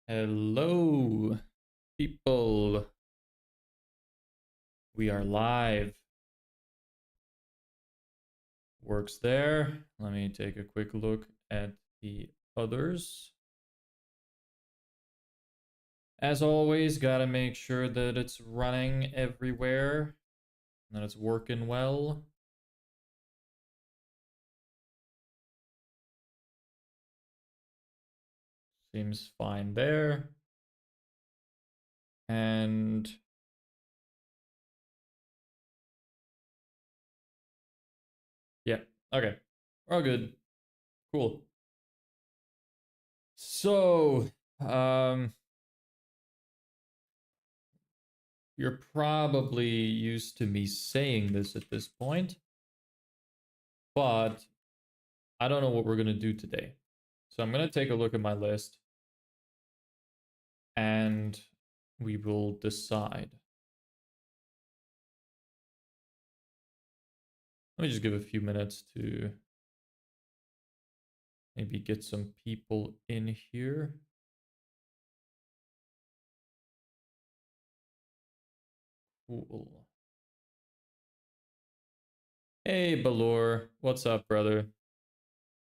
Hello, people. We are live. Works there. Let me take a quick look at the others. As always, gotta make sure that it's running everywhere, that it's working well. Seems fine there. And yeah, okay. We're all good. Cool. So, you're probably used to me saying this at this point, but I don't know what we're going to do today. So I'm going to take a look at my list and we will decide. Let me just give a few minutes to maybe get some people in here. Cool. Hey, Balor. What's up, brother?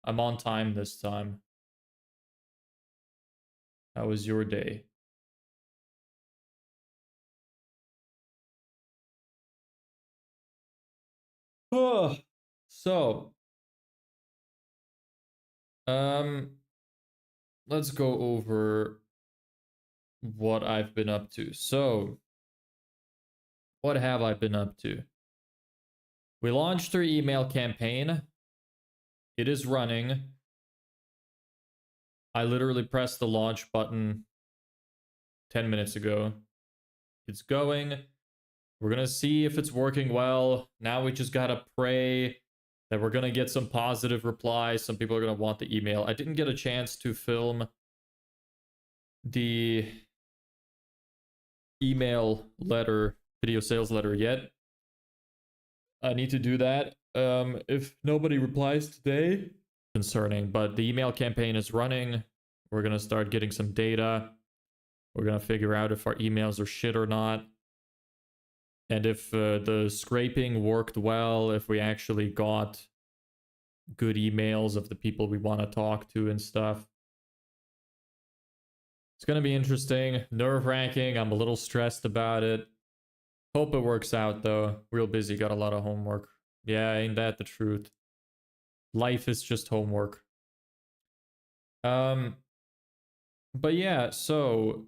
I'm on time this time. How was your day? Oh, so, um, let's go over what I've been up to. So, what have I been up to? We launched our email campaign. It is running. I literally pressed the launch button 10 minutes ago. It's going. We're going to see if it's working well. Now we just got to pray that we're going to get some positive replies. Some people are going to want the email. I didn't get a chance to film the email letter, video sales letter yet. I need to do that. If nobody replies today, concerning, but the email campaign is running. We're going to start getting some data. We're going to figure out if our emails are shit or not. And if the scraping worked well, if we actually got good emails of the people we want to talk to and stuff. It's going to be interesting, nerve-wracking. I'm a little stressed about it. Hope it works out, though. Real busy, got a lot of homework. Yeah, ain't that the truth? Life is just homework. But yeah, so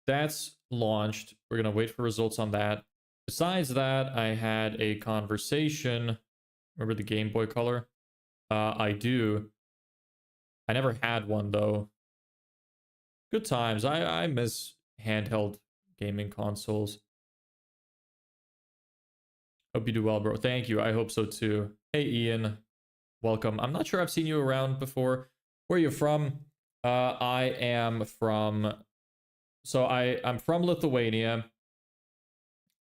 that's launched. We're going to wait for results on that. Besides that, I had a conversation. Remember the Game Boy Color? I do. I never had one, though. Good times. I miss handheld gaming consoles. Hope you do well, bro. Thank you. I hope so, too. Hey, Ian. Welcome. I'm not sure I've seen you around before. Where are you from? I am from... So I'm from Lithuania.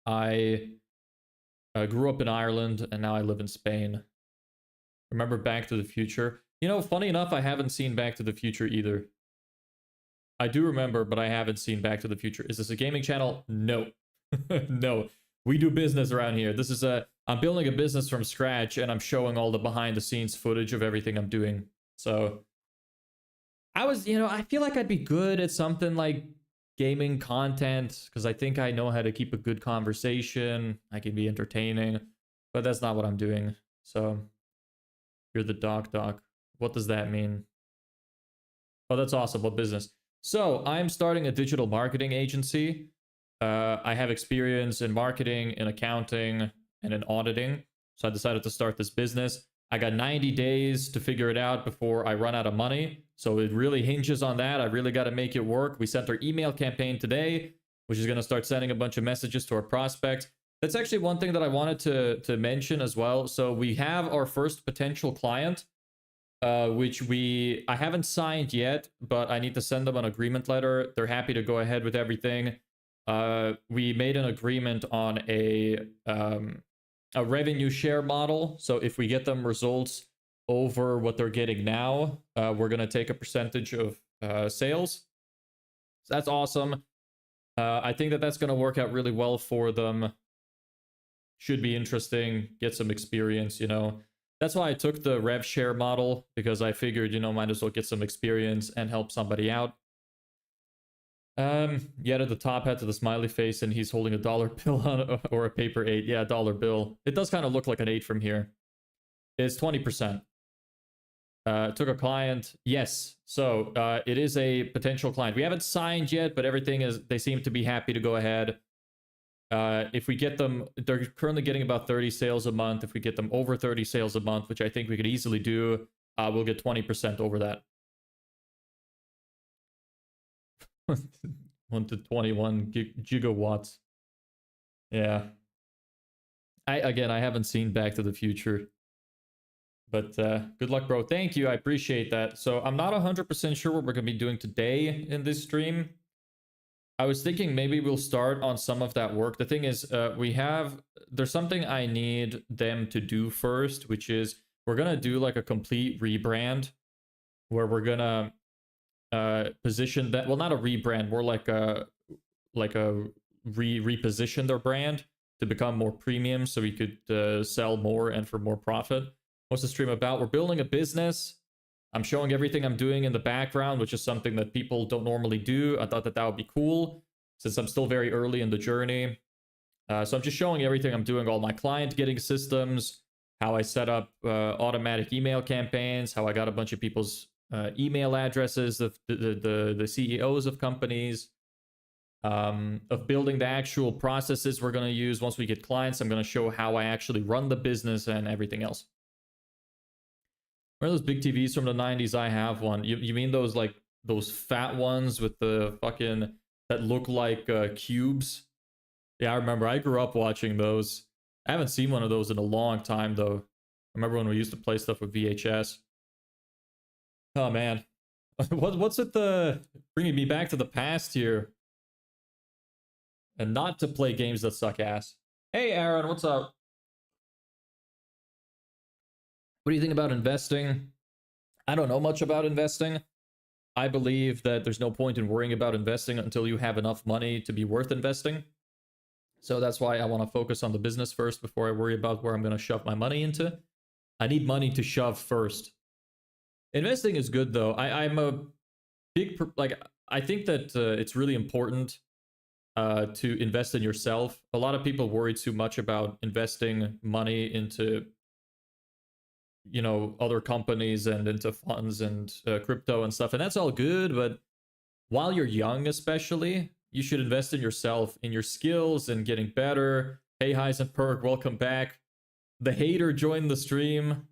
I grew up in Ireland, and now I live in Spain. Remember Back to the Future? You know, funny enough, I haven't seen Back to the Future either. I do remember, but I haven't seen Back to the Future. Is this a gaming channel? No. No. We do business around here. This is I'm building a business from scratch, and I'm showing all the behind-the-scenes footage of everything I'm doing. So, I feel like I'd be good at something like gaming content, because I think I know how to keep a good conversation. I can be entertaining, but that's not what I'm doing. So, you're the doc. What does that mean? Oh, that's awesome. What business? So, I'm starting a digital marketing agency. I have experience in marketing, in accounting, and in auditing. So I decided to start this business. I got 90 days to figure it out before I run out of money. So it really hinges on that. I really got to make it work. We sent our email campaign today, which is going to start sending a bunch of messages to our prospects. That's actually one thing that I wanted to mention as well. So we have our first potential client, which I haven't signed yet, but I need to send them an agreement letter. They're happy to go ahead with everything. We made an agreement on a revenue share model. So if we get them results over what they're getting now, we're going to take a percentage of sales. So that's awesome. I think that that's going to work out really well for them. Should be interesting. Get some experience, you know. That's why I took the rev share model, because I figured, you know, might as well get some experience and help somebody out. Yet at the top hat to the smiley face, and he's holding a dollar bill on, or a paper 8. Yeah, dollar bill. It does kind of look like an 8 from here. It's 20%. Took a client. Yes. So it is a potential client. We haven't signed yet, but everything is, they seem to be happy to go ahead. If we get them, they're currently getting about 30 sales a month. If we get them over 30 sales a month, which I think we could easily do, we'll get 20% over that. 1 to 21 gigawatts. Yeah. I haven't seen Back to the Future. But good luck, bro. Thank you. I appreciate that. So I'm not 100% sure what we're going to be doing today in this stream. I was thinking maybe we'll start on some of that work. The thing is, there's something I need them to do first, which is we're going to do like a complete rebrand where we're going to position that, well, not a rebrand, more like a reposition their brand to become more premium so we could sell more and for more profit. What's the stream about? We're building a business. I'm showing everything I'm doing in the background, which is something that people don't normally do. I thought that that would be cool since I'm still very early in the journey. So I'm just showing everything I'm doing, all my client getting systems, how I set up automatic email campaigns, how I got a bunch of people's email addresses of the CEOs of companies, of building the actual processes we're going to use once we get clients. I'm going to show how I actually run the business and everything else. Where are those big TVs from the 90s? I have one. You mean those, like, those fat ones with the fucking, that look like cubes? Yeah, I remember. I grew up watching those. I haven't seen one of those in a long time, though. I remember when we used to play stuff with VHS. Oh, man. What's with the bringing me back to the past here? And not to play games that suck ass. Hey, Aaron, what's up? What do you think about investing? I don't know much about investing. I believe that there's no point in worrying about investing until you have enough money to be worth investing. So that's why I want to focus on the business first before I worry about where I'm going to shove my money into. I need money to shove first. Investing is good, though. I'm a big, I think that it's really important to invest in yourself. A lot of people worry too much about investing money into, you know, other companies and into funds and crypto and stuff, and that's all good, but while you're young especially, you should invest in yourself, in your skills, and getting better. Hey, Heisenberg, welcome back. The hater joined the stream.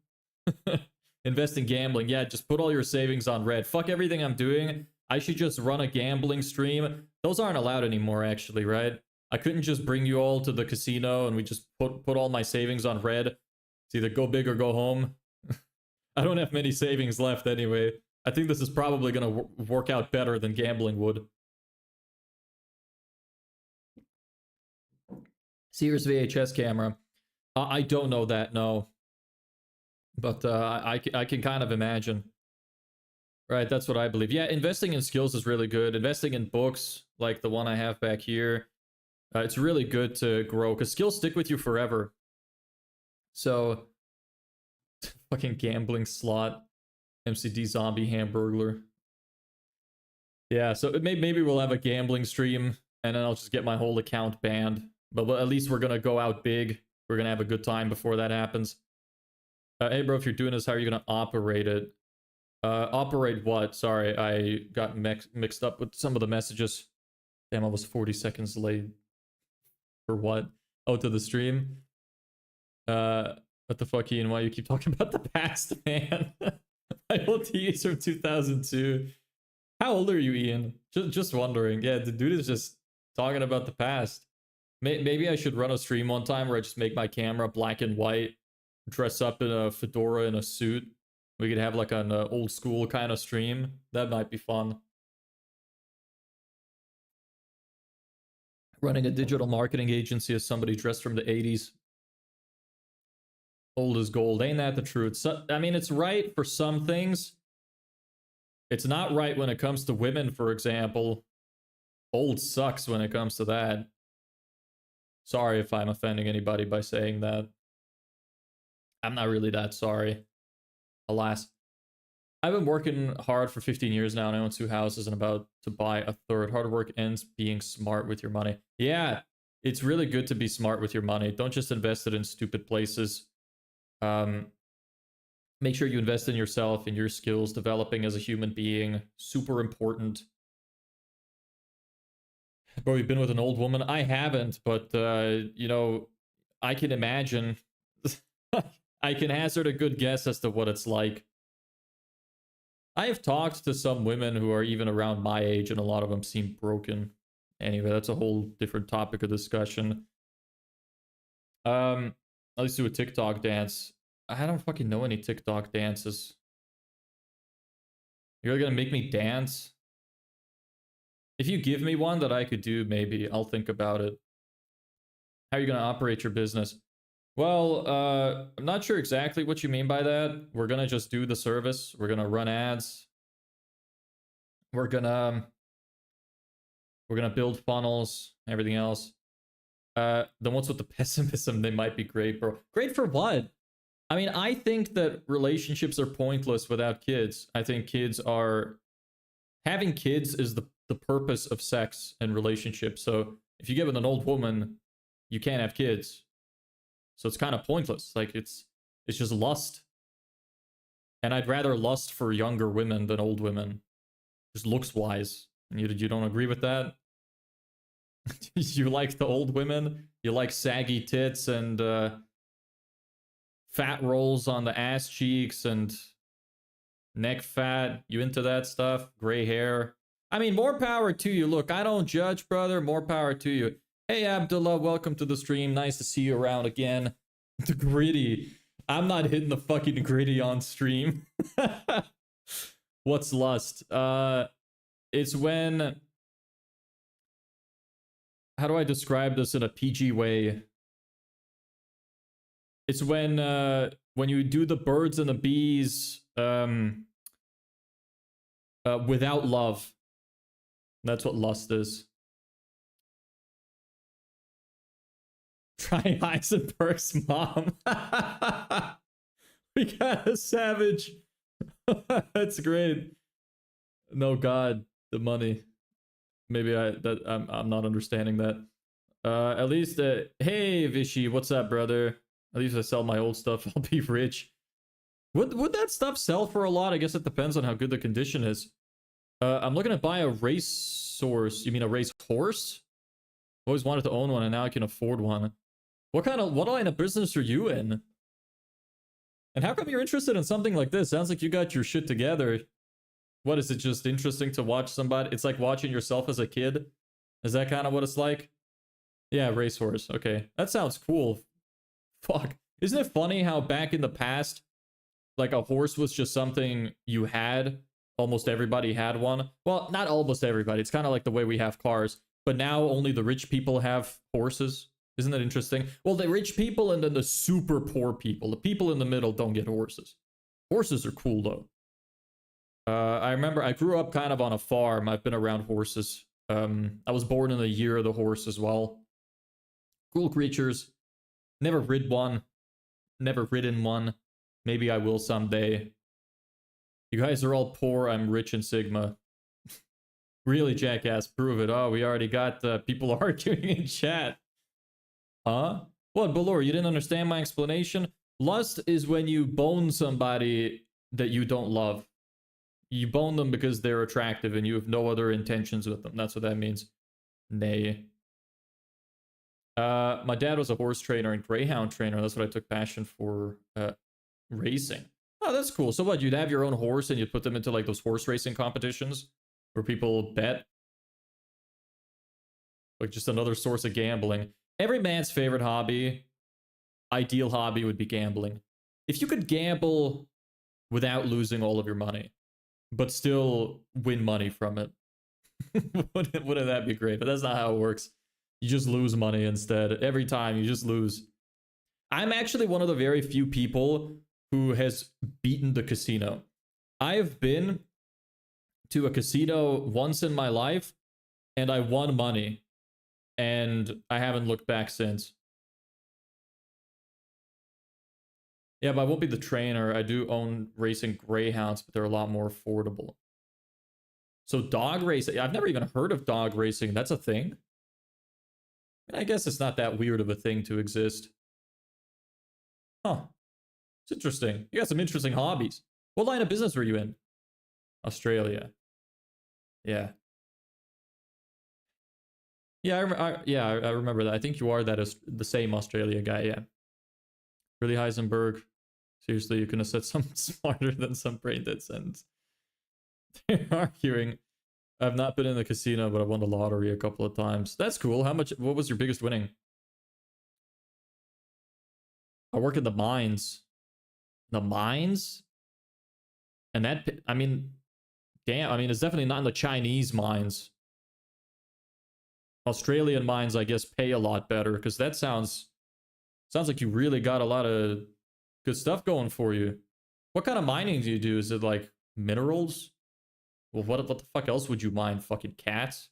Invest in gambling. Yeah, just put all your savings on red. Fuck everything I'm doing. I should just run a gambling stream. Those aren't allowed anymore, actually, right? I couldn't just bring you all to the casino and we just put all my savings on red. It's either go big or go home. I don't have many savings left anyway. I think this is probably going to work out better than gambling would. Sears VHS camera. I don't know that, no. But I can kind of imagine. Right, that's what I believe. Yeah, investing in skills is really good. Investing in books, like the one I have back here, it's really good to grow, because skills stick with you forever. So, fucking gambling slot, MCD zombie hamburglar. Yeah, so maybe we'll have a gambling stream, and then I'll just get my whole account banned. But at least we're gonna go out big. We're gonna have a good time before that happens. Hey bro, if you're doing this, how are you gonna operate it? Operate what? Sorry, I got mixed up with some of the messages. Damn, I was 40 seconds late. For what? Oh, to the stream? What the fuck, Ian? Why you keep talking about the past, man? My LTE is from 2002. How old are you, Ian? Just wondering. Yeah, the dude is just talking about the past. Maybe I should run a stream one time where I just make my camera black and white, dress up in a fedora and a suit. We could have like an old school kind of stream. That might be fun. Running a digital marketing agency as somebody dressed from the 80s. Old as gold. Ain't that the truth? So, I mean, it's right for some things. It's not right when it comes to women, for example. Old sucks when it comes to that. Sorry if I'm offending anybody by saying that. I'm not really that sorry. Alas. I've been working hard for 15 years now, and I own 2 houses and about to buy a third. Hard work ends being smart with your money. Yeah, it's really good to be smart with your money. Don't just invest it in stupid places. Make sure you invest in yourself, in your skills, developing as a human being. Super important. Bro, you've been with an old woman? I haven't, but, you know, I can imagine. I can hazard a good guess as to what it's like. I have talked to some women who are even around my age, and a lot of them seem broken. Anyway, that's a whole different topic of discussion. Let's do a TikTok dance. I don't fucking know any TikTok dances. You're gonna make me dance? If you give me one that I could do, maybe I'll think about it. How are you gonna operate your business? Well, I'm not sure exactly what you mean by that. We're gonna just do the service. We're gonna run ads. We're gonna build funnels, everything else. The ones with the pessimism, they might be great, bro. Great for what? I mean, I think that relationships are pointless without kids. I think having kids is the purpose of sex and relationships. So if you get with an old woman, you can't have kids. So it's kind of pointless. Like, it's just lust. And I'd rather lust for younger women than old women. Just looks wise. And you don't agree with that? You like the old women? You like saggy tits and fat rolls on the ass cheeks and neck fat? You into that stuff? Gray hair? I mean, more power to you. Look, I don't judge, brother. More power to you. Hey, Abdullah, welcome to the stream. Nice to see you around again. The gritty. I'm not hitting the fucking gritty on stream. What's lust? It's when... How do I describe this in a PG way? It's when you do the birds and the bees without love. That's what lust is. Try Heisenberg's mom. We got a savage. That's great. No, God, the money. Maybe I'm not understanding that. At least, hey Vishy, what's up, brother? At least I sell my old stuff. I'll be rich. Would that stuff sell for a lot? I guess it depends on how good the condition is. I'm looking to buy a racehorse. You mean a race horse? Always wanted to own one, and now I can afford one. What line of business are you in? And how come you're interested in something like this? Sounds like you got your shit together. What, is it just interesting to watch somebody? It's like watching yourself as a kid? Is that kind of what it's like? Yeah, racehorse. Okay. That sounds cool. Fuck. Isn't it funny how back in the past, like, a horse was just something you had? Almost everybody had one. Well, not almost everybody. It's kind of like the way we have cars. But now only the rich people have horses. Isn't that interesting? Well, the rich people and then the super poor people. The people in the middle don't get horses. Horses are cool, though. I remember I grew up kind of on a farm. I've been around horses. I was born in the year of the horse as well. Cool creatures. Never rid one. Never ridden one. Maybe I will someday. You guys are all poor. I'm rich in Sigma. Really, jackass, prove it. Oh, we already got people arguing in chat. Huh? What, Balor, you didn't understand my explanation? Lust is when you bone somebody that you don't love. You bone them because they're attractive and you have no other intentions with them. That's what that means. Nay. My dad was a horse trainer and greyhound trainer. That's what I took passion for racing. Oh, that's cool. So what, you'd have your own horse and you'd put them into like those horse racing competitions where people bet? Like just another source of gambling. Every man's favorite hobby, ideal hobby, would be gambling. If you could gamble without losing all of your money, but still win money from it, wouldn't that be great? But that's not how it works. You just lose money instead. Every time you just lose. I'm actually one of the very few people who has beaten the casino. I have been to a casino once in my life, and I won money, and I haven't looked back since. Yeah, but I won't be the trainer. I do own racing greyhounds, but they're a lot more affordable. So dog racing, I've never even heard of dog racing. That's a thing? I guess it's not that weird of a thing to exist. Huh. It's interesting. You got some interesting hobbies. What line of business were you in? Australia. Yeah. Yeah, I remember that. I think you are that is the same Australia guy, yeah. Really Heisenberg. Seriously, you couldn't have said something smarter than some brain dead sentence. They're arguing. I've not been in the casino, but I've won the lottery a couple of times. That's cool. How much? What was your biggest winning? I work in the mines. The mines? And that, I mean, damn, I mean, it's definitely not in the Chinese mines. Australian mines, I guess, pay a lot better, because that sounds like you really got a lot of good stuff going for you. What kind of mining do you do? Is it like minerals? Well, what the fuck else would you mine? Fucking cats?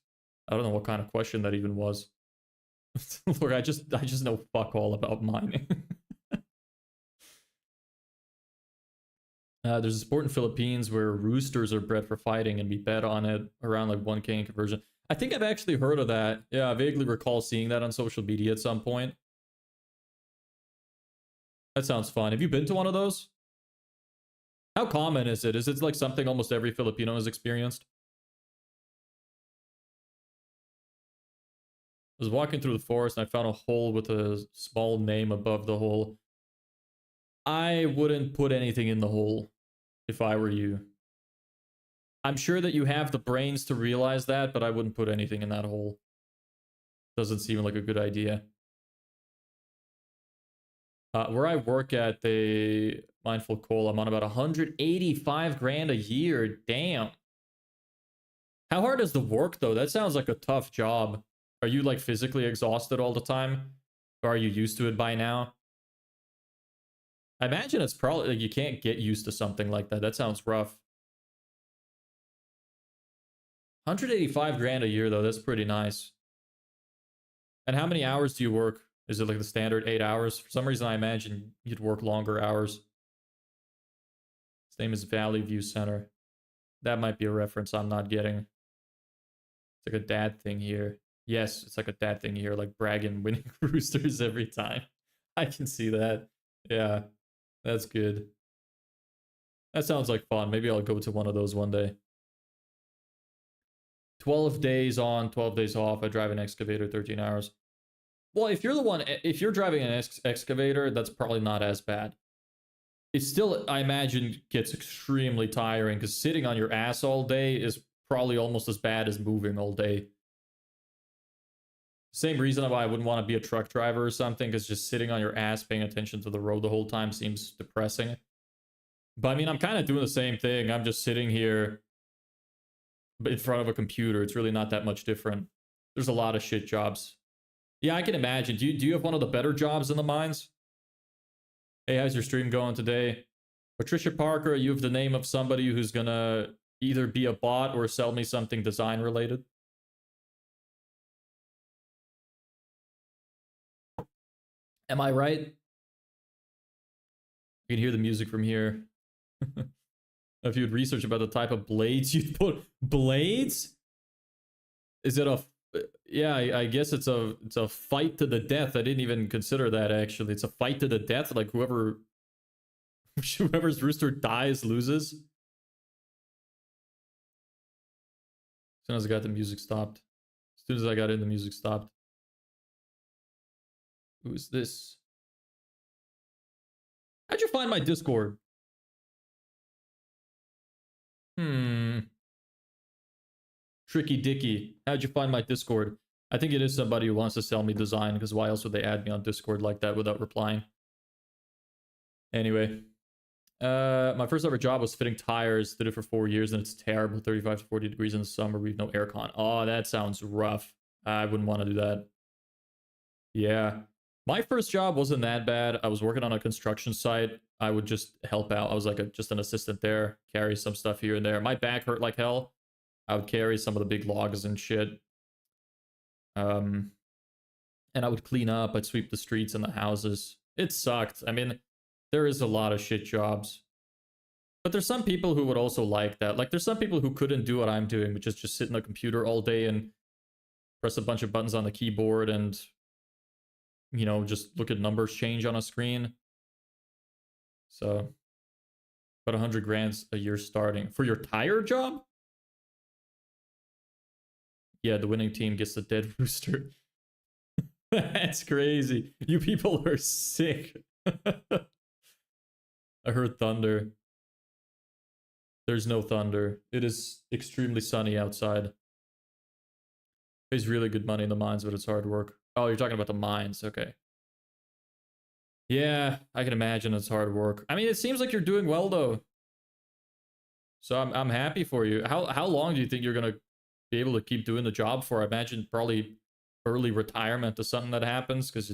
I don't know what kind of question that even was. Look, I just know fuck all about mining. There's a sport in Philippines where roosters are bred for fighting, and we bet on it around like 1K in conversion. I think I've actually heard of that. Yeah, I vaguely recall seeing that on social media at some point. That sounds fun. Have you been to one of those? How common is it? Is it like something almost every Filipino has experienced? I was walking through the forest and I found a hole with a small name above the hole. I wouldn't put anything in the hole if I were you. I'm sure that you have the brains to realize that, but I wouldn't put anything in that hole. Doesn't seem like a good idea. Where I work at the Mindful Coal, I'm on about 185 grand a year. Damn. How hard is the work, though? That sounds like a tough job. Are you, like, physically exhausted all the time? Or are you used to it by now? I imagine it's probably, like, you can't get used to something like that. That sounds rough. 185 grand a year, though. That's pretty nice. And how many hours do you work? Is it like the standard 8 hours? For some reason, I imagine you'd work longer hours. His name is Valley View Center. That might be a reference I'm not getting. It's like a dad thing here. Yes, it's like a dad thing here, like bragging winning roosters every time. I can see that. Yeah, that's good. That sounds like fun. Maybe I'll go to one of those one day. 12 days on, 12 days off. I drive an excavator 13 hours. Well, if you're driving an excavator, that's probably not as bad. It still, I imagine, gets extremely tiring, because sitting on your ass all day is probably almost as bad as moving all day. Same reason why I wouldn't want to be a truck driver or something, because just sitting on your ass paying attention to the road the whole time seems depressing. But I mean, I'm kind of doing the same thing. I'm just sitting here in front of a computer. It's really not that much different. There's a lot of shit jobs. Yeah, I can imagine. Do you have one of the better jobs in the mines? Hey, how's your stream going today? Patricia Parker, you have the name of somebody who's gonna either be a bot or sell me something design related. Am I right? You can hear the music from here. If you would research about the type of blades you'd put. Blades? Is it a... Yeah, I guess it's a fight to the death. I didn't even consider that, actually. It's a fight to the death. Like, whoever's rooster dies loses. As soon as I got the music stopped. As soon as I got in, the music stopped. Who is this? How'd you find my Discord? Tricky Dicky. How'd you find my Discord? I think it is somebody who wants to sell me design, because why else would they add me on Discord like that without replying? Anyway. My first ever job was fitting tires. Did it for 4 years, and it's terrible. 35 to 40 degrees in the summer. We've no aircon. Oh, that sounds rough. I wouldn't want to do that. Yeah. My first job wasn't that bad. I was working on a construction site. I would just help out. I was like just an assistant there, carry some stuff here and there. My back hurt like hell. I would carry some of the big logs and shit. Um, and I would clean up, I'd sweep the streets and the houses. It sucked. I mean, there is a lot of shit jobs. But there's some people who would also like that. Like, there's some people who couldn't do what I'm doing, which is just sit in a computer all day and press a bunch of buttons on the keyboard and, you know, just look at numbers change on a screen. So, but 100 grand a year starting. For your tire job? Yeah, the winning team gets the dead rooster. That's crazy. You people are sick. I heard thunder. There's no thunder. It is extremely sunny outside. Pays really good money in the mines, but it's hard work. Oh, you're talking about the mines. Okay. Yeah, I can imagine it's hard work. I mean, it seems like you're doing well though. So I'm happy for you. How long do you think you're gonna be able to keep doing the job for? I imagine probably early retirement is something that happens, because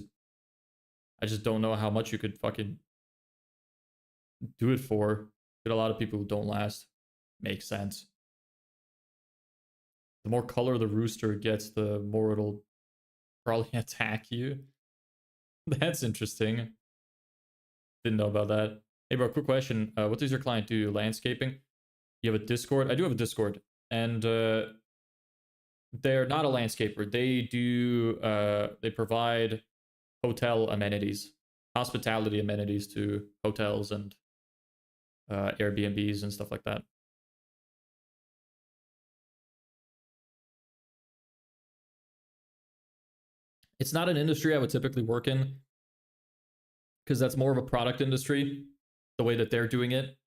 I just don't know how much you could fucking do it for. But a lot of people who don't last. Makes sense. The more color the rooster gets, the more it'll probably attack you. That's interesting. Didn't know about that. Hey bro, quick question. What does your client do? Landscaping? You have a Discord? I do have a Discord. And they're not a landscaper. They do they provide hotel amenities, hospitality amenities to hotels and Airbnbs and stuff like that. It's not an industry I would typically work in, because that's more of a product industry, the way that they're doing it.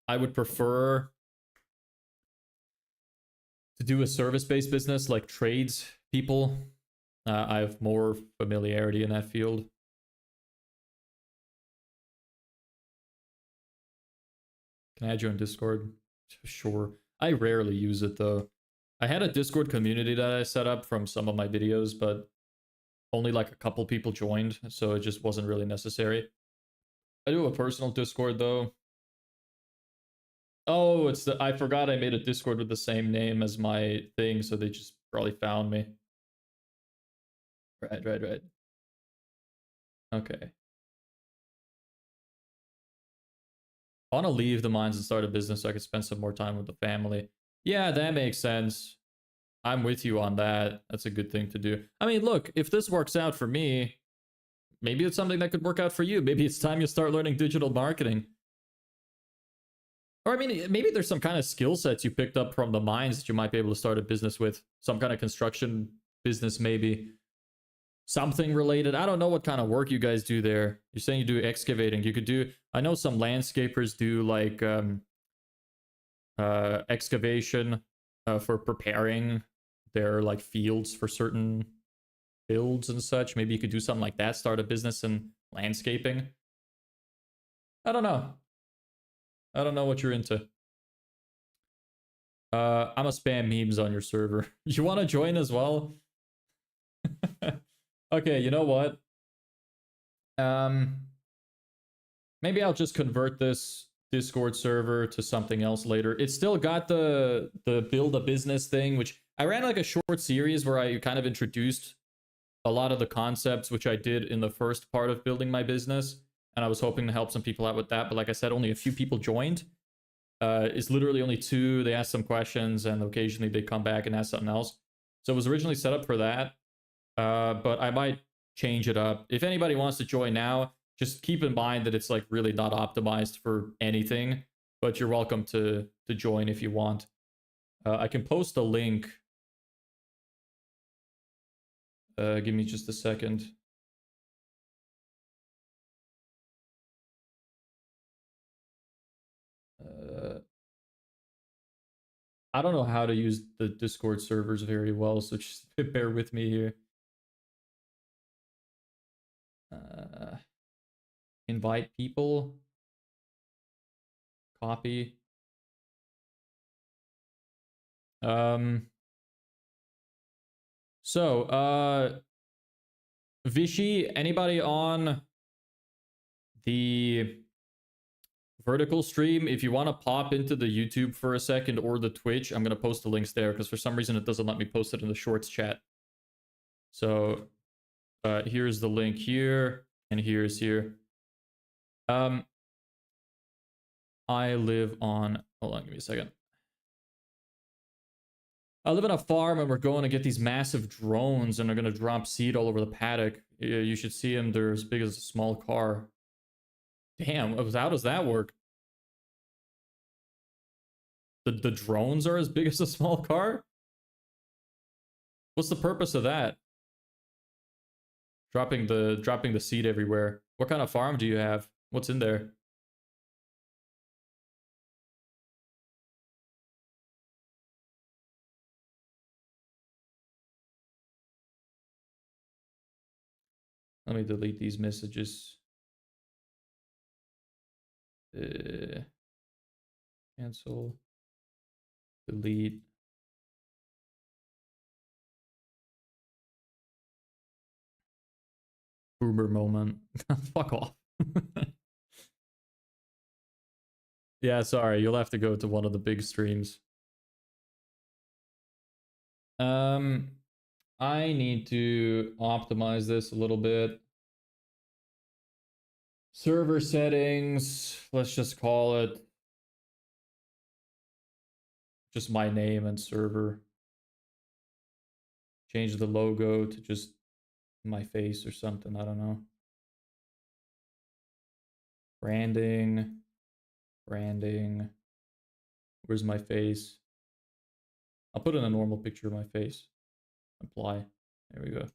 I would prefer to do a service-based business like trades people. I have more familiarity in that field. Can I add you on Discord? Sure. I rarely use it though. I had a Discord community that I set up from some of my videos, but only like a couple people joined, so it just wasn't really necessary. I do have a personal Discord though. Oh, it's the, I forgot I made a Discord with the same name as my thing, so they just probably found me. Right. Okay. I want to leave the mines and start a business so I can spend some more time with the family. Yeah, that makes sense. I'm with you on that. That's a good thing to do. I mean, look, if this works out for me, maybe it's something that could work out for you. Maybe it's time you start learning digital marketing. Or I mean, maybe there's some kind of skill sets you picked up from the mines that you might be able to start a business with. Some kind of construction business, maybe. Something related. I don't know what kind of work you guys do there. You're saying you do excavating. You could do, I know some landscapers do like excavation for preparing their like fields for certain builds and such. Maybe you could do something like that, start a business in landscaping. I don't know. I don't know what you're into. I'm a spam memes on your server. You want to join as well? Okay, you know what? Maybe I'll just convert this Discord server to something else later. It's still got the build a business thing, which I ran like a short series where I kind of introduced a lot of the concepts which I did in the first part of building my business, and I was hoping to help some people out with that, but like I said, only a few people joined. It's literally only 2. They asked some questions and occasionally they come back and ask something else. So it was originally set up for that, but I might change it up. If anybody wants to join now, just keep in mind that it's like really not optimized for anything, but you're welcome to join if you want. I can post a link. Give me just a second. I don't know how to use the Discord servers very well, so just bear with me here. Invite people. Copy. So, Vishy, anybody on the vertical stream, if you want to pop into the YouTube for a second or the Twitch, I'm going to post the links there because for some reason it doesn't let me post it in the shorts chat. So here's the link here, and here's here. I live on, hold on, give me a second. I live on a farm and we're going to get these massive drones and they're going to drop seed all over the paddock. You should see them. They're as big as a small car. Damn, how does that work? The drones are as big as a small car? What's the purpose of that? Dropping the seed everywhere. What kind of farm do you have? What's in there? Let me delete these messages. Cancel. Delete. Boomer moment. Fuck off. Yeah, sorry. You'll have to go to one of the big streams. I need to optimize this a little bit. Server settings. Let's just call it just my name and server. Change the logo to just my face or something. I don't know. Branding. Branding. Where's my face? I'll put in a normal picture of my face. Apply. There we go.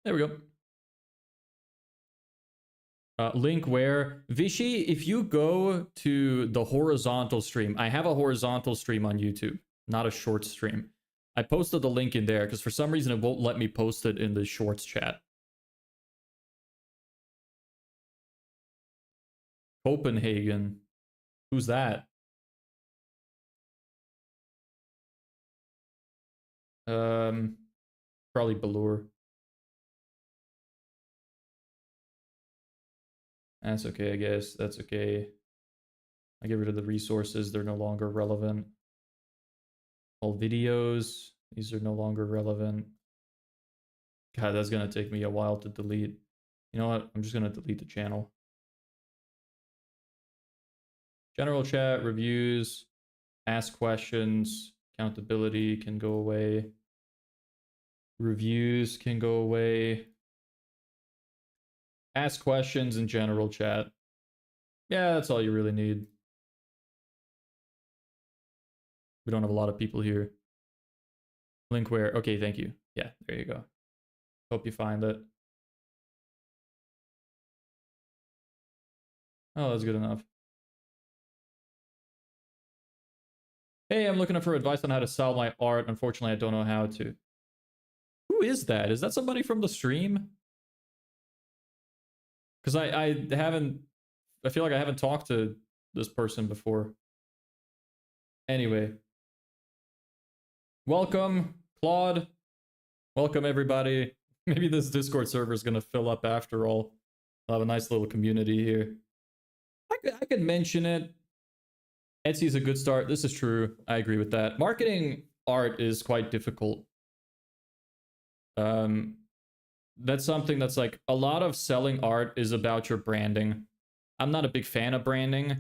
There we go. Link where? Vishy, if you go to the horizontal stream, I have a horizontal stream on YouTube, not a short stream. I posted the link in there because for some reason it won't let me post it in the shorts chat. Copenhagen. Who's that? Probably Balur. That's okay, I guess. That's okay. I get rid of the resources. They're no longer relevant. All videos. These are no longer relevant. God, that's going to take me a while to delete. You know what? I'm just going to delete the channel. General chat, reviews, ask questions, accountability can go away. Reviews can go away. Ask questions in general chat. Yeah, that's all you really need. We don't have a lot of people here. Link where? Okay, thank you. Yeah, there you go. Hope you find it. Oh, that's good enough. Hey, I'm looking for advice on how to sell my art. Unfortunately, I don't know how to. Who is that? Is that somebody from the stream? Because I haven't... I feel like I haven't talked to this person before. Anyway. Welcome, Claude. Welcome, everybody. Maybe this Discord server is going to fill up after all. I'll have a nice little community here. I could mention it. Etsy's a good start. This is true. I agree with that. Marketing art is quite difficult. That's something that's like a lot of selling art is about your branding. I'm not a big fan of branding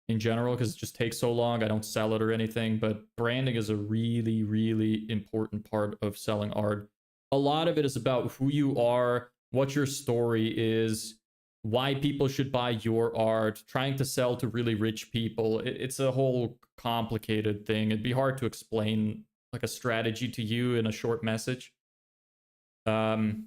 in general because it just takes so long. I don't sell it or anything, but branding is a really, really important part of selling art. A lot of it is about who you are, what your story is, why people should buy your art, trying to sell to really rich people. It's a whole complicated thing. It'd be hard to explain like a strategy to you in a short message. Give me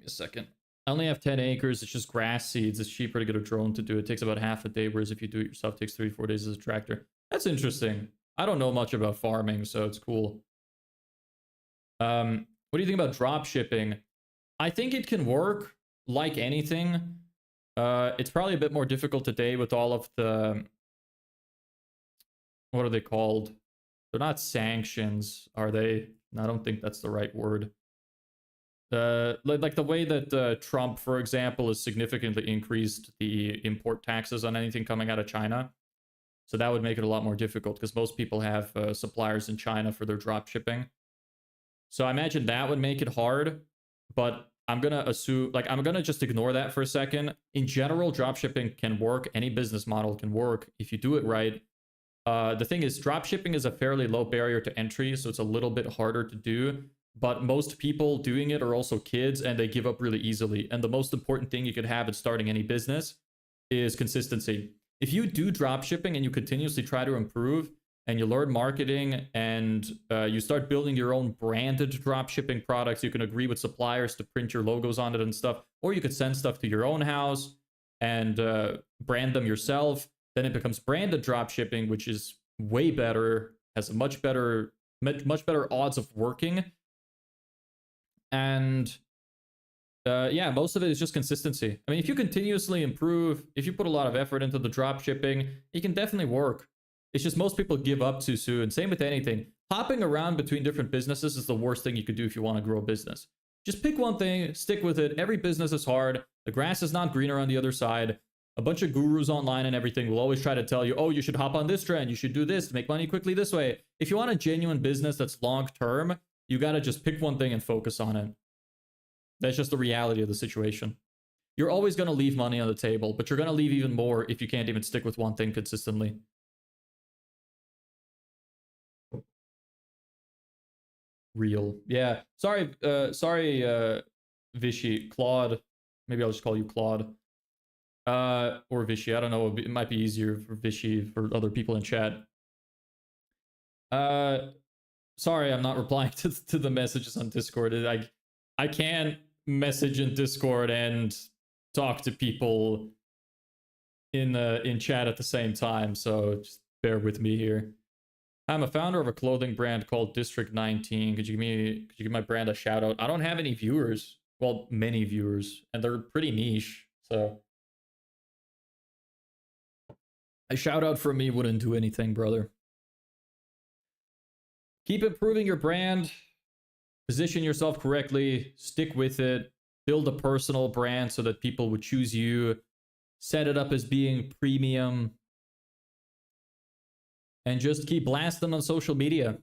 a second. I only have 10 acres. It's just grass seeds. It's cheaper to get a drone to do it. It takes about half a day, whereas if you do it yourself, it takes 3-4 days as a tractor. That's interesting. I don't know much about farming, so it's cool. What do you think about drop shipping? I think it can work like anything. It's probably a bit more difficult today with all of the... What are they called? They're not sanctions, are they? I don't think that's the right word. Like the way that Trump, for example, has significantly increased the import taxes on anything coming out of China. So that would make it a lot more difficult because most people have suppliers in China for their drop shipping. So I imagine that would make it hard, but I'm gonna assume, like, I'm gonna just ignore that for a second. In general, dropshipping can work. Any business model can work if you do it right. The thing is, dropshipping is a fairly low barrier to entry, so it's a little bit harder to do. But most people doing it are also kids, and they give up really easily. And the most important thing you could have in starting any business is consistency. If you do dropshipping and you continuously try to improve, and you learn marketing, and you start building your own branded dropshipping products, you can agree with suppliers to print your logos on it and stuff, or you could send stuff to your own house and brand them yourself. Then it becomes branded dropshipping, which is way better, has a much better odds of working. And yeah, most of it is just consistency. I mean, if you continuously improve, if you put a lot of effort into the dropshipping, it can definitely work. It's just most people give up too soon. Same with anything. Hopping around between different businesses is the worst thing you could do if you want to grow a business. Just pick one thing, stick with it. Every business is hard. The grass is not greener on the other side. A bunch of gurus online and everything will always try to tell you, oh, you should hop on this trend. You should do this to make money quickly this way. If you want a genuine business that's long term, you got to just pick one thing and focus on it. That's just the reality of the situation. You're always going to leave money on the table, but you're going to leave even more if you can't even stick with one thing consistently. Real. Yeah. Sorry, Vishy. Claude. Maybe I'll just call you Claude. Or Vishy. I don't know. It might be easier for Vishy for other people in chat. Sorry, I'm not replying to the messages on Discord. I can't message in Discord and talk to people in chat at the same time, so just bear with me here. I'm a founder of a clothing brand called District 19. Could you give my brand a shout out? I don't have any viewers. Well, many viewers, and they're pretty niche, so a shout out from me wouldn't do anything, brother. Keep improving your brand. Position yourself correctly. Stick with it. Build a personal brand so that people would choose you. Set it up as being premium. And just keep blasting on social media.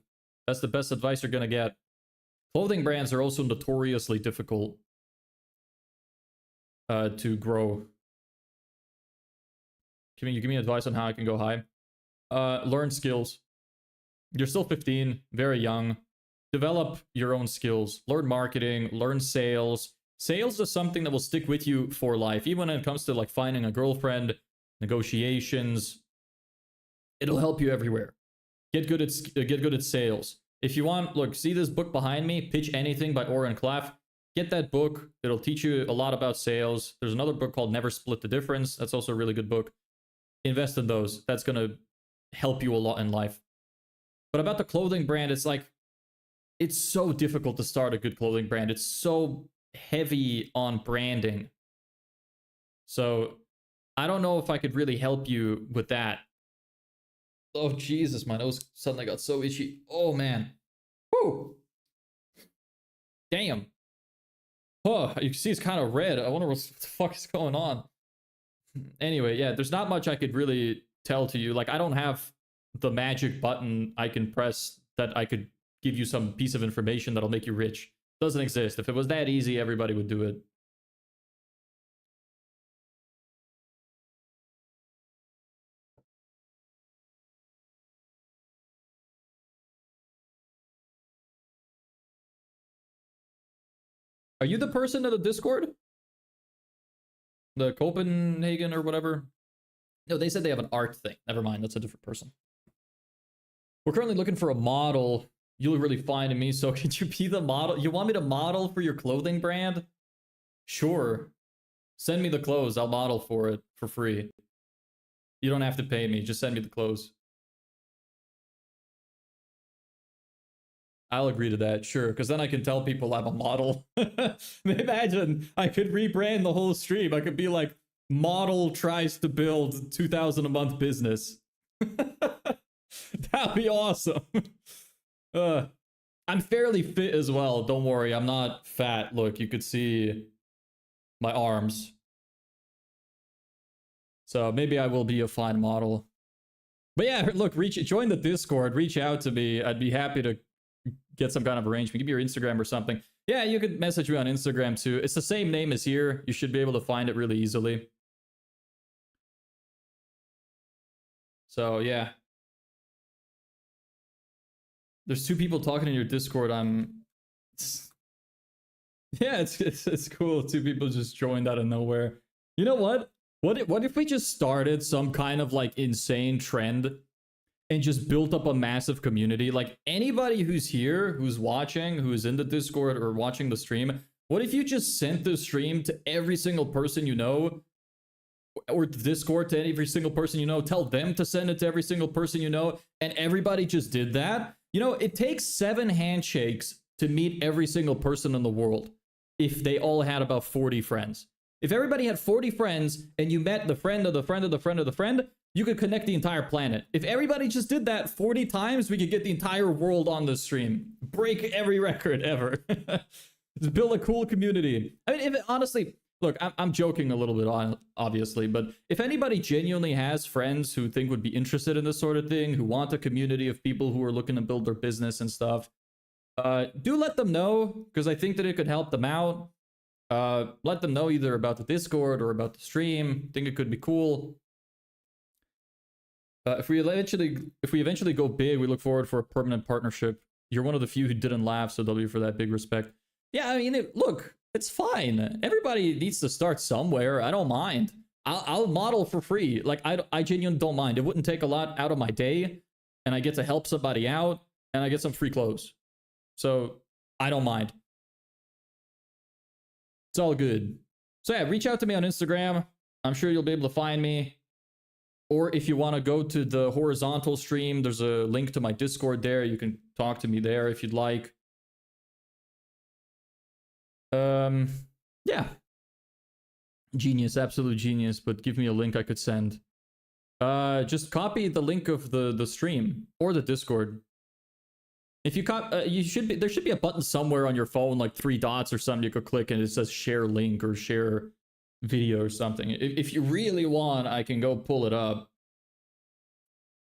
That's the best advice you're going to get. Clothing brands are also notoriously difficult to grow. Can you give me advice on how I can go high? Learn skills. You're still 15, very young. Develop your own skills. Learn marketing, learn sales. Sales is something that will stick with you for life. Even when it comes to like finding a girlfriend, negotiations, it'll help you everywhere. Get good at sales. If you want, look, see this book behind me, Pitch Anything by Oren Klaff. Get that book. It'll teach you a lot about sales. There's another book called Never Split the Difference. That's also a really good book. Invest in those. That's going to help you a lot in life. But about the clothing brand, it's like, it's so difficult to start a good clothing brand. It's so heavy on branding. So I don't know if I could really help you with that. Oh, Jesus, my nose suddenly got so itchy. Oh, man. Whew. Damn. Oh, you can see it's kind of red. I wonder what the fuck is going on. Anyway, yeah, there's not much I could really tell to you. Like, I don't have the magic button I can press that I could give you some piece of information that'll make you rich. Doesn't exist. If it was that easy, everybody would do it. Are you the person in the Discord? The Copenhagen or whatever? No, they said they have an art thing. Never mind, that's a different person. We're currently looking for a model. You look really fine to me, so could you be the model? You want me to model for your clothing brand? Sure. Send me the clothes. I'll model for it for free. You don't have to pay me. Just send me the clothes. I'll agree to that, sure, because then I can tell people I'm a model. Imagine I could rebrand the whole stream. I could be like, model tries to build 2,000 a month business. That'd be awesome. I'm fairly fit as well. Don't worry, I'm not fat. Look, you could see my arms. So maybe I will be a fine model. But yeah, look, join the Discord, reach out to me. I'd be happy to get some kind of arrangement. Give me your Instagram or something. Yeah, you could message me on Instagram too. It's the same name as here. You should be able to find it really easily. So yeah. There's 2 people talking in your Discord. Yeah, it's cool. 2 people just joined out of nowhere. You know what? What if we just started some kind of like insane trend and just built up a massive community? Like anybody who's here, who's watching, who's in the Discord or watching the stream, what if you just sent the stream to every single person you know, or the Discord to every single person you know, tell them to send it to every single person you know, and everybody just did that? You know, it takes 7 handshakes to meet every single person in the world if they all had about 40 friends. If everybody had 40 friends and you met the friend of the friend of the friend of the friend, you could connect the entire planet. If everybody just did that 40 times, we could get the entire world on the stream. Break every record ever. Just build a cool community. I mean, honestly, look, I'm joking a little bit, obviously, but if anybody genuinely has friends who think would be interested in this sort of thing, who want a community of people who are looking to build their business and stuff, do let them know, because I think that it could help them out. Let them know either about the Discord or about the stream. Think it could be cool. If we eventually go big, we look forward for a permanent partnership. You're one of the few who didn't laugh, so W for that, big respect. Yeah, I mean, look, it's fine. Everybody needs to start somewhere. I don't mind. I'll model for free. Like, I genuinely don't mind. It wouldn't take a lot out of my day, and I get to help somebody out, and I get some free clothes. So I don't mind. It's all good. So yeah, reach out to me on Instagram. I'm sure you'll be able to find me. Or if you want to go to the horizontal stream, there's a link to my Discord there. You can talk to me there if you'd like. Yeah. Genius, absolute genius, but give me a link I could send. Just copy the link of the stream or the Discord. If you there should be a button somewhere on your phone, like 3 dots or something you could click and it says share link or share video or something. If you really want, I can go pull it up.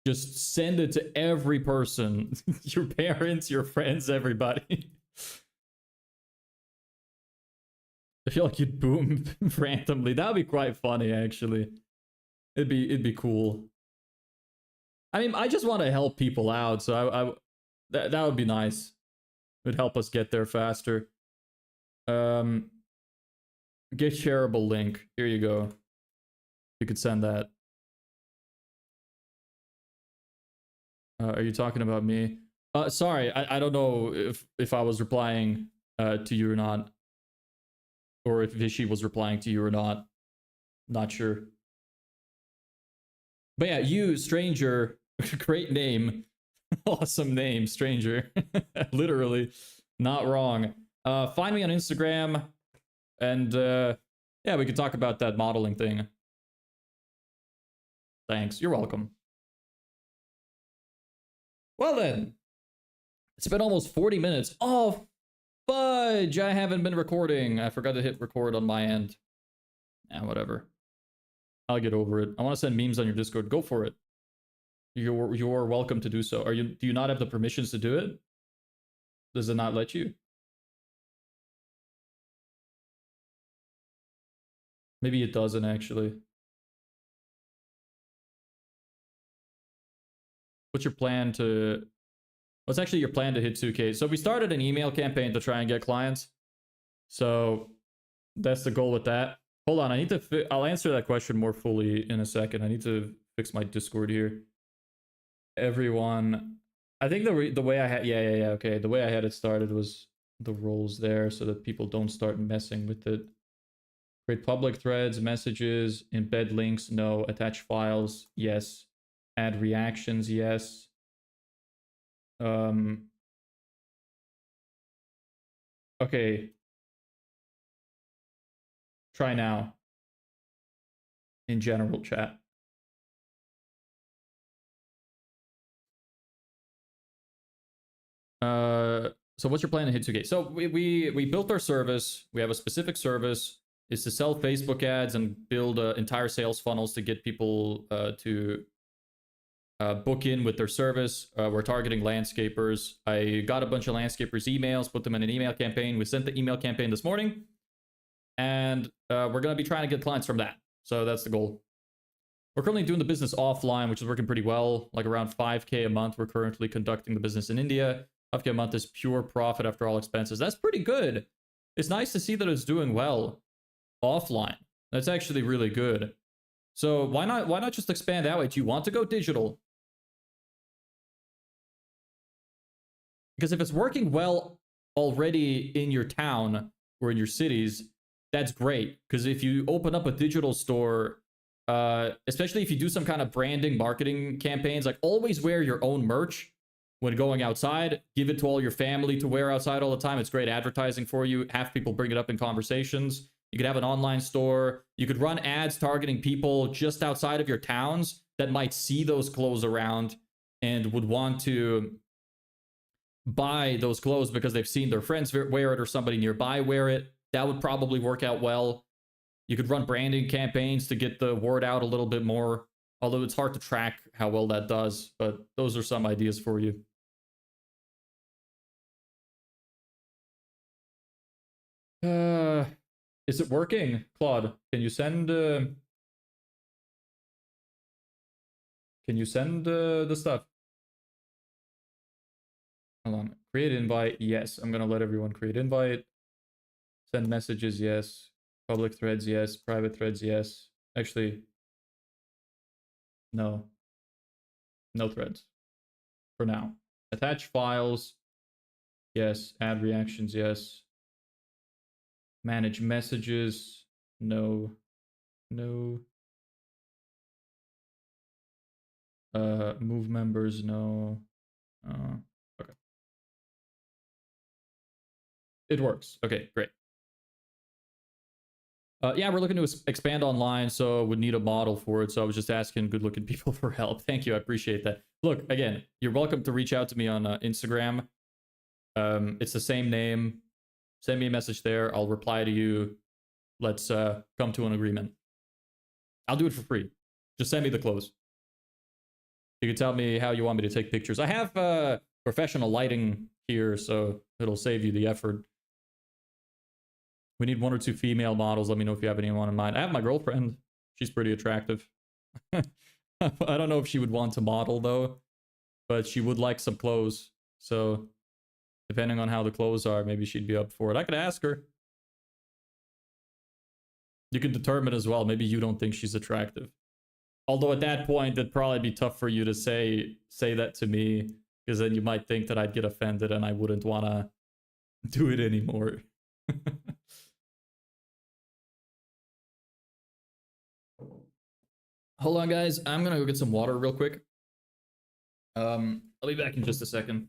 Just send it to every person. Your parents, your friends, everybody. I feel like you'd boom randomly. That would be quite funny, actually. It'd be cool. I mean, I just want to help people out, so that would be nice. It would help us get there faster. Get shareable link. Here you go. You could send that. Are you talking about me? Sorry, I don't know if I was replying to you or not. Or if Vishy was replying to you or not. Not sure. But yeah, you, Stranger, great name. Awesome name, Stranger. Literally, not wrong. Find me on Instagram, and yeah, we could talk about that modeling thing. Thanks, you're welcome. Well then, it's been almost 40 minutes. Oh, fudge, I haven't been recording. I forgot to hit record on my end. Whatever. I'll get over it. I want to send memes on your Discord. Go for it. You're welcome to do so. Do you not have the permissions to do it? Does it not let you? Maybe it doesn't actually. What's your plan to... What's actually your plan to hit 2K? So we started an email campaign to try and get clients. So that's the goal with that. Hold on, I need to... I'll answer that question more fully in a second. I need to fix my Discord here. Everyone... I think the way I had... Yeah, okay. The way I had it started was the roles there so that people don't start messing with it. Create public threads, messages, embed links, no. Attach files, yes. Add reactions, yes. Okay. Try now. In general chat. So what's your plan to hit 2K? So we built our service. We have a specific service. It's to sell Facebook ads and build entire sales funnels to get people to book in with their service. We're targeting landscapers. I got a bunch of landscapers emails, put them in an email campaign. We sent the email campaign this morning, and we're going to be trying to get clients from that. So that's the goal. We're currently doing the business offline, which is working pretty well, like around 5K a month. We're currently conducting the business in India. 5K a month is pure profit after all expenses. That's pretty good. It's nice to see that it's doing well offline. That's actually really good. So why not just expand that way? Do you want to go digital? Because if it's working well already in your town or in your cities, that's great. Because if you open up a digital store, especially if you do some kind of branding, marketing campaigns, like always wear your own merch when going outside. Give it to all your family to wear outside all the time. It's great advertising for you. Have people bring it up in conversations. You could have an online store. You could run ads targeting people just outside of your towns that might see those clothes around and would want to buy those clothes because they've seen their friends wear it or somebody nearby wear it. That would probably work out well. You could run branding campaigns to get the word out a little bit more, although it's hard to track how well that does, but those are some ideas for you. Is it working, Claude? Can you send the stuff? Hold on. Create invite. Yes, I'm gonna let everyone create invite. Send messages. Yes. Public threads. Yes. Private threads. Yes. Actually, no. No threads for now. Attach files. Yes. Add reactions. Yes. Manage messages. No. No. Move members. No. Okay. It works. Okay, great. Yeah, we're looking to expand online, so would need a model for it. So I was just asking good-looking people for help. Thank you, I appreciate that. Look, again, you're welcome to reach out to me on Instagram. It's the same name. Send me a message there. I'll reply to you. Let's come to an agreement. I'll do it for free. Just send me the clothes. You can tell me how you want me to take pictures. I have professional lighting here, so it'll save you the effort. We need 1 or 2 female models. Let me know if you have anyone in mind. I have my girlfriend. She's pretty attractive. I don't know if she would want to model, though. But she would like some clothes. So, depending on how the clothes are, maybe she'd be up for it. I could ask her. You can determine as well. Maybe you don't think she's attractive. Although at that point, it'd probably be tough for you to say that to me. Because then you might think that I'd get offended and I wouldn't want to do it anymore. Hold on, guys. I'm gonna go get some water real quick. I'll be back in just a second.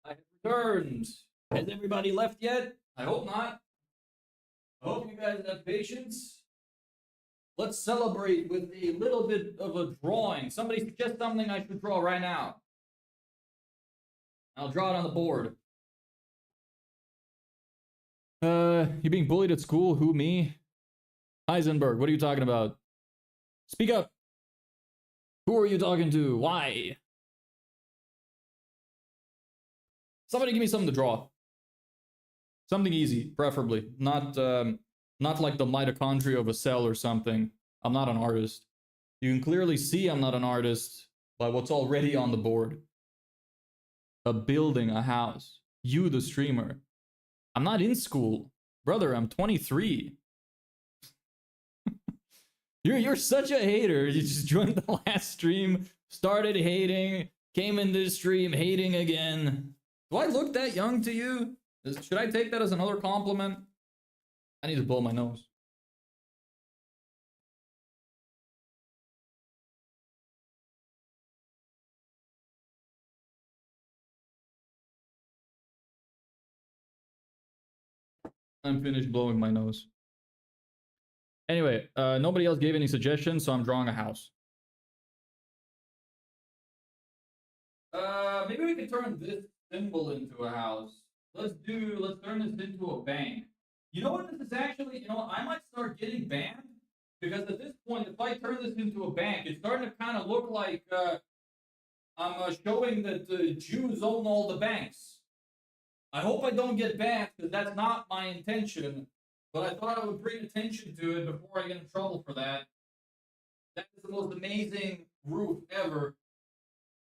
I have returned. Has everybody left yet? I hope not. I hope you guys have patience. Let's celebrate with a little bit of a drawing. Somebody suggest something I should draw right now. I'll draw it on the board. You being bullied at school? Who, me? Heisenberg, what are you talking about? Speak up. Who are you talking to? Why? Somebody give me something to draw. Something easy, preferably. Not like the mitochondria of a cell or something. I'm not an artist. You can clearly see I'm not an artist by what's already on the board. A building, a house. You, the streamer. I'm not in school. Brother, I'm 23. You're such a hater. You just joined the last stream, started hating, came in this stream hating again. Do I look that young to you? Should I take that as another compliment? I need to blow my nose. I'm finished blowing my nose. Anyway, nobody else gave any suggestions, so I'm drawing a house. Maybe we can turn this symbol into a house. Let's turn this into a bank. You know what this is actually? You know, I might start getting banned because at this point, if I turn this into a bank, it's starting to kind of look like I'm showing that the Jews own all the banks. I hope I don't get banned because that's not my intention. But I thought I would bring attention to it before I get in trouble for that. That is the most amazing roof ever.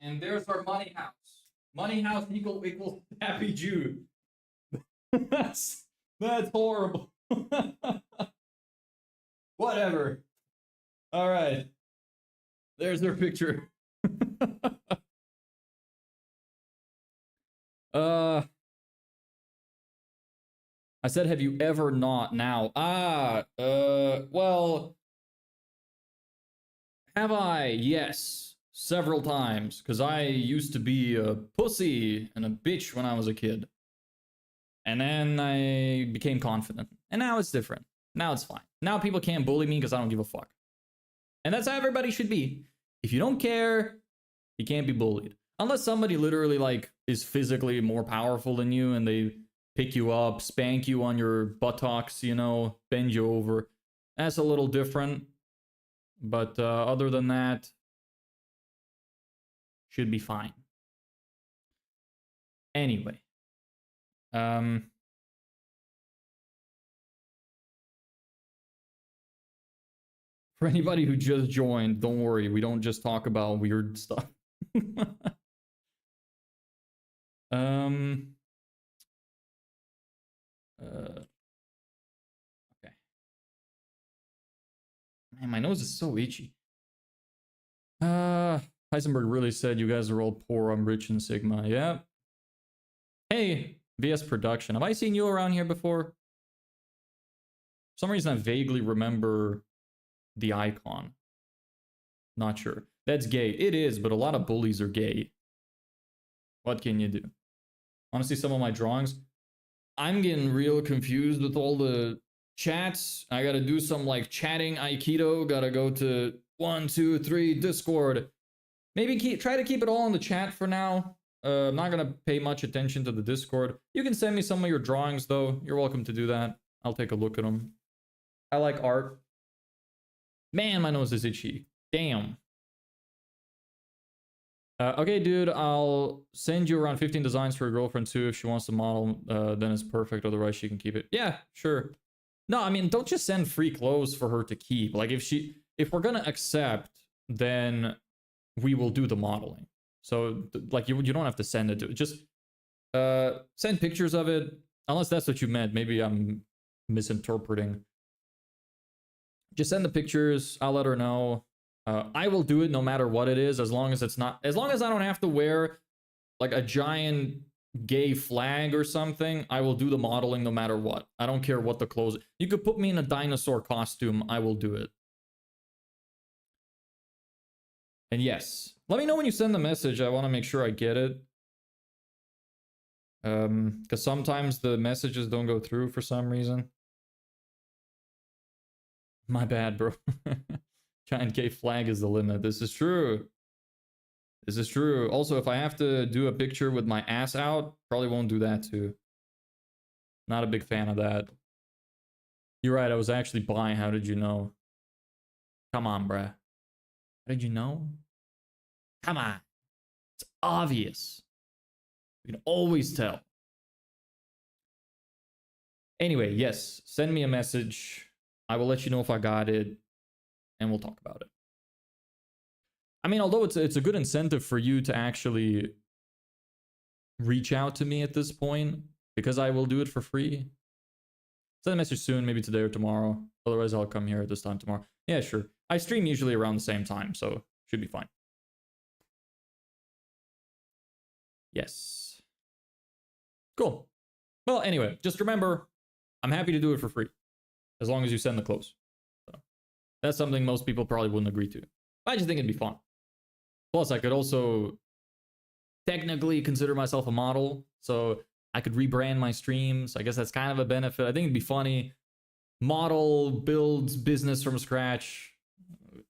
And there's our money house. Money house equals happy Jew. that's horrible. Whatever. All right. There's their picture. I said, have you ever not now? Well, have I? Yes, several times, because I used to be a pussy and a bitch when I was a kid. And then I became confident. And now it's different. Now it's fine. Now people can't bully me because I don't give a fuck. And that's how everybody should be. If you don't care, you can't be bullied. Unless somebody literally, like, is physically more powerful than you and they pick you up, spank you on your buttocks, you know, bend you over. That's a little different. But other than that, should be fine. Anyway. For anybody who just joined, don't worry, we don't just talk about weird stuff. Okay. Man, my nose is so itchy. Heisenberg really said you guys are all poor, I'm rich in Sigma. Yeah. Hey, VS Production. Have I seen you around here before? For some reason I vaguely remember the icon. Not sure. That's gay. It is, but a lot of bullies are gay. What can you do? Honestly, some of my drawings, I'm getting real confused with all the chats. I gotta do some like chatting Aikido. Gotta go to 1, 2, 3 Discord. Maybe try to keep it all in the chat for now. I'm not gonna pay much attention to the Discord. You can send me some of your drawings though. You're welcome to do that. I'll take a look at them. I like art. Man, my nose is itchy. Damn. Okay, dude, I'll send you around 15 designs for your girlfriend too. If she wants to model, then it's perfect. Otherwise, she can keep it. Yeah, sure. No, I mean, don't just send free clothes for her to keep. Like, if we're gonna accept, then we will do the modeling. So, like, you don't have to send it. Just send pictures of it, unless that's what you meant. Maybe I'm misinterpreting. Just send the pictures. I'll let her know. I will do it no matter what it is, as long as it's not, as long as I don't have to wear like a giant gay flag or something. I will do the modeling no matter what. I don't care what the clothes. You could put me in a dinosaur costume. I will do it. And yes, let me know when you send the message. I want to make sure I get it. Because sometimes the messages don't go through for some reason. My bad, bro. Giant gay flag is the limit. This is true. This is true. Also, if I have to do a picture with my ass out, probably won't do that too. Not a big fan of that. You're right, I was actually bi. How did you know? Come on, bruh. How did you know? Come on. It's obvious. You can always tell. Anyway, yes. Send me a message. I will let you know if I got it. And we'll talk about it. I mean, although it's a good incentive for you to actually reach out to me at this point, because I will do it for free. Send a message soon, maybe today or tomorrow. Otherwise, I'll come here at this time tomorrow. Yeah, sure. I stream usually around the same time, so should be fine. Yes. Cool. Well, anyway, just remember, I'm happy to do it for free, as long as you send the clothes. So that's something most people probably wouldn't agree to. I just think it'd be fun. Plus, I could also technically consider myself a model, so I could rebrand my streams. I guess that's kind of a benefit. I think it'd be funny. Model builds business from scratch.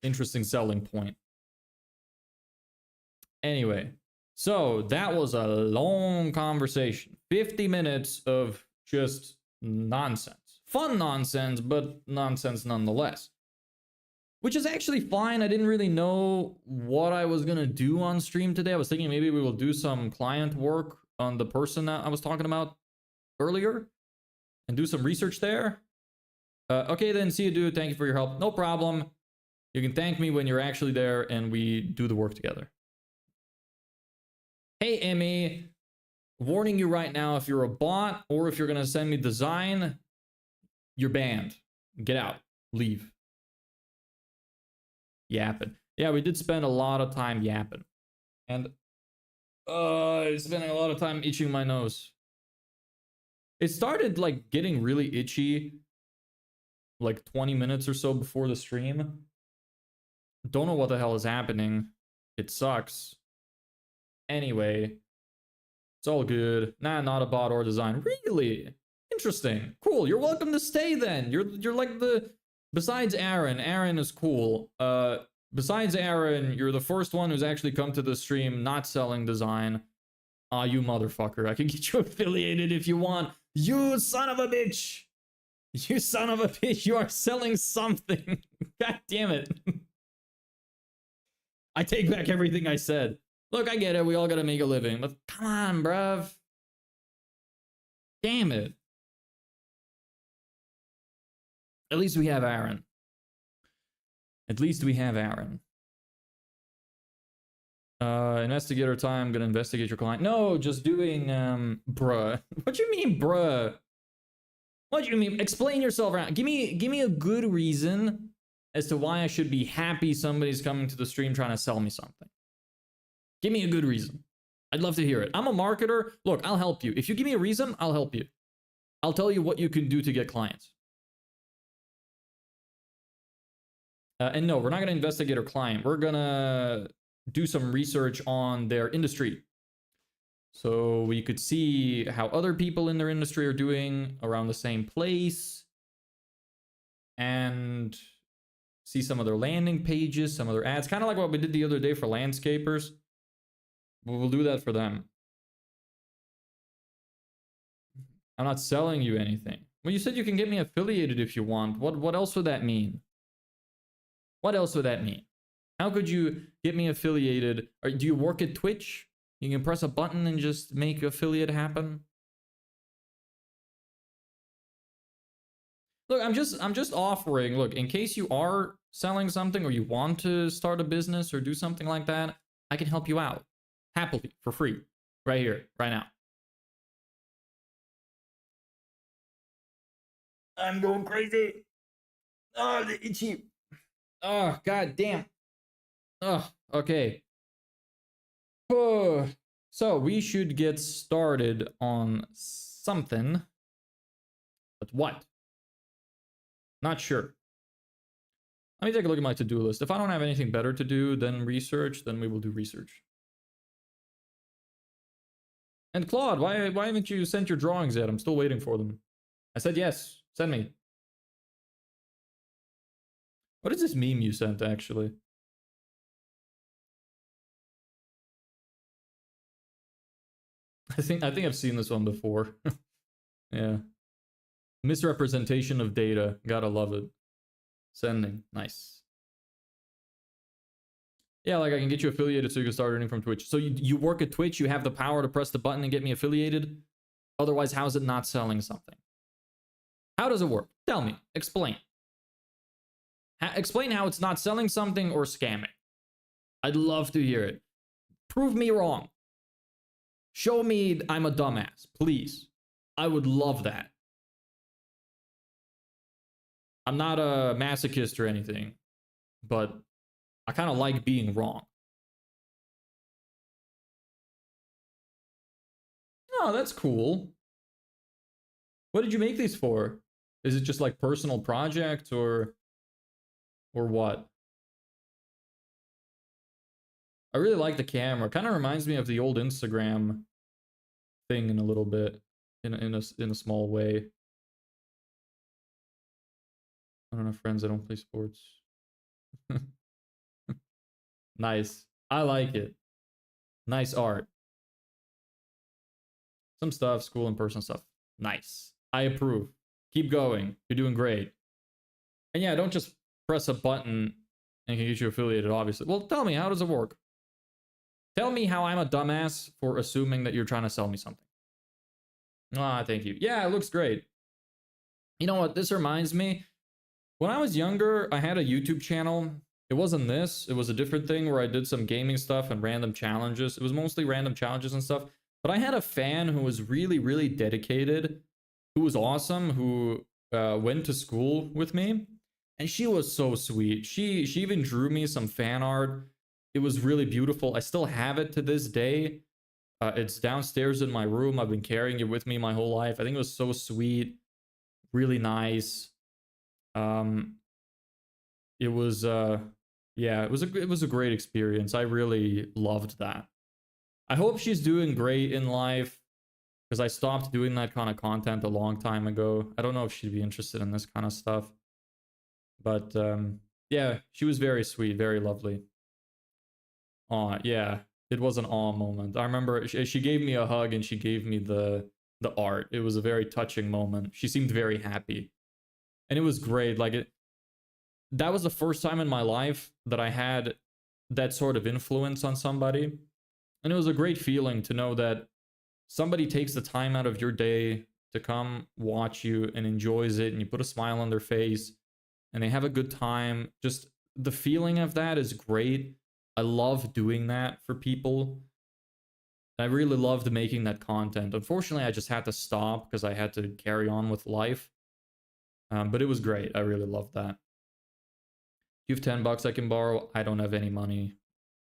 Interesting selling point. Anyway, so that was a long conversation. 50 minutes of just nonsense. Fun nonsense, but nonsense nonetheless. Which is actually fine. I didn't really know what I was going to do on stream today. I was thinking maybe we will do some client work on the person that I was talking about earlier and do some research there. Okay, then, see you, dude. Thank you for your help. No problem. You can thank me when you're actually there and we do the work together. Hey, Emmy. Warning you right now, if you're a bot or if you're going to send me design, you're banned. Get out. Leave. Yapping. Yeah, we did spend a lot of time yapping. And spending a lot of time itching my nose. It started like getting really itchy like 20 minutes or so before the stream. Don't know what the hell is happening. It sucks. Anyway, it's all good. Nah, not a bot or design. Really? Interesting. Cool. You're welcome to stay then. You're like the... Besides Aaron. Aaron is cool. Besides Aaron, you're the first one who's actually come to the stream not selling design. Ah, you motherfucker. I can get you affiliated if you want. You son of a bitch. You son of a bitch. You are selling something. God damn it. I take back everything I said. Look, I get it. We all gotta make a living. But come on, bruv. Damn it. At least we have Aaron. At least we have Aaron. Investigator time. Gonna investigate your client. No, just doing, bruh. What do you mean, bruh? What do you mean? Explain yourself around. Give me a good reason as to why I should be happy somebody's coming to the stream trying to sell me something. Give me a good reason. I'd love to hear it. I'm a marketer. Look, I'll help you. If you give me a reason, I'll help you. I'll tell you what you can do to get clients. And no, we're not going to investigate our client. We're going to do some research on their industry. So we could see how other people in their industry are doing around the same place. And see some of their landing pages, some of their ads. Kind of like what we did the other day for landscapers. We'll do that for them. I'm not selling you anything. Well, you said you can get me affiliated if you want. What else would that mean? What else would that mean? How could you get me affiliated? Or do you work at Twitch? You can press a button and just make affiliate happen? Look, I'm just offering, look, in case you are selling something or you want to start a business or do something like that, I can help you out. Happily, for free. Right here, right now. I'm going crazy. Oh, the itchy. Oh, god damn. Oh, okay. Oh, so we should get started on something. But what? Not sure. Let me take a look at my to-do list. If I don't have anything better to do than research, then we will do research. And Claude, why haven't you sent your drawings yet? I'm still waiting for them. I said yes. Send me. What is this meme you sent, actually? I think I've seen this one before. Yeah. Misrepresentation of data. Gotta love it. Sending. Nice. Yeah, like I can get you affiliated so you can start earning from Twitch. So you work at Twitch, you have the power to press the button and get me affiliated? Otherwise, how is it not selling something? How does it work? Tell me. Explain. Explain how it's not selling something or scamming. I'd love to hear it. Prove me wrong. Show me I'm a dumbass, please. I would love that. I'm not a masochist or anything. but I kind of like being wrong. Oh, that's cool. What did you make these for? Is it just like personal project or what? I really like the camera. Kind of reminds me of the old Instagram thing in a little bit, in a small way. I don't have friends. I don't play sports. Nice. I like it. Nice art. Some stuff, school and personal stuff. Nice. I approve. Keep going. You're doing great. And yeah, don't just press a button and can get you affiliated, obviously. Well, tell me, how does it work? Tell me how I'm a dumbass for assuming that you're trying to sell me something. Ah, thank you. Yeah, it looks great. You know what? This reminds me. When I was younger, I had a YouTube channel. It wasn't this. It was a different thing where I did some gaming stuff and random challenges. It was mostly random challenges and stuff. But I had a fan who was really, really dedicated, who was awesome, who went to school with me. And she was so sweet. She even drew me some fan art. It was really beautiful. I still have it to this day. It's downstairs in my room. I've been carrying it with me my whole life. I think it was so sweet, really nice. It was yeah, it was a great experience. I really loved that. I hope she's doing great in life, because I stopped doing that kind of content a long time ago. I don't know if she'd be interested in this kind of stuff. But yeah, she was very sweet, very lovely. Aw, yeah, it was an awe moment. I remember she gave me a hug and she gave me the art. It was a very touching moment. She seemed very happy. And it was great. Like that was the first time in my life that I had that sort of influence on somebody. And it was a great feeling to know that somebody takes the time out of your day to come watch you and enjoys it, and you put a smile on their face and they have a good time. Just the feeling of that is great. I love doing that for people. I really loved making that content. Unfortunately, I just had to stop because I had to carry on with life. But it was great. I really loved that. You have 10 bucks I can borrow. I don't have any money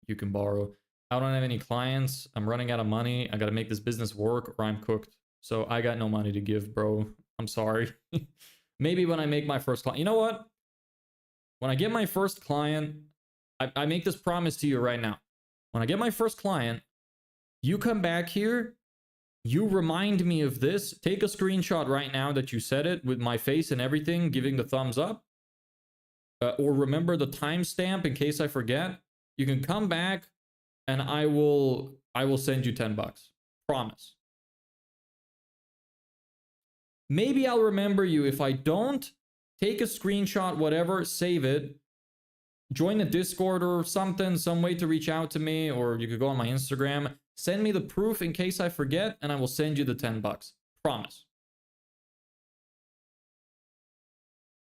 you can borrow. I don't have any clients. I'm running out of money. I got to make this business work or I'm cooked. So I got no money to give, bro. I'm sorry. Maybe when I make my first client. You know what? When I get my first client, I make this promise to you right now. When I get my first client, you come back here, you remind me of this, take a screenshot right now that you said it with my face and everything, giving the thumbs up, or remember the timestamp in case I forget. You can come back and I will send you 10 bucks. Promise. Maybe I'll remember you. If I don't, take a screenshot, whatever, save it. Join the Discord or something, some way to reach out to me, or you could go on my Instagram. Send me the proof in case I forget, and I will send you the 10 bucks. Promise.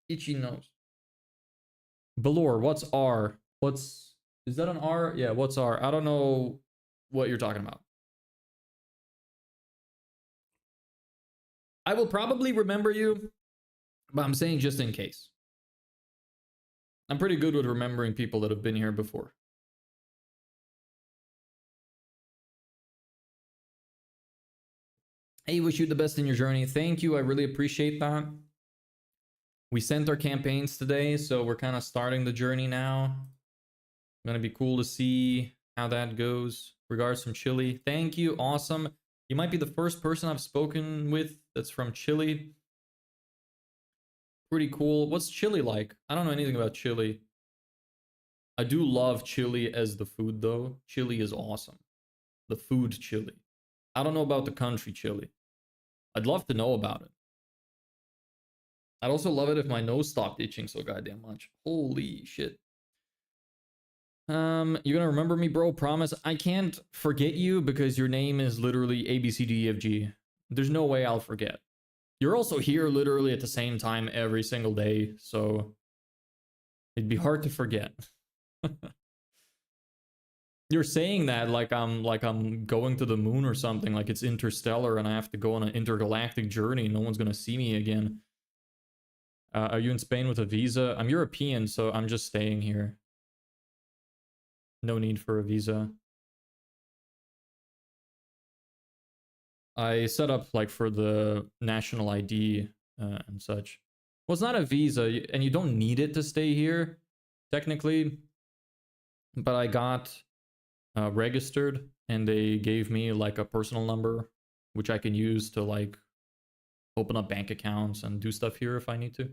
Itchy nose. Belor, what's R? Is that an R? Yeah, what's R? I don't know what you're talking about. I will probably remember you, but I'm saying just in case. I'm pretty good with remembering people that have been here before. Hey, wish you the best in your journey. Thank you. I really appreciate that. We sent our campaigns today, so we're kind of starting the journey now. Gonna be cool to see how that goes. Regards from Chile. Thank you. Awesome. You might be the first person I've spoken with that's from Chile. Pretty cool. What's Chile like? I don't know anything about Chile. I do love chili as the food, though. Chili is awesome. The food chili. I don't know about the country chili. I'd love to know about it. I'd also love it if my nose stopped itching so goddamn much. Holy shit. You're gonna remember me, bro? Promise. I can't forget you because your name is literally ABCDEFG. There's no way I'll forget. You're also here literally at the same time every single day, so it'd be hard to forget. You're saying that like I'm going to the moon or something, like it's interstellar and I have to go on an intergalactic journey and no one's gonna see me again. Are you in Spain with a visa? I'm European, so I'm just staying here. No need for a visa. I set up like for the national ID and such. Well, it's not a visa, and you don't need it to stay here, technically. But I got registered, and they gave me like a personal number, which I can use to like open up bank accounts and do stuff here if I need to.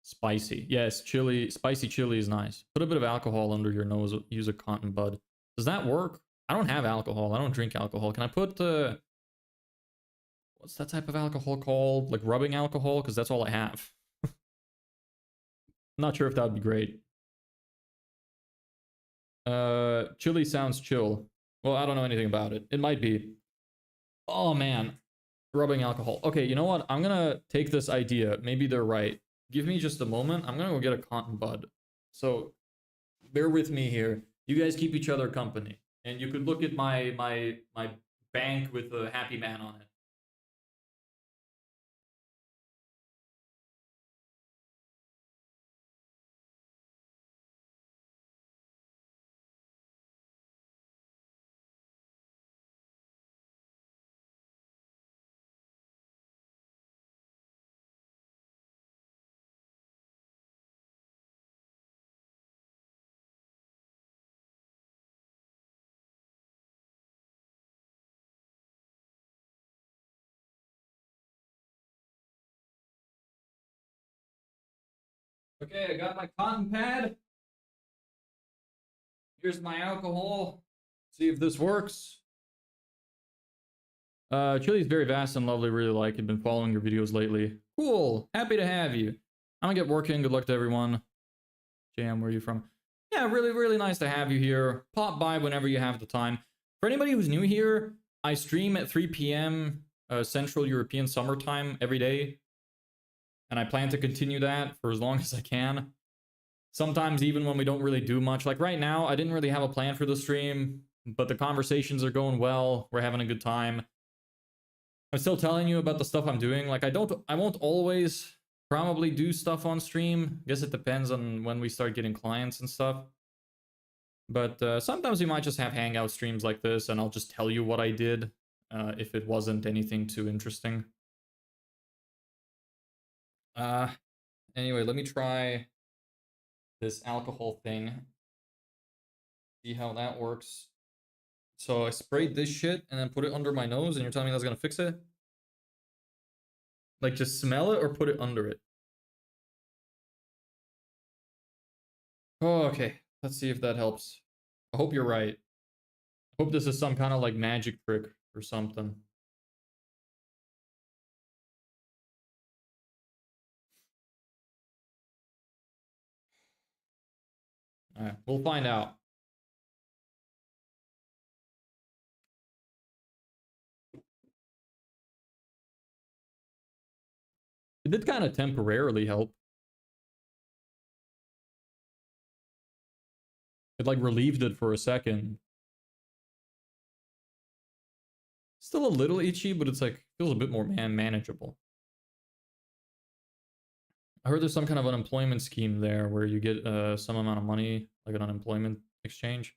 Spicy. Yes, chili. Spicy chili is nice. Put a bit of alcohol under your nose. Use a cotton bud. Does that work? I don't have alcohol. I don't drink alcohol. Can I put what's that type of alcohol called? Like rubbing alcohol? Because that's all I have. I'm not sure if that would be great. Chili sounds chill. Well, I don't know anything about it. It might be. Oh man, rubbing alcohol. Okay, you know what? I'm gonna take this idea. Maybe they're right. Give me just a moment. I'm gonna go get a cotton bud. So bear with me here. You guys keep each other company, and you could look at my bank with a happy man on it. Okay, I got my cotton pad. Here's my alcohol. See if this works. Chili is very vast and lovely. Really like it. Been following your videos lately. Cool. Happy to have you. I'm gonna get working. Good luck to everyone. Jam, where are you from? Yeah, really, really nice to have you here. Pop by whenever you have the time. For anybody who's new here, I stream at 3 p.m. Central European summertime every day. And I plan to continue that for as long as I can. Sometimes even when we don't really do much. Like right now, I didn't really have a plan for the stream, but the conversations are going well. We're having a good time. I'm still telling you about the stuff I'm doing. Like I won't always probably do stuff on stream. Guess it depends on when we start getting clients and stuff. But sometimes we might just have hangout streams like this, and I'll just tell you what I did if it wasn't anything too interesting. Anyway, let me try this alcohol thing. See how that works. So I sprayed this shit and then put it under my nose, and you're telling me that's gonna fix it? Like just smell it or put it under it? Oh, okay. Let's see if that helps. I hope you're right. I hope this is some kind of like magic trick or something. Alright, we'll find out. It did kind of temporarily help. It like relieved it for a second. Still a little itchy, but it's like feels a bit more manageable. I heard there's some kind of unemployment scheme there where you get some amount of money, like an unemployment exchange.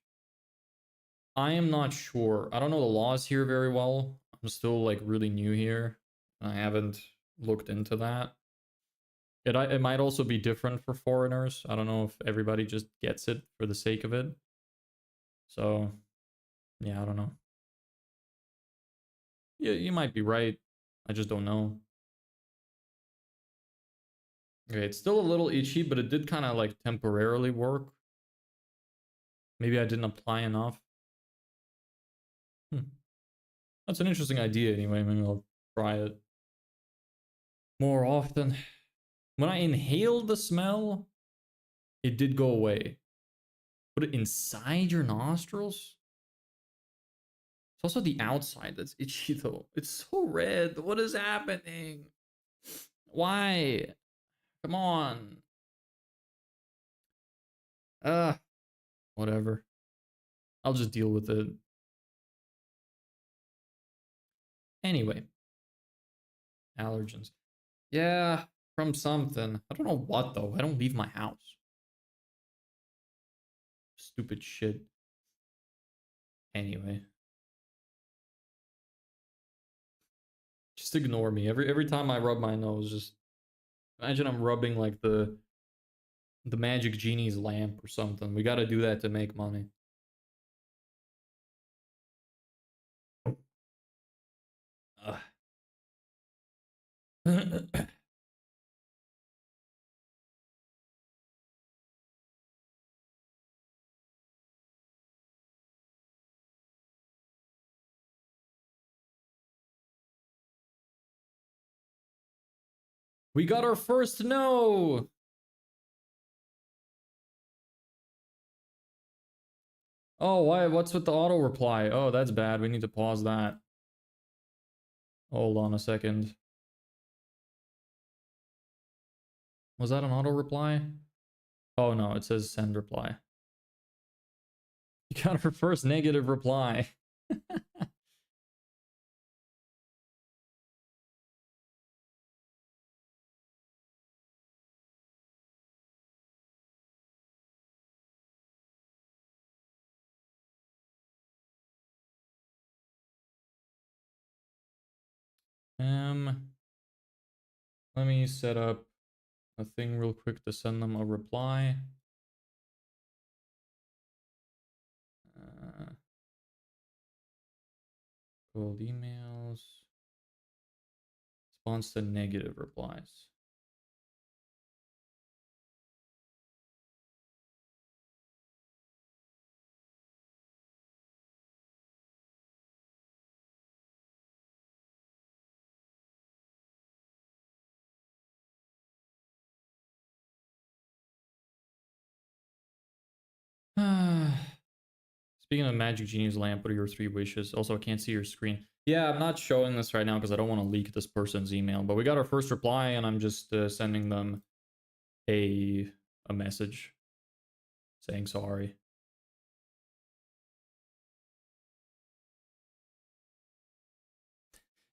I am not sure. I don't know the laws here very well. I'm still like really new here. I haven't looked into that. It might also be different for foreigners. I don't know if everybody just gets it for the sake of it. So, yeah, I don't know. Yeah, you might be right. I just don't know. Okay, it's still a little itchy, but it did kind of like temporarily work. Maybe I didn't apply enough. That's an interesting idea anyway. Maybe I'll try it more often. When I inhaled the smell, it did go away. Put it inside your nostrils? It's also the outside that's itchy though. It's so red. What is happening? Why? Come on. Whatever. I'll just deal with it. Anyway. Allergens. Yeah, from something. I don't know what though. I don't leave my house. Stupid shit. Anyway. Just ignore me. Every time I rub my nose, just imagine I'm rubbing like the Magic Genie's lamp or something. We gotta do that to make money. We got our first no! Oh, why? What's with the auto reply? Oh, that's bad. We need to pause that. Hold on a second. Was that an auto reply? Oh no, it says send reply. You got our first negative reply. Let me set up a thing real quick to send them a reply. Cold emails. Response to negative replies. Speaking of Magic Genie's lamp, what are your 3 wishes? Also, I can't see your screen. Yeah, I'm not showing this right now because I don't want to leak this person's email. But we got our first reply, and I'm just sending them a message saying sorry.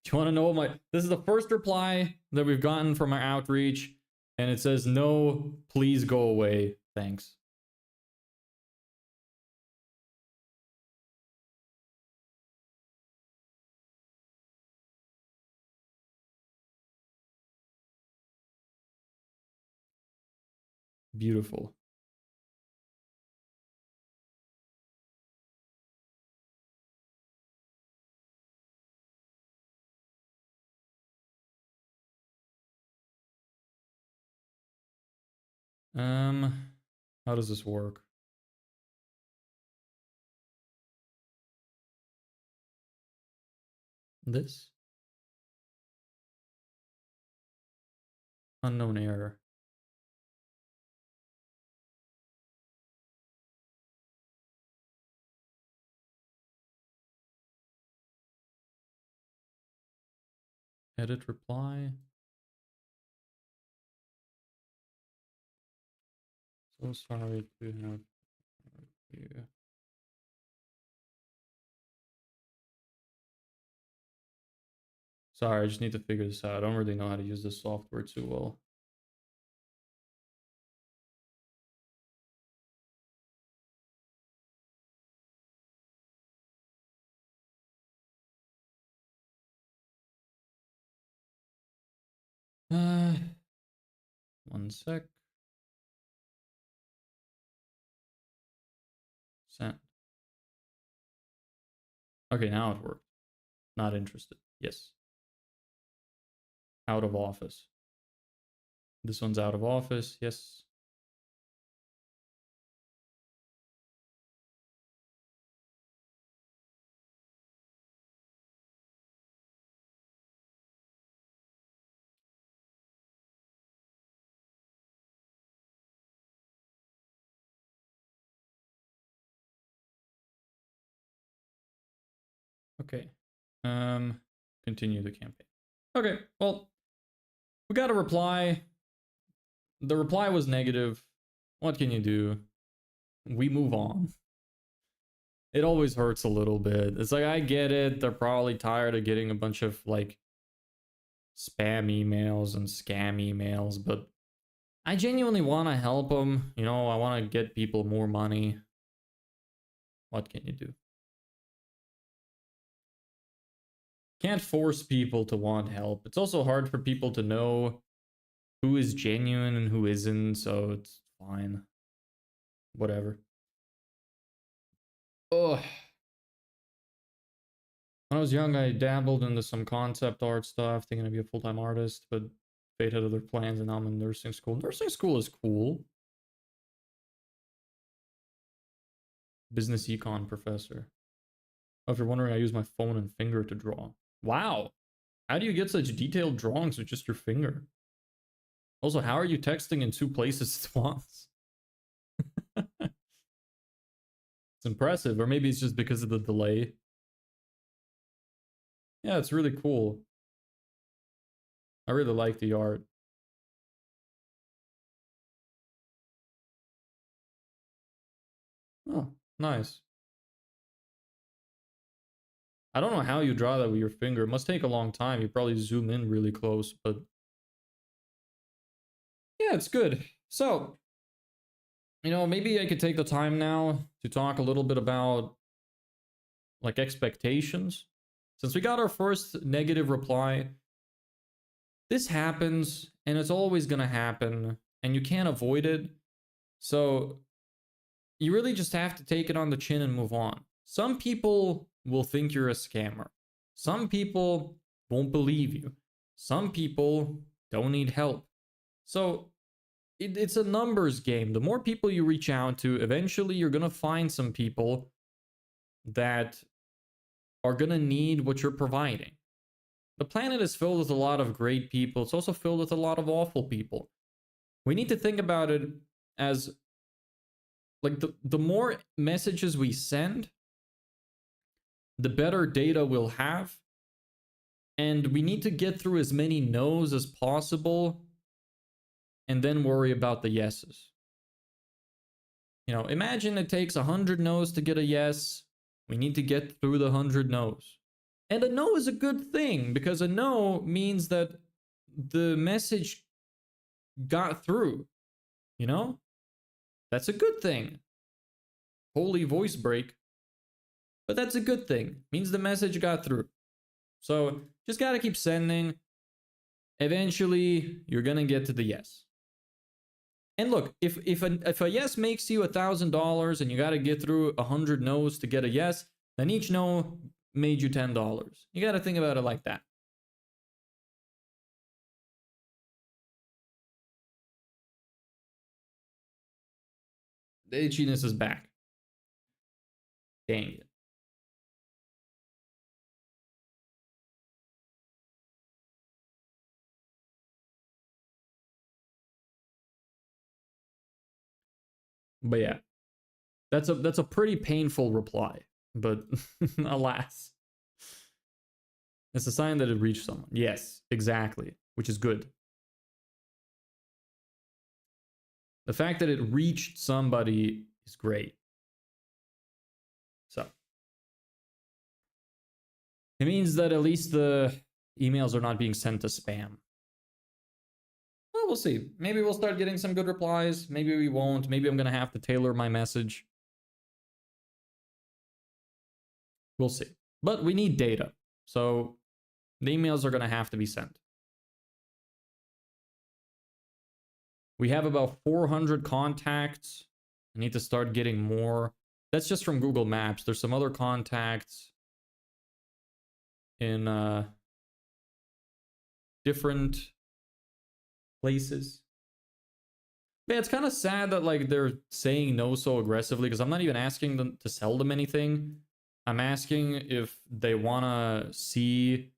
Do you want to know what my... This is the first reply that we've gotten from our outreach, and it says, no, please go away. Thanks. Beautiful. How does this work? This? Unknown error. Edit reply. So sorry to have you. Sorry, I just need to figure this out. I don't really know how to use this software too well. One sec. Sent. Okay, now it worked. Not interested. Yes. Out of office. This one's out of office. Yes. Okay. Continue the campaign. Okay, well, we got a reply. The reply was negative. What can you do? We move on. It always hurts a little bit. It's like, I get it. They're probably tired of getting a bunch of, like, spam emails and scam emails, but I genuinely want to help them. You know, I want to get people more money. What can you do? Can't force people to want help. It's also hard for people to know who is genuine and who isn't, so it's fine. Whatever. Ugh. When I was young, I dabbled into some concept art stuff, thinking I'd be a full-time artist, but fate had other plans, and now I'm in nursing school. Nursing school is cool. Business econ professor. Oh, if you're wondering, I use my phone and finger to draw. Wow. How do you get such detailed drawings with just your finger? Also, how are you texting in two places at once? It's impressive, or maybe it's just because of the delay. Yeah, it's really cool. I really like the art. Oh, nice. I don't know how you draw that with your finger. It must take a long time. You probably zoom in really close, but yeah, it's good. So, you know, maybe I could take the time now to talk a little bit about like expectations. Since we got our first negative reply, this happens and it's always going to happen and you can't avoid it. So you really just have to take it on the chin and move on. Some people will think you're a scammer. Some people won't believe you. Some people don't need help. So it's a numbers game. The more people you reach out to, eventually you're going to find some people that are going to need what you're providing. The planet is filled with a lot of great people. It's also filled with a lot of awful people. We need to think about it as like the more messages we send, the better data we'll have. And we need to get through as many no's as possible and then worry about the yeses. You know, imagine it takes 100 no's to get a yes. We need to get through the 100 no's. And a no is a good thing because a no means that the message got through, you know? That's a good thing. Holy voice break. But that's a good thing. Means the message got through. So just gotta keep sending. Eventually, you're gonna get to the yes. And look, if a yes makes you $1,000 and you gotta get through 100 no's to get a yes, then each no made you $10. You gotta think about it like that. The itchiness is back. Dang it. But yeah, that's a pretty painful reply. But alas, it's a sign that it reached someone. Yes, exactly, which is good. The fact that it reached somebody is great. So it means that at least the emails are not being sent to spam. Well, we'll see. Maybe we'll start getting some good replies. Maybe we won't. Maybe I'm going to have to tailor my message. We'll see. But we need data. So the emails are going to have to be sent. We have about 400 contacts. I need to start getting more. That's just from Google Maps. There's some other contacts in different places. Yeah, it's kind of sad that like they're saying no so aggressively because I'm not even asking them to sell them anything. I'm asking if they want to see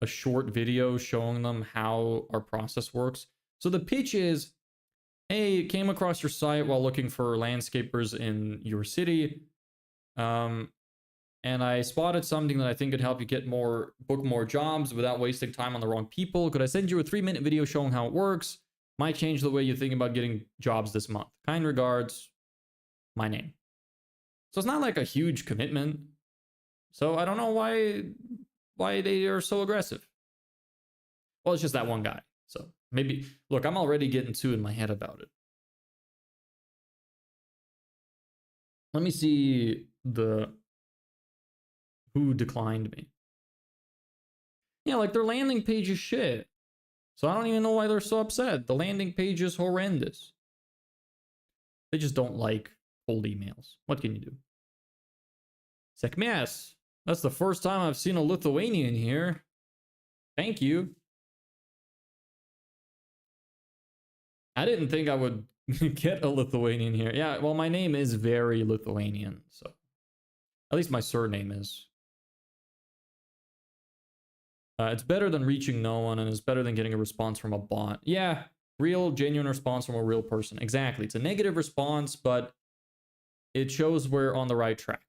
a short video showing them how our process works. So the pitch is, hey, came across your site while looking for landscapers in your city. And I spotted something that I think could help you get book more jobs without wasting time on the wrong people. Could I send you a 3-minute video showing how it works? Might change the way you think about getting jobs this month. Kind regards, my name. So it's not like a huge commitment. So I don't know why they are so aggressive. Well, it's just that one guy. So maybe, look, I'm already getting too in my head about it. Let me see who declined me. Yeah, like their landing page is shit. So I don't even know why they're so upset. The landing page is horrendous. They just don't like cold emails. What can you do? Sekmes. That's the first time I've seen a Lithuanian here. Thank you. I didn't think I would get a Lithuanian here. Yeah, well, my name is very Lithuanian, so at least my surname is. It's better than reaching no one, and it's better than getting a response from a bot. Yeah, real, genuine response from a real person. Exactly. It's a negative response, but it shows we're on the right track.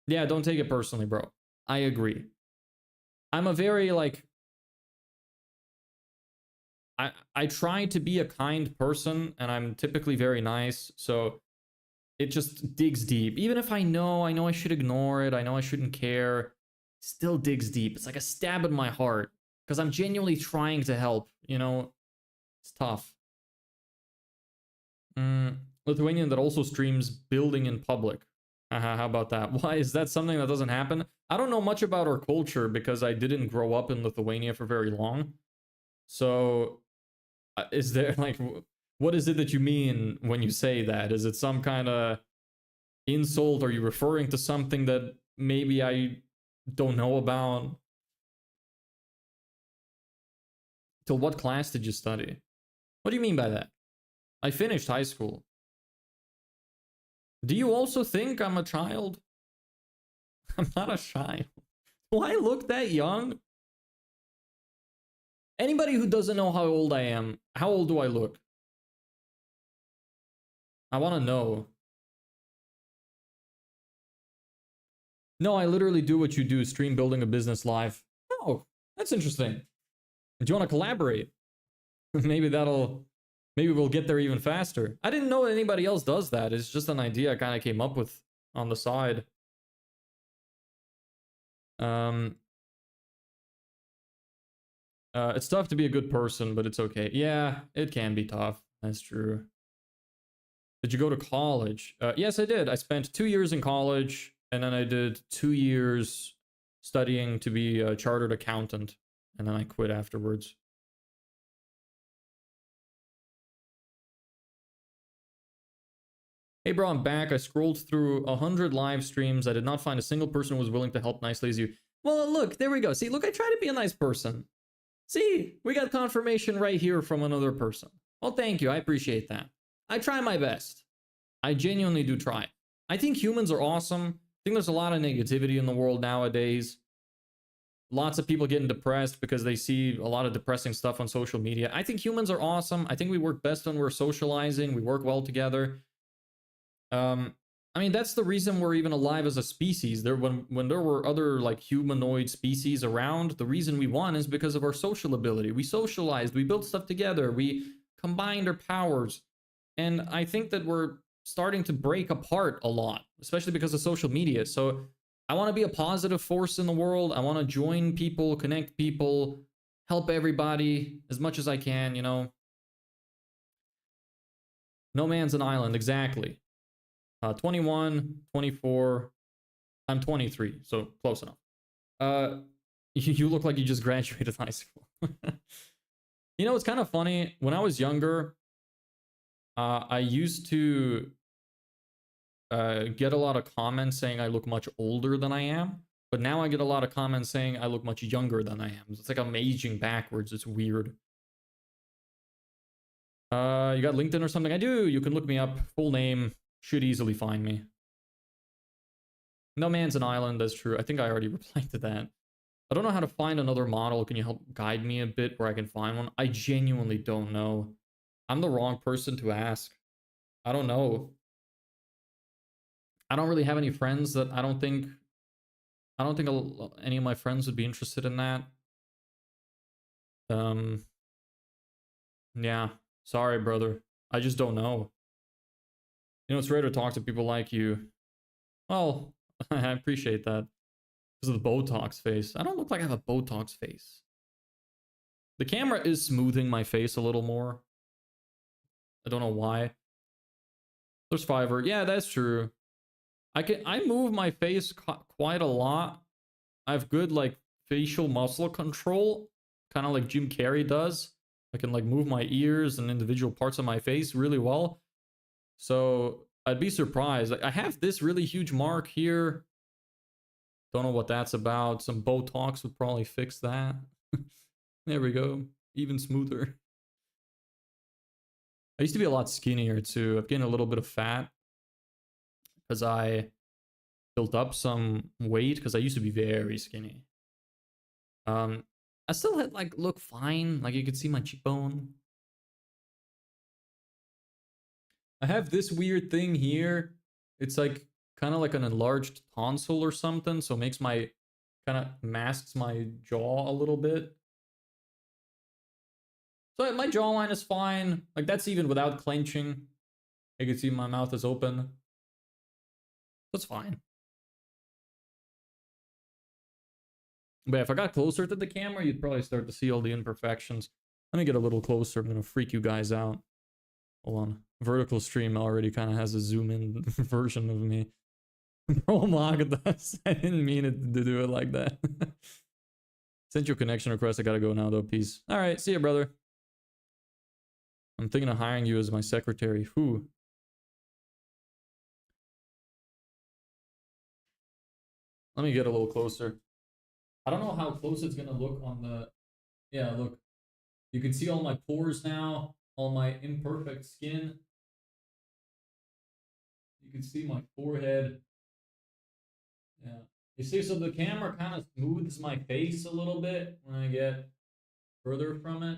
Yeah, don't take it personally, bro. I agree. I'm a very, like... I try to be a kind person, and I'm typically very nice, so it just digs deep. Even if I know I should ignore it, I know I shouldn't care, still digs deep. It's like a stab in my heart, because I'm genuinely trying to help, you know? It's tough. Lithuanian that also streams building in public. How about that? Why is that something that doesn't happen? I don't know much about our culture because I didn't grow up in Lithuania for very long. So, is there, like, what is it that you mean when you say that? Is it some kind of insult? Are you referring to something that maybe I don't know about? Till what class did you study? What do you mean by that? I finished high school. Do you also think I'm a child? I'm not a child. Do I look that young? Anybody who doesn't know how old I am, how old do I look? I want to know. No, I literally do what you do, stream building a business live. Oh, that's interesting. Do you want to collaborate? Maybe we'll get there even faster. I didn't know anybody else does that. It's just an idea I kind of came up with on the side. It's tough to be a good person, but it's okay. Yeah, it can be tough. That's true. Did you go to college? Yes, I did. I spent 2 years in college, and then I did 2 years studying to be a chartered accountant, and then I quit afterwards. Hey bro, I'm back. I scrolled through 100 live streams. I did not find a single person who was willing to help nicely as you. Well, look, there we go. See, look, I try to be a nice person. See, we got confirmation right here from another person. Well, thank you. I appreciate that. I try my best. I genuinely do try. I think humans are awesome. I think there's a lot of negativity in the world nowadays. Lots of people getting depressed because they see a lot of depressing stuff on social media. I think humans are awesome. I think we work best when we're socializing. We work well together. I mean, that's the reason we're even alive as a species. When there were other like humanoid species around, the reason we won is because of our social ability. We socialized, we built stuff together, we combined our powers. And I think that we're starting to break apart a lot, especially because of social media. So I want to be a positive force in the world. I want to join people, connect people, help everybody as much as I can, you know. No man's an island, exactly. 21, 24, I'm 23, so close enough. You look like you just graduated high school. You know, it's kind of funny. When I was younger, I used to get a lot of comments saying I look much older than I am, but now I get a lot of comments saying I look much younger than I am. It's like I'm aging backwards. It's weird. You got LinkedIn or something? I do. You can look me up. Full name. Should easily find me. No man's an island, that's true. I think I already replied to that. I don't know how to find another model. Can you help guide me a bit where I can find one? I genuinely don't know. I'm the wrong person to ask. I don't know. I don't really have any friends that I don't think any of my friends would be interested in that. Yeah. Sorry, brother. I just don't know. You know, it's rare to talk to people like you. Well, I appreciate that. Because of the Botox face. I don't look like I have a Botox face. The camera is smoothing my face a little more. I don't know why. There's Fiverr. Yeah, that's true. I move my face quite a lot. I have good like facial muscle control, kind of like Jim Carrey does. I can like move my ears and individual parts of my face really well. So I'd be surprised. Like, I have this really huge mark here. Don't know what that's about. Some Botox would probably fix that. There we go. Even smoother. I used to be a lot skinnier too. I've gained a little bit of fat because I built up some weight because I used to be very skinny. I still had like look fine. Like you could see my cheekbone. I have this weird thing here. It's like kind of like an enlarged tonsil or something, so it makes my kind of masks my jaw a little bit. So my jawline is fine. Like that's even without clenching. You can see my mouth is open. That's fine. But if I got closer to the camera, you'd probably start to see all the imperfections. Let me get a little closer. I'm gonna freak you guys out. Hold on. Vertical stream already kind of has a zoom in version of me. Bro, Magadas. I didn't mean it to do it like that. Sent you a connection request. I gotta go now though. Peace. Alright, see ya, brother. I'm thinking of hiring you as my secretary. Who? Let me get a little closer. I don't know how close it's gonna look on the... Yeah, look. You can see all my pores now. All my imperfect skin. You can see my forehead. Yeah. You see, so the camera kind of smooths my face a little bit when I get further from it.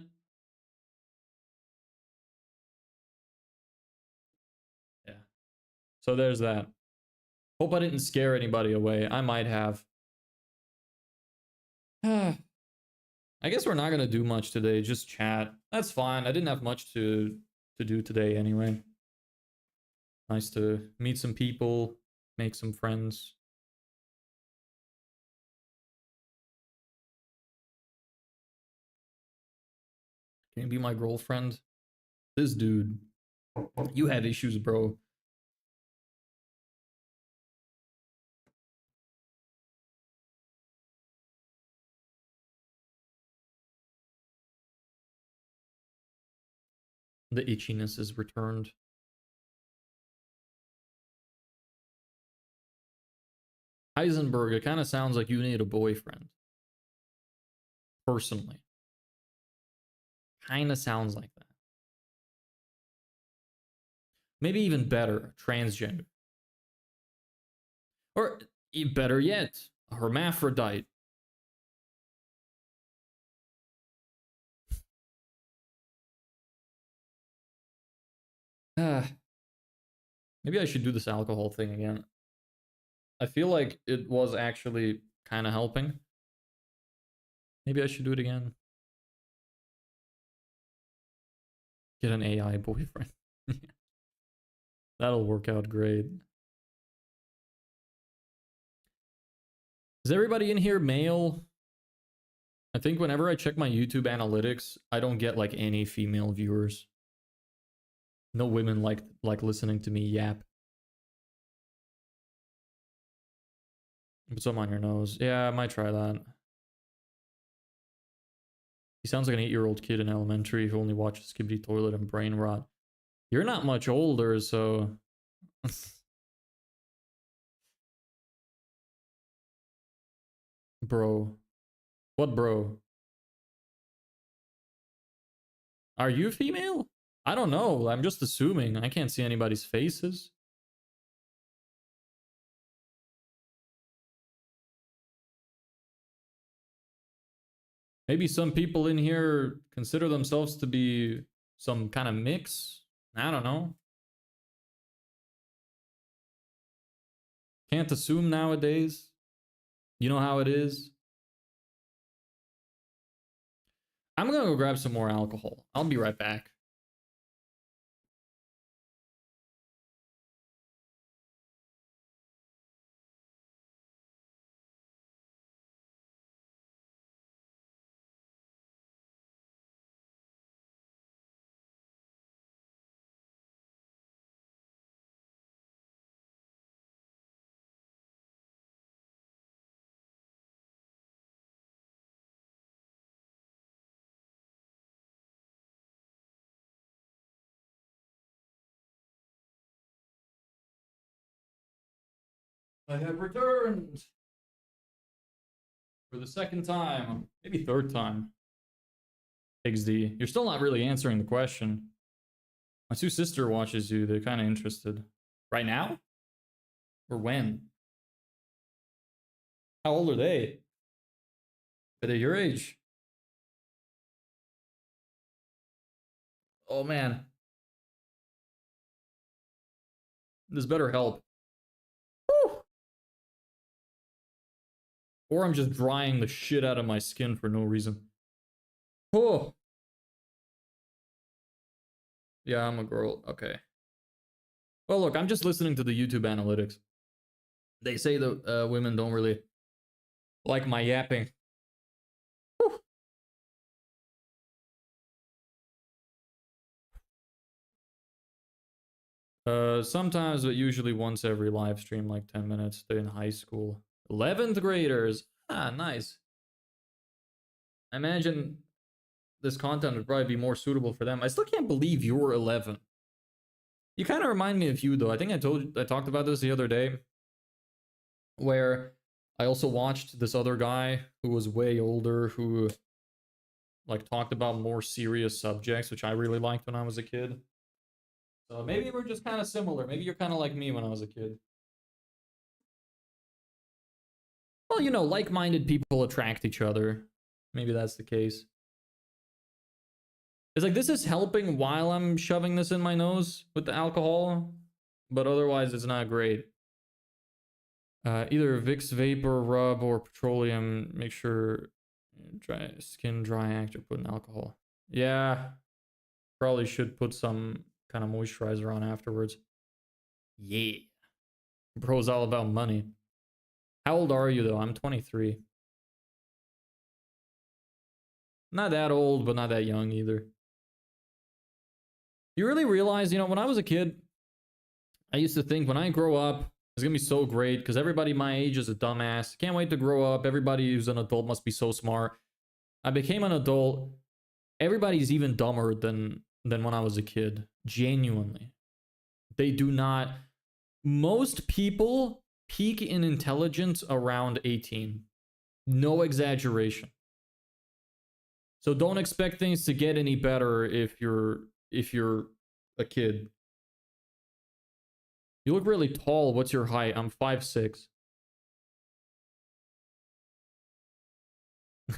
Yeah. So there's that. Hope I didn't scare anybody away. I might have. I guess we're not gonna do much today, just chat. That's fine. I didn't have much to do today anyway. Nice to meet some people, make some friends. Can you be my girlfriend? This dude. You have issues, bro. The itchiness is returned. Heisenberg, it kind of sounds like you need a boyfriend. Personally. Kind of sounds like that. Maybe even better, transgender. Or better yet, a hermaphrodite. Maybe I should do this alcohol thing again. I feel like it was actually kind of helping. Maybe I should do it again. Get an AI boyfriend. That'll work out great. Is everybody in here male? I think whenever I check my YouTube analytics, I don't get like any female viewers. No women like listening to me yap. Put some on your nose. Yeah, I might try that. He sounds like an 8-year-old kid in elementary who only watches Skibidi Toilet and Brain Rot. You're not much older, so... Bro. What bro? Are you female? I don't know. I'm just assuming. I can't see anybody's faces. Maybe some people in here consider themselves to be some kind of mix. I don't know. Can't assume nowadays. You know how it is. I'm gonna go grab some more alcohol. I'll be right back. I have returned for the second time, maybe third time. XD, you're still not really answering the question. My two sister watches you. They're kind of interested. Right now? Or when? How old are they? Are they your age? Oh man. This better help. Woo! Or I'm just drying the shit out of my skin for no reason. Oh. Yeah, I'm a girl. Okay. Well, look, I'm just listening to the YouTube analytics. They say that women don't really like my yapping. Sometimes, but usually once every live stream, like 10 minutes. They're in high school. 11th graders. Ah, nice. I imagine this content would probably be more suitable for them. I still can't believe you're 11. You kind of remind me of you, though. I think I talked about this the other day, where I also watched this other guy who was way older, who like talked about more serious subjects, which I really liked when I was a kid. So maybe we're just kind of similar. Maybe you're kind of like me when I was a kid. Well, you know, like-minded people attract each other. Maybe that's the case. It's like, this is helping while I'm shoving this in my nose with the alcohol, but otherwise it's not great. Either Vicks Vapor Rub or petroleum. Make sure skin dry after putting alcohol. Yeah, probably should put some kind of moisturizer on afterwards. Yeah. Bro's all about money. How old are you, though? I'm 23. Not that old, but not that young either. You really realize, you know, when I was a kid, I used to think when I grow up, it's gonna be so great because everybody my age is a dumbass. Can't wait to grow up. Everybody who's an adult must be so smart. I became an adult. Everybody's even dumber than when I was a kid. Genuinely. They do not. Most people peak in intelligence around 18. No exaggeration. So don't expect things to get any better if you're a kid. You look really tall. What's your height? I'm 5'6".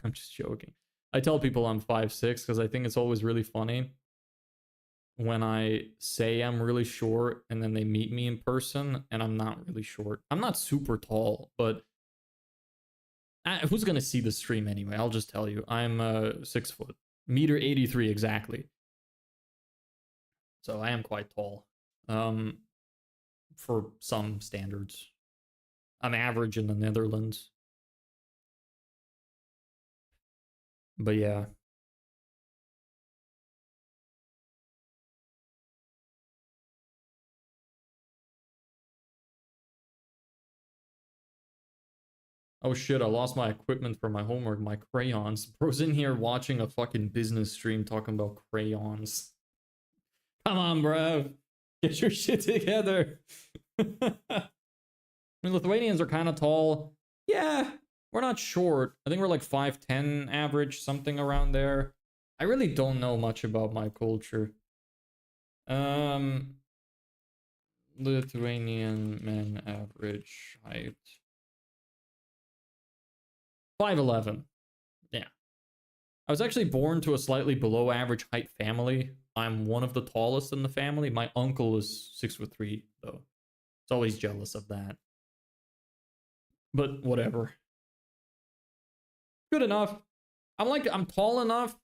I'm just joking. I tell people I'm 5'6" because I think it's always really funny when I say I'm really short and then they meet me in person and I'm not really short. I'm not super tall, but who's gonna see the stream anyway? I'll just tell you. I'm 6 foot. 1.83 exactly. So I am quite tall. For some standards. I'm average in the Netherlands. But yeah. Oh shit, I lost my equipment for my homework, my crayons. Bro's in here watching a fucking business stream talking about crayons. Come on, bro. Get your shit together. I mean, Lithuanians are kind of tall. Yeah, we're not short. I think we're like 5'10" average, something around there. I really don't know much about my culture. Lithuanian men average height. 5'11". Yeah. I was actually born to a slightly below average height family. I'm one of the tallest in the family. My uncle is 6'3", though. It's always jealous of that. But whatever. Good enough. I'm tall enough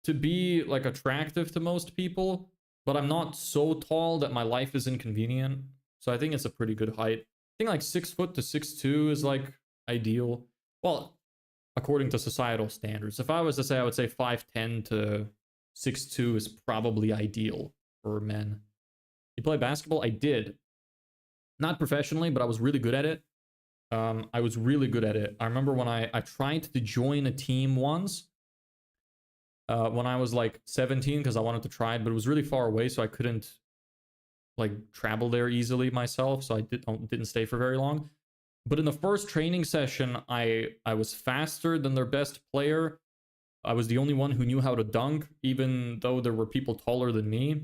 to be like attractive to most people, but I'm not so tall that my life is inconvenient. So I think it's a pretty good height. I think like 6 foot to 6'2" is like ideal. Well, according to societal standards. If I was to say, I would say 5'10" to 6'2" is probably ideal for men. You play basketball? I did. Not professionally, but I was really good at it. I was really good at it. I remember when I tried to join a team once when I was like 17 because I wanted to try it, but it was really far away, so I couldn't like travel there easily myself, so I didn't stay for very long. But in the first training session, I was faster than their best player. I was the only one who knew how to dunk, even though there were people taller than me.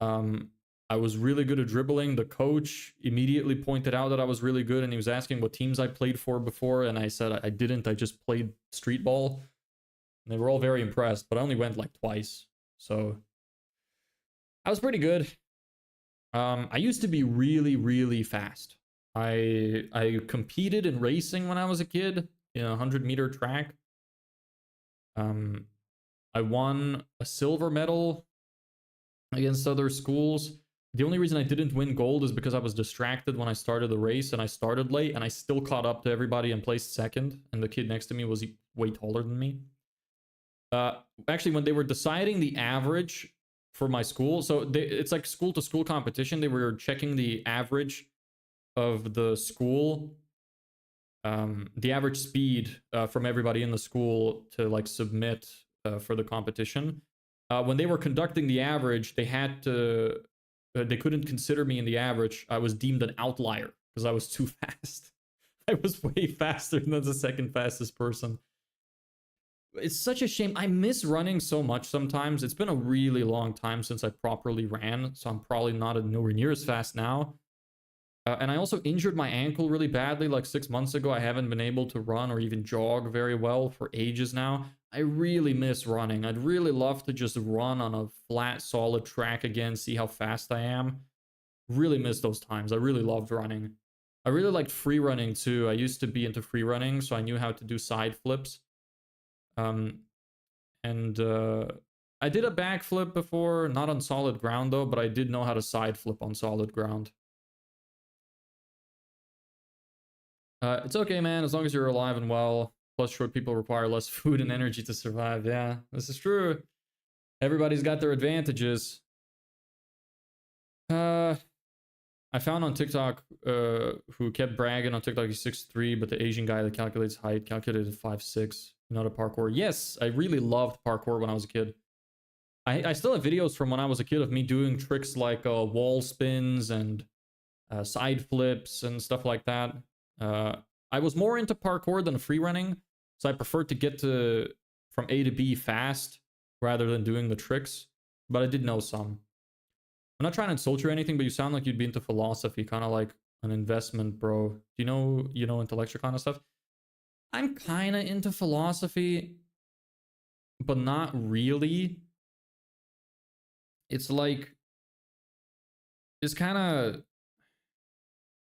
I was really good at dribbling. The coach immediately pointed out that I was really good, and he was asking what teams I played for before, and I said I didn't. I just played street ball. And they were all very impressed, but I only went like twice, so I was pretty good. I used to be really, really fast. I competed in racing when I was a kid in a 100-meter track. I won a silver medal against other schools. The only reason I didn't win gold is because I was distracted when I started the race, and I started late, and I still caught up to everybody and placed second, and the kid next to me was way taller than me. Actually, when they were deciding the average for my school, so it's like school to school competition, they were checking the average of the school, the average speed from everybody in the school to like submit for the competition. When they were conducting the average, they had to, they couldn't consider me in the average. I was deemed an outlier because I was too fast. I was way faster than the second fastest person. It's such a shame. I miss running so much sometimes. It's been a really long time since I properly ran, so I'm probably not nowhere near as fast now. And I also injured my ankle really badly like 6 months ago. I haven't been able to run or even jog very well for ages now. I really miss running. I'd really love to just run on a flat, solid track again, see how fast I am. Really miss those times. I really loved running. I really liked free running too. I used to be into free running, so I knew how to do side flips. I did a backflip before, not on solid ground though, but I did know how to side flip on solid ground. It's okay, man, as long as you're alive and well. Plus, short people require less food and energy to survive. Yeah, this is true. Everybody's got their advantages. I found on TikTok who kept bragging on TikTok he's 6'3", but the Asian guy that calculates height calculated 5'6". Not a parkour. Yes, I really loved parkour when I was a kid. I still have videos from when I was a kid of me doing tricks like wall spins and side flips and stuff like that. I was more into parkour than free running, so I preferred to get from A to B fast rather than doing the tricks, but I did know some. I'm not trying to insult you or anything, but you sound like you'd be into philosophy, kind of like an investment bro. Do you know intellectual kind of stuff? I'm kind of into philosophy, but not really. It's like, it's kind of,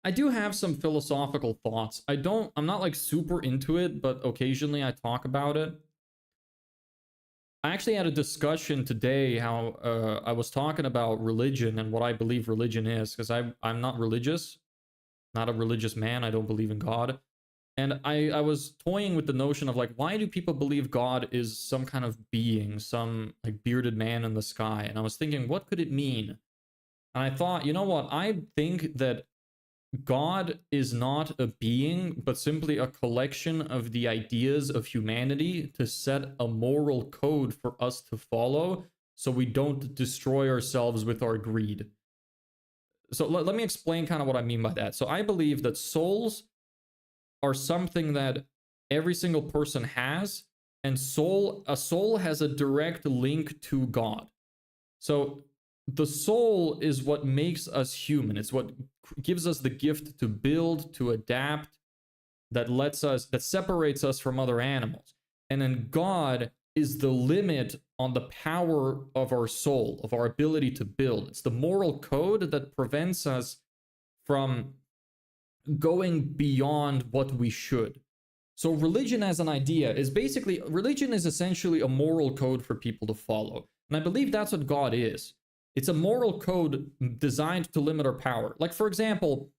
I do have some philosophical thoughts. I'm not like super into it, but occasionally I talk about it. I actually had a discussion today how I was talking about religion and what I believe religion is, because I'm not religious, not a religious man. I don't believe in God. And I was toying with the notion of like, why do people believe God is some kind of being, some like bearded man in the sky? And I was thinking, what could it mean? And I thought, you know what? I think that God is not a being, but simply a collection of the ideas of humanity to set a moral code for us to follow so we don't destroy ourselves with our greed. So let me explain kind of what I mean by that. So I believe that souls are something that every single person has, and a soul has a direct link to God. So the soul is what makes us human. It's what gives us the gift to build, to adapt, that separates us from other animals. And then God is the limit on the power of our soul, of our ability to build. It's the moral code that prevents us from going beyond what we should. So religion as an idea is essentially a moral code for people to follow. And I believe that's what God is. It's a moral code designed to limit our power. Like, for example,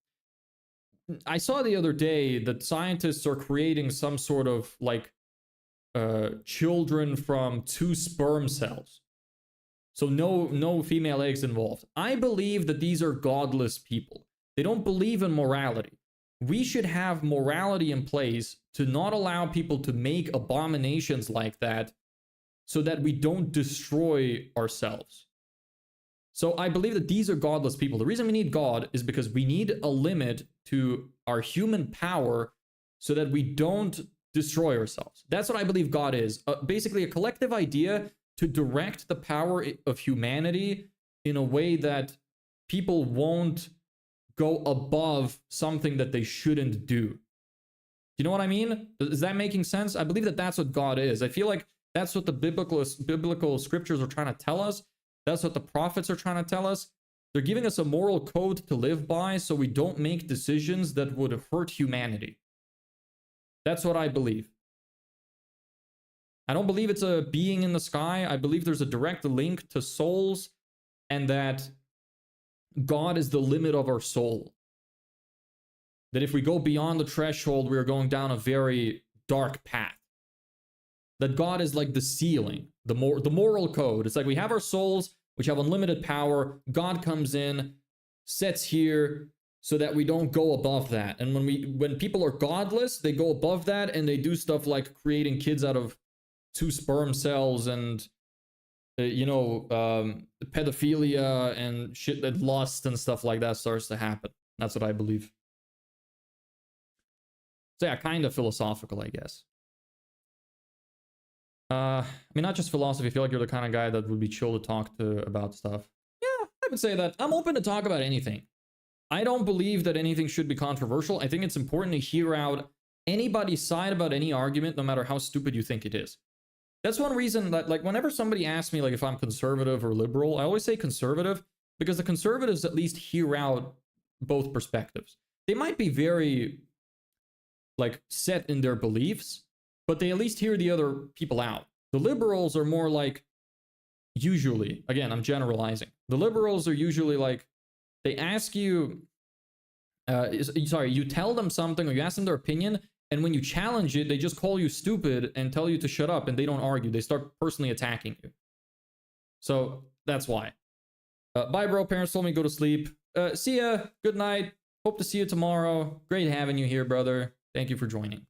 I saw the other day that scientists are creating some sort of like children from 2 sperm cells. So no female eggs involved. I believe that these are godless people. They don't believe in morality. We should have morality in place to not allow people to make abominations like that so that we don't destroy ourselves. So I believe that these are godless people. The reason we need God is because we need a limit to our human power so that we don't destroy ourselves. That's what I believe God is. Basically a collective idea to direct the power of humanity in a way that people won't go above something that they shouldn't do. You know what I mean? Is that making sense? I believe that that's what God is. I feel like that's what the biblical scriptures are trying to tell us. That's what the prophets are trying to tell us. They're giving us a moral code to live by so we don't make decisions that would hurt humanity. That's what I believe. I don't believe it's a being in the sky. I believe there's a direct link to souls and that God is the limit of our soul. That if we go beyond the threshold, we are going down a very dark path. That God is like the ceiling, the moral code. It's like we have our souls, which have unlimited power. God comes in, sets here so that we don't go above that. And when people are godless, they go above that and they do stuff like creating kids out of 2 sperm cells and pedophilia and shit, that lust and stuff like that starts to happen. That's what I believe. So yeah, kind of philosophical, I guess. I mean, not just philosophy. I feel like you're the kind of guy that would be chill to talk to about stuff. Yeah, I would say that. I'm open to talk about anything. I don't believe that anything should be controversial. I think it's important to hear out anybody's side about any argument, no matter how stupid you think it is. That's one reason that, like, whenever somebody asks me, like, if I'm conservative or liberal, I always say conservative, because the conservatives at least hear out both perspectives. They might be very, like, set in their beliefs, but they at least hear the other people out. The liberals are more like, usually, again, I'm generalizing. The liberals are usually like, they ask you, you tell them something or you ask them their opinion, and when you challenge it, they just call you stupid and tell you to shut up, and they don't argue. They start personally attacking you. So that's why. Bye, bro. Parents told me to go to sleep. See ya. Good night. Hope to see you tomorrow. Great having you here, brother. Thank you for joining.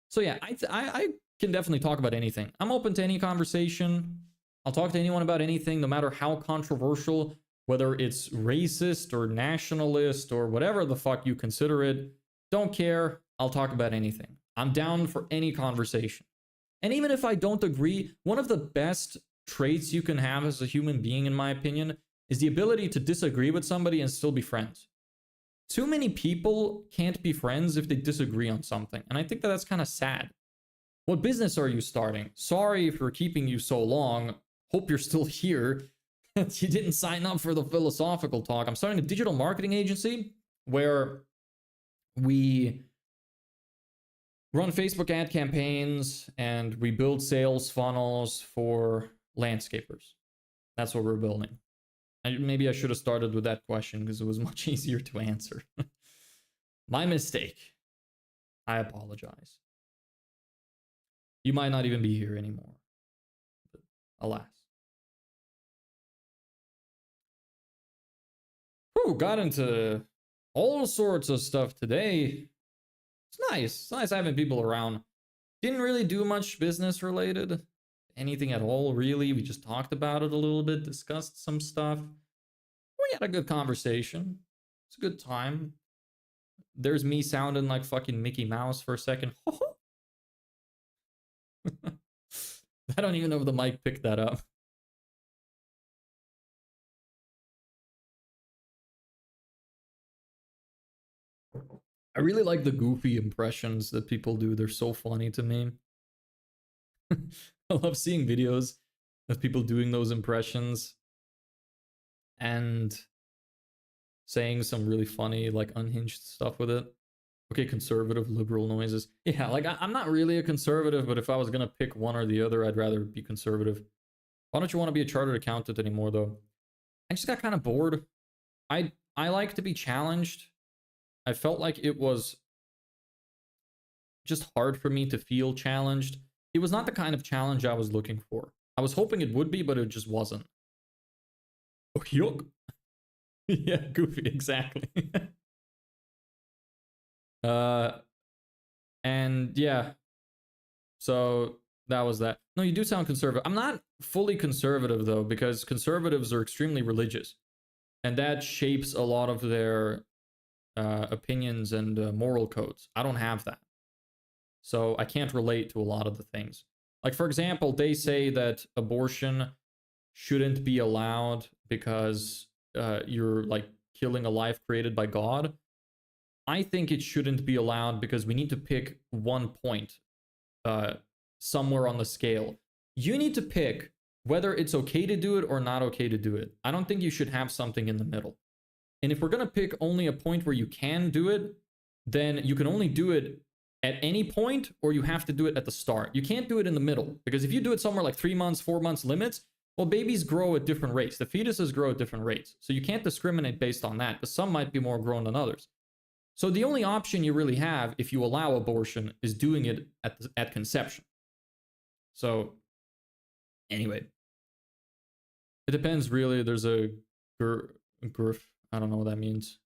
So yeah, I can definitely talk about anything. I'm open to any conversation. I'll talk to anyone about anything, no matter how controversial, whether it's racist or nationalist or whatever the fuck you consider it. Don't care. I'll talk about anything. I'm down for any conversation. And even if I don't agree, one of the best traits you can have as a human being, in my opinion, is the ability to disagree with somebody and still be friends. Too many people can't be friends if they disagree on something. And I think that that's kind of sad. What business are you starting? Sorry for keeping you so long. Hope you're still here. You didn't sign up for the philosophical talk. I'm starting a digital marketing agency where we run Facebook ad campaigns and we build sales funnels for landscapers. That's what we're building. Maybe I should have started with that question because it was much easier to answer. My mistake. I apologize. You might not even be here anymore. But alas. Whew, got into all sorts of stuff today. It's nice. It's nice having people around. Didn't really do much business related. Anything at all, really. We just talked about it a little bit, discussed some stuff. We had a good conversation. It's a good time. There's me sounding like fucking Mickey Mouse for a second. I don't even know if the mic picked that up. I really like the goofy impressions that people do. They're so funny to me. I love seeing videos of people doing those impressions and saying some really funny, like, unhinged stuff with it. Okay, conservative, liberal noises. Yeah, like, I'm not really a conservative, but if I was gonna pick one or the other, I'd rather be conservative. Why don't you want to be a chartered accountant anymore, though? I just got kind of bored. I like to be challenged. I felt like it was just hard for me to feel challenged. It was not the kind of challenge I was looking for. I was hoping it would be, but it just wasn't. Oh, yuck. Yeah, goofy, exactly. And yeah. So That was that. No, you do sound conservative. I'm not fully conservative though, because conservatives are extremely religious, and that shapes a lot of their opinions and moral codes. I don't have that, so I can't relate to a lot of the things. Like, for example, they say that abortion shouldn't be allowed because you're like killing a life created by God. I think it shouldn't be allowed because we need to pick one point somewhere on the scale. You need to pick whether it's okay to do it or not okay to do it. I don't think you should have something in the middle. And if we're going to pick only a point where you can do it, then you can only do it at any point, or you have to do it at the start. You can't do it in the middle, because if you do it somewhere like 3 months, 4 months limits, well, babies grow at different rates. The fetuses grow at different rates. So you can't discriminate based on that, because some might be more grown than others. So the only option you really have if you allow abortion is doing it at conception. So anyway, it depends really. There's a GIRF. I don't know what that means.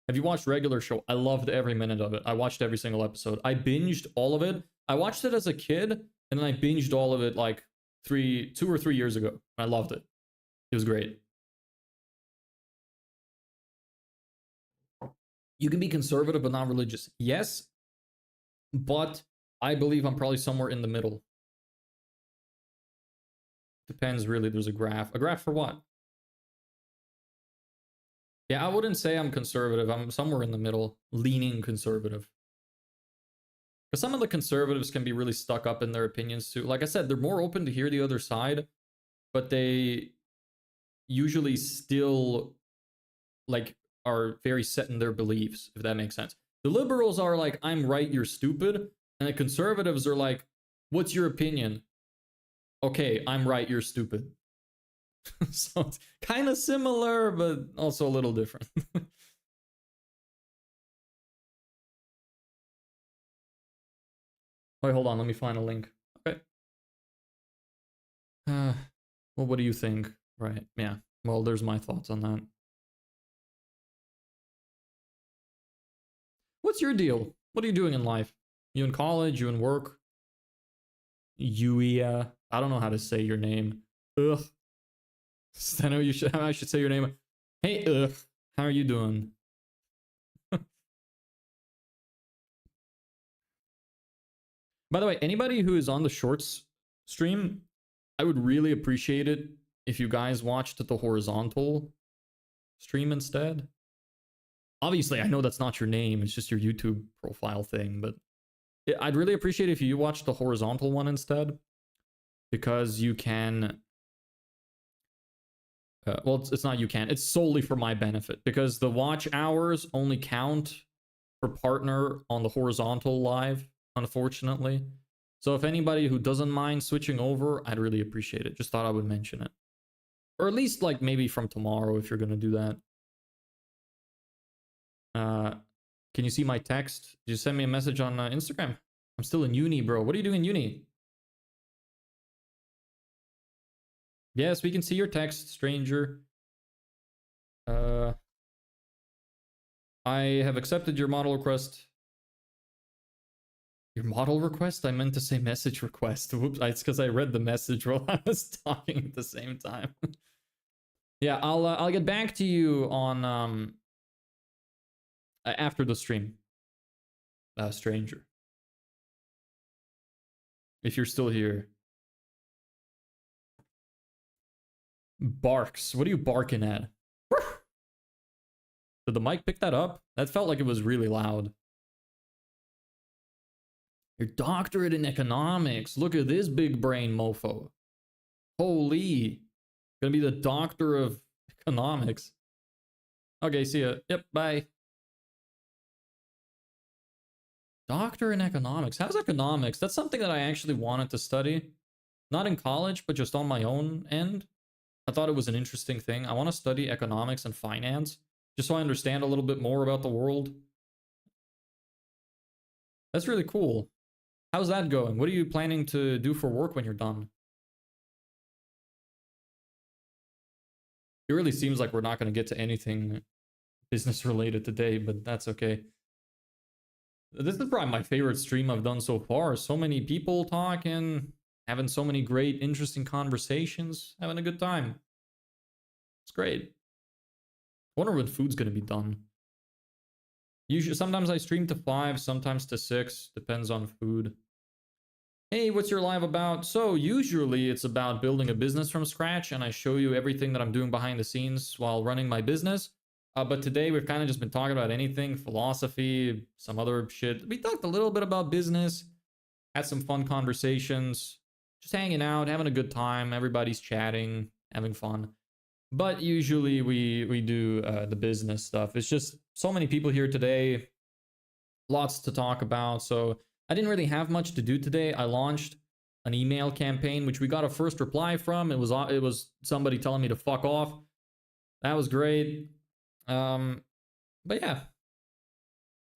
Have you watched regular show? I loved every minute of it. I watched every single episode. I binged all of it. I watched it as a kid, and then I binged all of it like 2 or 3 years ago. I loved it. It was great. You can be conservative but not religious. Yes, but I believe I'm probably somewhere in the middle. Depends really. There's a graph. A graph for what? Yeah, I wouldn't say I'm conservative. I'm somewhere in the middle, leaning conservative. Because some of the conservatives can be really stuck up in their opinions too. Like I said, they're more open to hear the other side, but they usually still like are very set in their beliefs, if that makes sense. The liberals are like, I'm right, you're stupid. And the conservatives are like, what's your opinion? Okay, I'm right, you're stupid. So it's kind of similar, but also a little different. Wait, hold on. Let me find a link. Okay. Well, what do you think? Right. Yeah. Well, there's my thoughts on that. What's your deal? What are you doing in life? You in college? You in work? Yuia. I don't know how to say your name. Ugh. I know you should. I should say your name. Hey, ugh. How are you doing? By the way, anybody who is on the shorts stream, I would really appreciate it if you guys watched the horizontal stream instead. Obviously, I know that's not your name. It's just your YouTube profile thing, but I'd really appreciate if you watched the horizontal one instead, because you can... well, it's not you can. It's solely for my benefit, because the watch hours only count for partner on the horizontal live, unfortunately. So if anybody who doesn't mind switching over, I'd really appreciate it. Just thought I would mention it. Or at least like maybe from tomorrow if you're going to do that. Can you see my text? Did you send me a message on Instagram? I'm still in uni, bro. What are you doing in uni? Yes, we can see your text, stranger. I have accepted your model request. Your model request? I meant to say message request. Whoops, it's because I read the message while I was talking at the same time. Yeah, I'll get back to you on after the stream. Stranger. If you're still here. Barks. What are you barking at? Did the mic pick that up? That felt like it was really loud. Your doctorate in economics. Look at this big brain mofo. Holy. Gonna be the doctor of economics. Okay, see ya. Yep, bye. Doctor in economics. How's economics? That's something that I actually wanted to study. Not in college, but just on my own end. I thought it was an interesting thing. I want to study economics and finance, just so I understand a little bit more about the world. That's really cool. How's that going? What are you planning to do for work when you're done? It really seems like we're not going to get to anything business related today, but that's okay. This is probably my favorite stream I've done so far. So many people talking. having so many great, interesting conversations, having a good time. It's great. I wonder when food's gonna be done. Usually, sometimes I stream to 5, sometimes to 6, depends on food. Hey, what's your live about? So usually it's about building a business from scratch, and I show you everything that I'm doing behind the scenes while running my business. But today we've kind of just been talking about anything, philosophy, some other shit. We talked a little bit about business, had some fun conversations, just hanging out, having a good time. Everybody's chatting, having fun. But usually we do the business stuff. It's just so many people here today, lots to talk about. So I didn't really have much to do today. I launched an email campaign, which we got a first reply from. It was somebody telling me to fuck off. That was great. But yeah,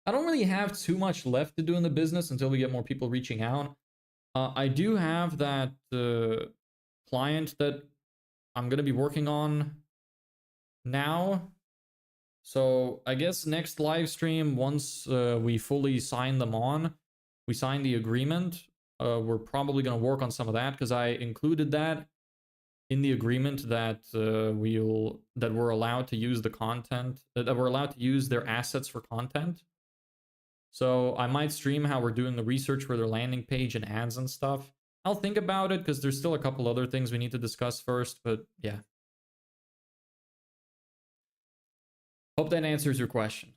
I don't really have too much left to do in the business until we get more people reaching out. I do have that client that I'm gonna be working on now. So I guess next live stream, once we fully sign them on, we sign the agreement, we're probably going to work on some of that, because I included that in the agreement that we're allowed to use the content, that we're allowed to use their assets for content. So I might stream how we're doing the research for their landing page and ads and stuff. I'll think about it, because there's still a couple other things we need to discuss first, but yeah. Hope that answers your question.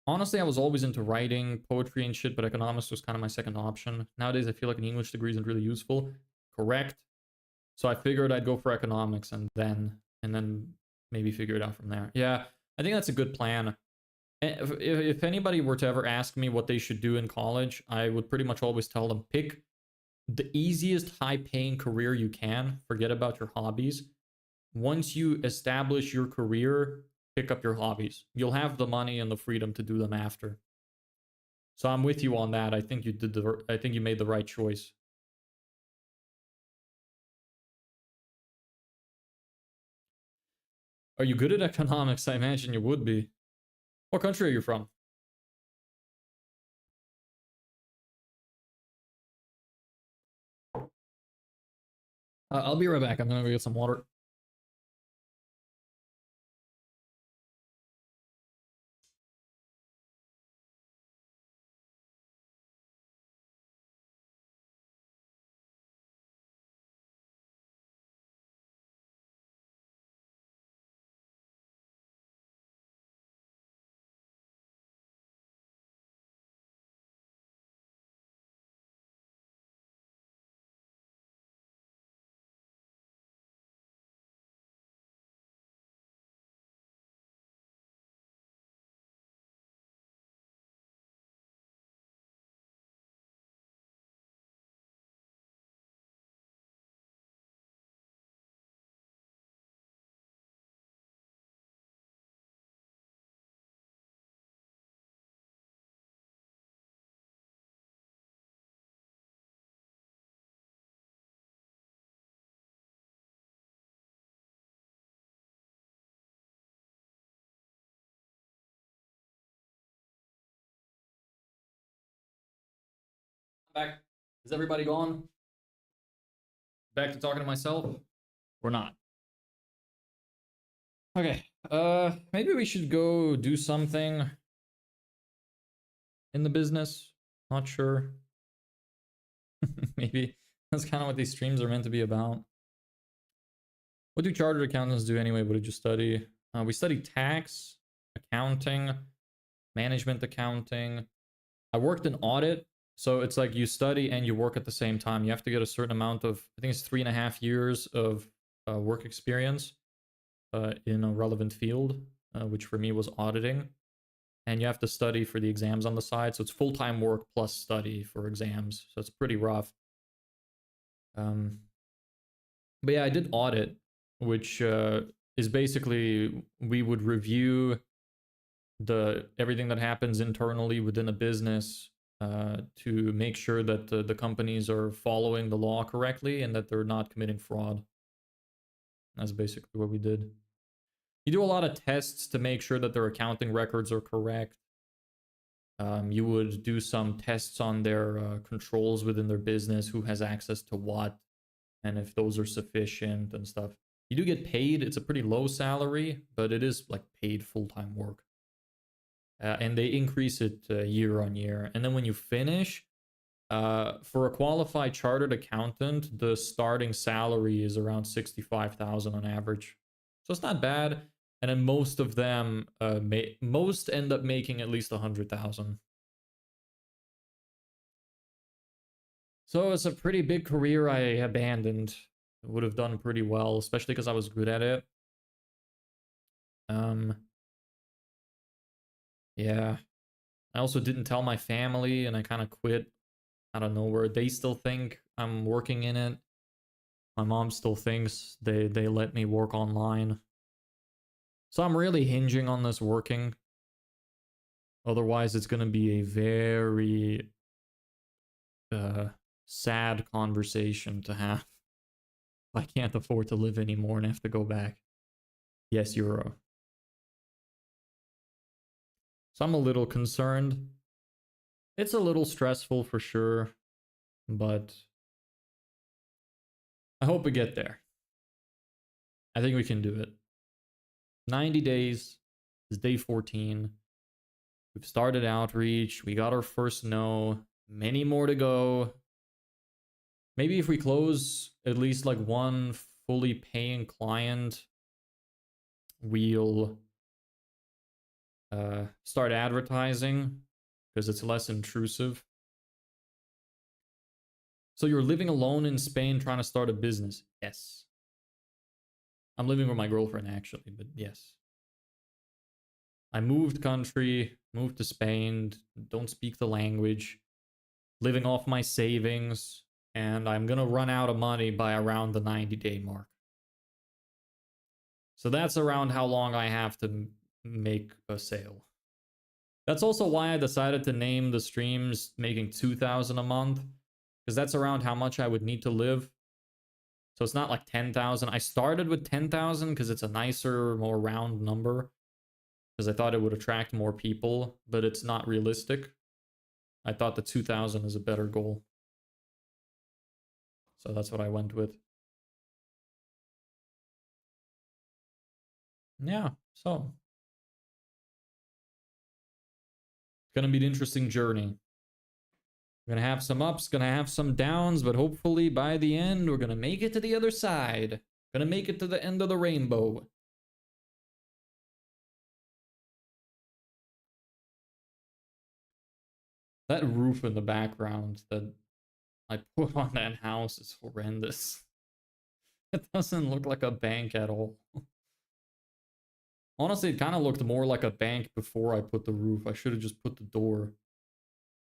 Honestly, I was always into writing, poetry and shit, but economics was kind of my second option. Nowadays, I feel like an English degree isn't really useful. Correct. So I figured I'd go for economics and then maybe figure it out from there. Yeah, I think that's a good plan. If anybody were to ever ask me what they should do in college, I would pretty much always tell them, pick the easiest high-paying career you can. Forget about your hobbies. Once you establish your career, pick up your hobbies. You'll have the money and the freedom to do them after. So I'm with you on that. I think you made the right choice. Are you good at economics? I imagine you would be. What country are you from? I'll be right back. I'm gonna go get some water. Back. Is everybody gone? Back to talking to myself? Or not? Okay. Maybe we should go do something in the business. Not sure. Maybe that's kind of what these streams are meant to be about. What do chartered accountants do anyway? What did you study? We study tax, accounting, management accounting. I worked in audit. So it's like you study and you work at the same time. You have to get a certain amount of, I think it's 3.5 years of work experience in a relevant field, which for me was auditing. And you have to study for the exams on the side. So it's full-time work plus study for exams. So it's pretty rough. But yeah, I did audit, which is basically we would review everything that happens internally within a business to make sure that the companies are following the law correctly and that they're not committing fraud. That's basically what we did. You do a lot of tests to make sure that their accounting records are correct. You would do some tests on their controls within their business, who has access to what, and if those are sufficient and stuff. You do get paid. It's a pretty low salary, but it is like paid full-time work. And they increase it year on year. And then when you finish, for a qualified chartered accountant, the starting salary is around 65,000 on average. So it's not bad. And then most of them, most end up making at least 100,000. So it's a pretty big career I abandoned. It would have done pretty well, especially because I was good at it. Yeah. I also didn't tell my family, and I kind of quit out of nowhere. They still think I'm working in it. My mom still thinks they let me work online. So I'm really hinging on this working. Otherwise, it's going to be a very sad conversation to have. I can't afford to live anymore and have to go back. Yes, Euro. So I'm a little concerned. It's a little stressful for sure, but I hope we get there. I think we can do it. 90 days is day 14. We've started outreach. We got our first no. Many more to go. Maybe if we close at least like one fully paying client, we'll start advertising because it's less intrusive. So you're living alone in Spain trying to start a business? Yes. I'm living with my girlfriend actually, but yes. I moved country, moved to Spain, don't speak the language, living off my savings, and I'm gonna run out of money by around the 90-day mark. So that's around how long I have to make a sale. That's also why I decided to name the streams making 2,000 a month, because that's around how much I would need to live. So it's not like 10,000. I started with 10,000 because it's a nicer, more round number, because I thought it would attract more people, but it's not realistic. I thought the 2,000 is a better goal. So that's what I went with. Yeah, so it's gonna be an interesting journey. We're gonna have some ups, gonna have some downs, but hopefully by the end, we're gonna make it to the other side. Gonna make it to the end of the rainbow. That roof in the background that I put on that house is horrendous. It doesn't look like a bank at all. Honestly, it kind of looked more like a bank before I put the roof. I should have just put the door.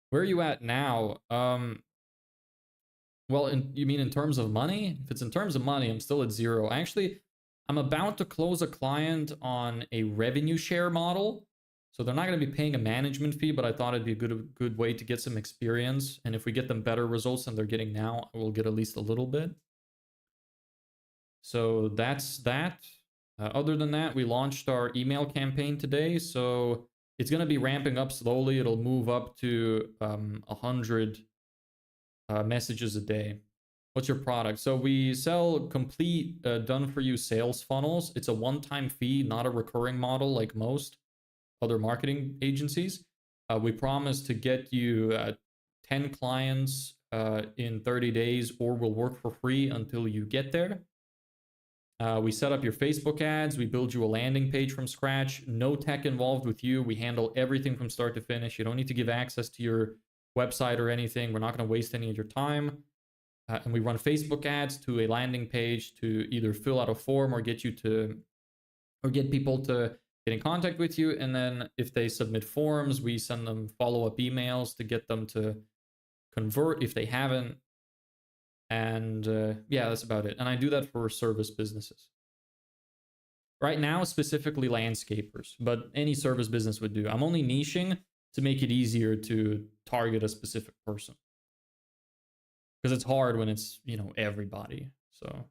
Where are you at now? Well, you mean in terms of money? If it's in terms of money, I'm still at 0. Actually, I'm about to close a client on a revenue share model. So they're not going to be paying a management fee, but I thought it'd be a good way to get some experience. And if we get them better results than they're getting now, we'll get at least a little bit. So that's that. Other than that, we launched our email campaign today. So it's going to be ramping up slowly. It'll move up to 100 messages a day. What's your product? So we sell complete done-for-you sales funnels. It's a one-time fee, not a recurring model like most other marketing agencies. We promise to get you 10 clients in 30 days, or we'll work for free until you get there. We set up your Facebook ads. We build you a landing page from scratch. No tech involved with you. We handle everything from start to finish. You don't need to give access to your website or anything. We're not going to waste any of your time. And we run Facebook ads to a landing page to either fill out a form or get people to get in contact with you. And then if they submit forms, we send them follow-up emails to get them to convert if they haven't. And yeah, that's about it. And I do that for service businesses. Right now, specifically landscapers, but any service business would do. I'm only niching to make it easier to target a specific person. Because it's hard when it's, everybody. So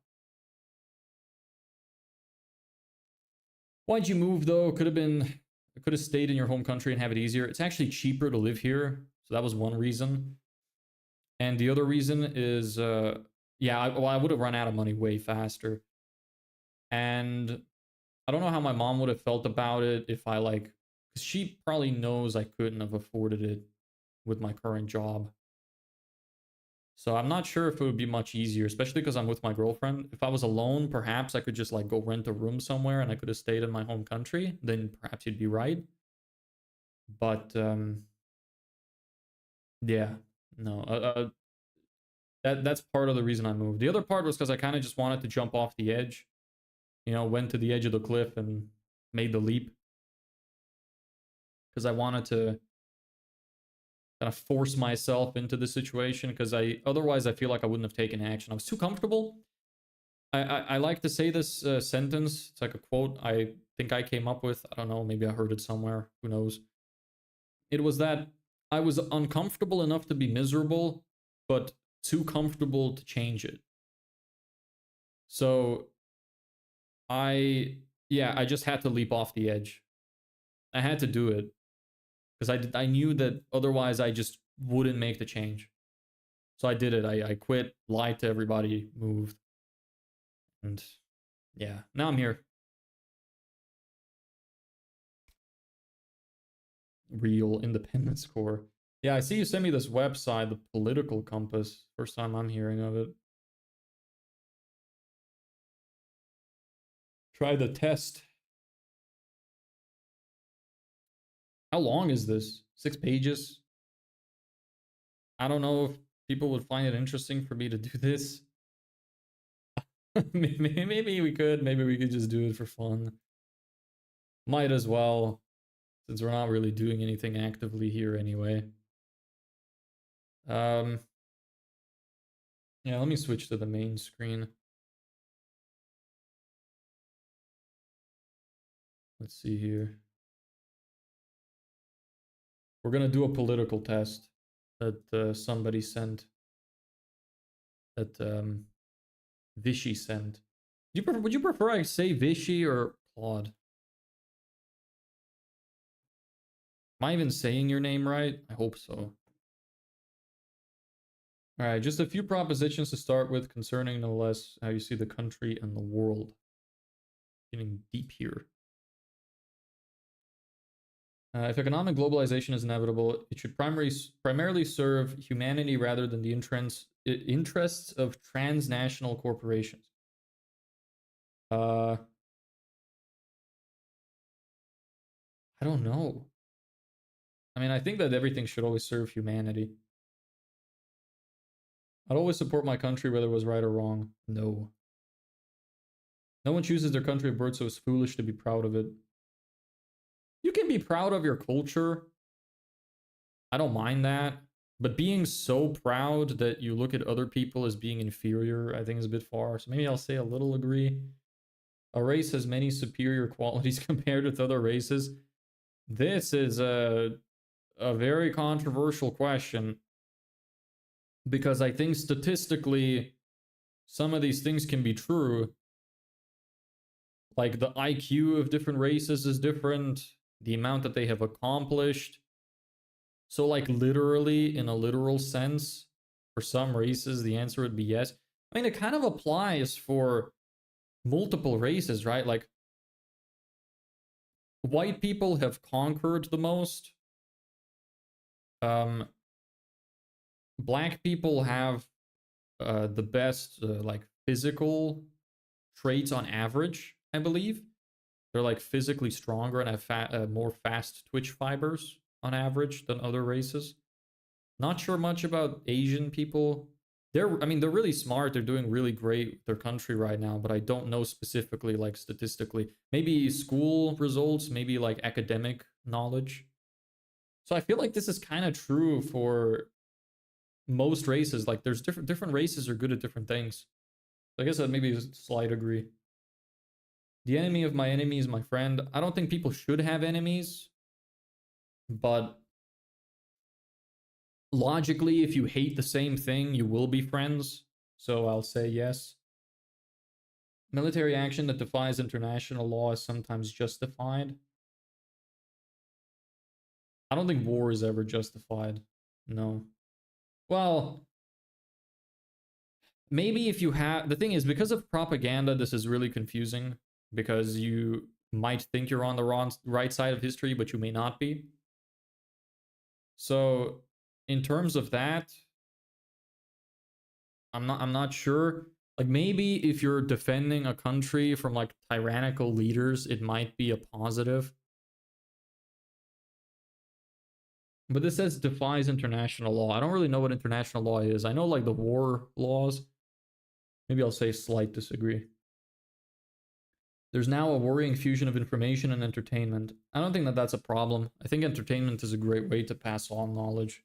why'd you move though? Could have been I could have stayed in your home country and have it easier. It's actually cheaper to live here. So that was one reason. And the other reason is, yeah, I would have run out of money way faster. And I don't know how my mom would have felt about it if I like, because she probably knows I couldn't have afforded it with my current job. So I'm not sure if it would be much easier, especially because I'm with my girlfriend. If I was alone, perhaps I could just like go rent a room somewhere and I could have stayed in my home country. Then perhaps you'd be right. But yeah, no. That's part of the reason I moved. The other part was because I kind of just wanted to jump off the edge. You know, went to the edge of the cliff and made the leap. Because I wanted to kind of force myself into the situation. Because otherwise I feel like I wouldn't have taken action. I was too comfortable. I like to say this sentence. It's like a quote I think I came up with. I don't know. Maybe I heard it somewhere. Who knows? It was that I was uncomfortable enough to be miserable, but too comfortable to change it. So I just had to leap off the edge. I had to do it because I knew that otherwise I just wouldn't make the change. So I did it. I quit, lied to everybody, moved. And yeah, now I'm here. Real independence core. Yeah, I see you sent me this website, the Political Compass. First time I'm hearing of it. Try the test. How long is this? 6 pages? I don't know if people would find it interesting for me to do this. Maybe we could. Maybe we could just do it for fun. Might as well, since we're not really doing anything actively here anyway. Yeah, let me switch to the main screen. Let's see here. We're gonna do a political test that somebody sent. That Vishy sent. Would you prefer I say Vishy or Claude? Am I even saying your name right? I hope so. Alright, just a few propositions to start with concerning no less how you see the country and the world. Getting deep here. If economic globalization is inevitable, it should primarily serve humanity rather than the interests of transnational corporations. I don't know. I mean, I think that everything should always serve humanity. I'd always support my country whether it was right or wrong. No. No one chooses their country of birth, so it's foolish to be proud of it. You can be proud of your culture. I don't mind that. But being so proud that you look at other people as being inferior, I think is a bit far. So maybe I'll say a little agree. A race has many superior qualities compared with other races. This is a very controversial question. Because I think statistically, some of these things can be true. Like the IQ of different races is different. The amount that they have accomplished. So like literally, in a literal sense, for some races, the answer would be yes. I mean, it kind of applies for multiple races, right? Like, white people have conquered the most. Black people have the best like physical traits on average, I believe. They're like physically stronger and have more fast twitch fibers on average than other races. Not sure much about Asian people. They're really smart. They're doing really great with their country right now, but I don't know specifically, like statistically. Maybe school results, maybe like academic knowledge. So I feel like this is kind of true for most races. Like there's different races are good at different things. So I guess that maybe is a slight agree. The enemy of my enemy is my friend. I don't think people should have enemies, but logically, if you hate the same thing, you will be friends. So I'll say yes. Military action that defies international law is sometimes justified. I don't think war is ever justified. No. Well, maybe if you have... The thing is, because of propaganda, this is really confusing. Because you might think you're on the right side of history, but you may not be. So, in terms of that, I'm not sure. Like, maybe if you're defending a country from like tyrannical leaders, it might be a positive. But this says defies international law. I don't really know what international law is. I know like the war laws. Maybe I'll say slight disagree. There's now a worrying fusion of information and entertainment. I don't think that that's a problem. I think entertainment is a great way to pass on knowledge.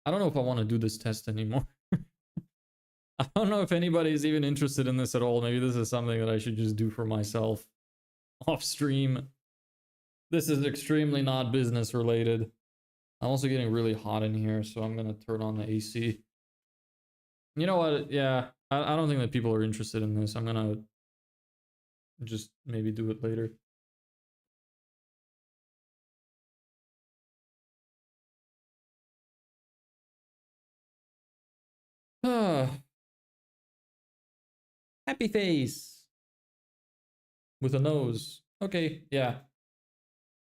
I don't know if I want to do this test anymore. I don't know if anybody's even interested in this at all. Maybe this is something that I should just do for myself off stream. This is extremely not business related. I'm also getting really hot in here, so I'm going to turn on the AC. You know what? Yeah, I don't think that people are interested in this. I'm going to just maybe do it later. Happy face. With a nose. Okay, yeah.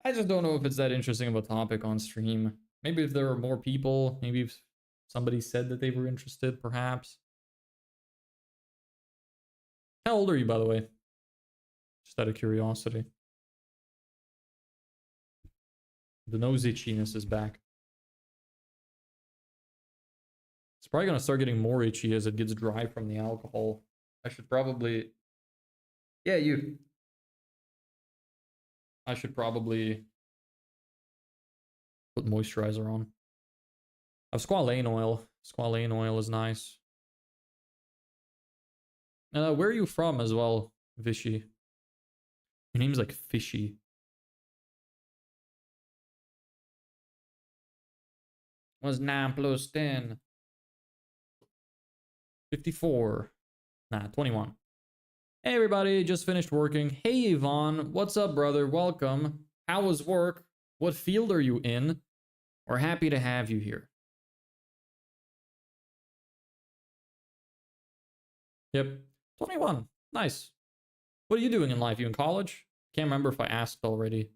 I just don't know if it's that interesting of a topic on stream. Maybe if there were more people, maybe if somebody said that they were interested, perhaps. How old are you, by the way? Just out of curiosity. The nose itchiness is back. It's probably going to start getting more itchy as it gets dry from the alcohol. I should probably... Yeah, you. I should probably put moisturizer on. I have squalane oil. Squalane oil is nice. Where are you from as well, Vishy? Your name's like Fishy. What's 9 plus 10? 54. Nah, 21. Hey everybody, just finished working. Hey Yvonne, what's up brother? Welcome. How was work? What field are you in? We're happy to have you here. Yep. 21. Nice. What are you doing in life? You in college? Can't remember if I asked already.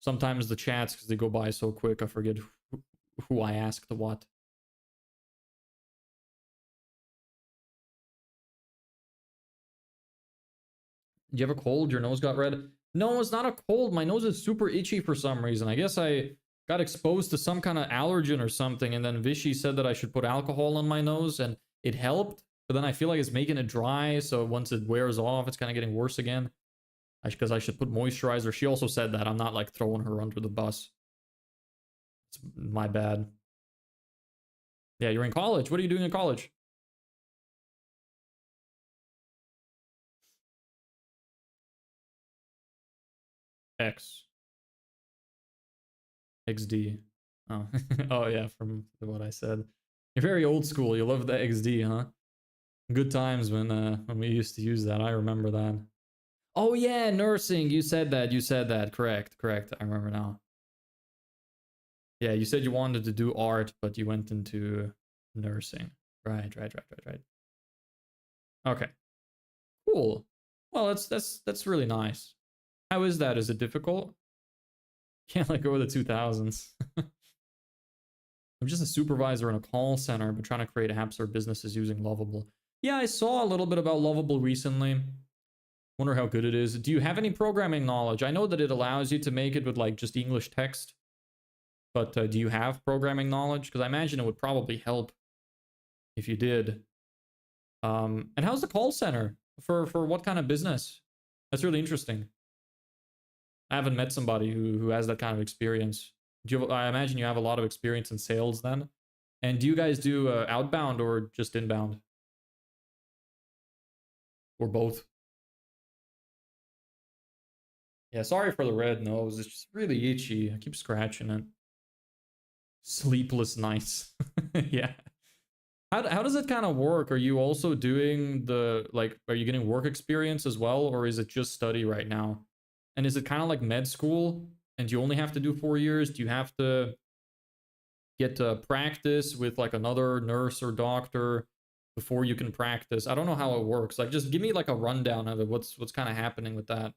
Sometimes the chats, because they go by so quick, I forget who I asked what. Do you have a cold? Your nose got red? No, it's not a cold. My nose is super itchy for some reason. I guess I got exposed to some kind of allergen or something, and then Vishy said that I should put alcohol on my nose, and it helped. But then I feel like it's making it dry, so once it wears off, it's kind of getting worse again. Because I should put moisturizer. She also said that. I'm not like throwing her under the bus. It's my bad. Yeah, you're in college. What are you doing in college? X. XD. Oh, oh yeah, from what I said. You're very old school. You love the XD, huh? Good times when we used to use that. I remember that. Oh yeah, nursing. You said that. You said that. Correct. Correct. I remember now. Yeah, you said you wanted to do art, but you went into nursing. Right. Okay. Cool. Well, that's really nice. How is that? Is it difficult? Can't let go of the 2000s. I'm just a supervisor in a call center, but trying to create apps or businesses using Lovable. Yeah, I saw a little bit about Lovable recently. Wonder how good it is. Do you have any programming knowledge? I know that it allows you to make it with like just English text. But do you have programming knowledge? Because I imagine it would probably help if you did. And how's the call center? For what kind of business? That's really interesting. I haven't met somebody who has that kind of experience. I imagine you have a lot of experience in sales then. And do you guys do outbound or just inbound? Or both? Yeah, sorry for the red nose. It's just really itchy. I keep scratching it. Sleepless nights. Yeah. How does it kind of work? Are you also doing the, like, are you getting work experience as well? Or is it just study right now? And is it kind of like med school? And do you only have to do 4 years? Do you have to get to practice with like another nurse or doctor before you can practice? I don't know how it works. Like, just give me like a rundown of it. What's kind of happening with that?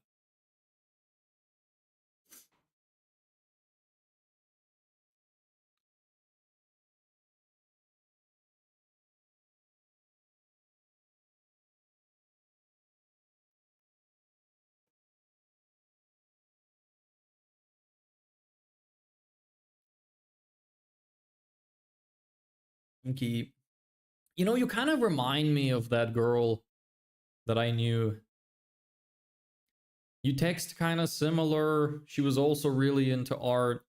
Okay. You know, you kind of remind me of that girl that I knew. You text kind of similar. She was also really into art.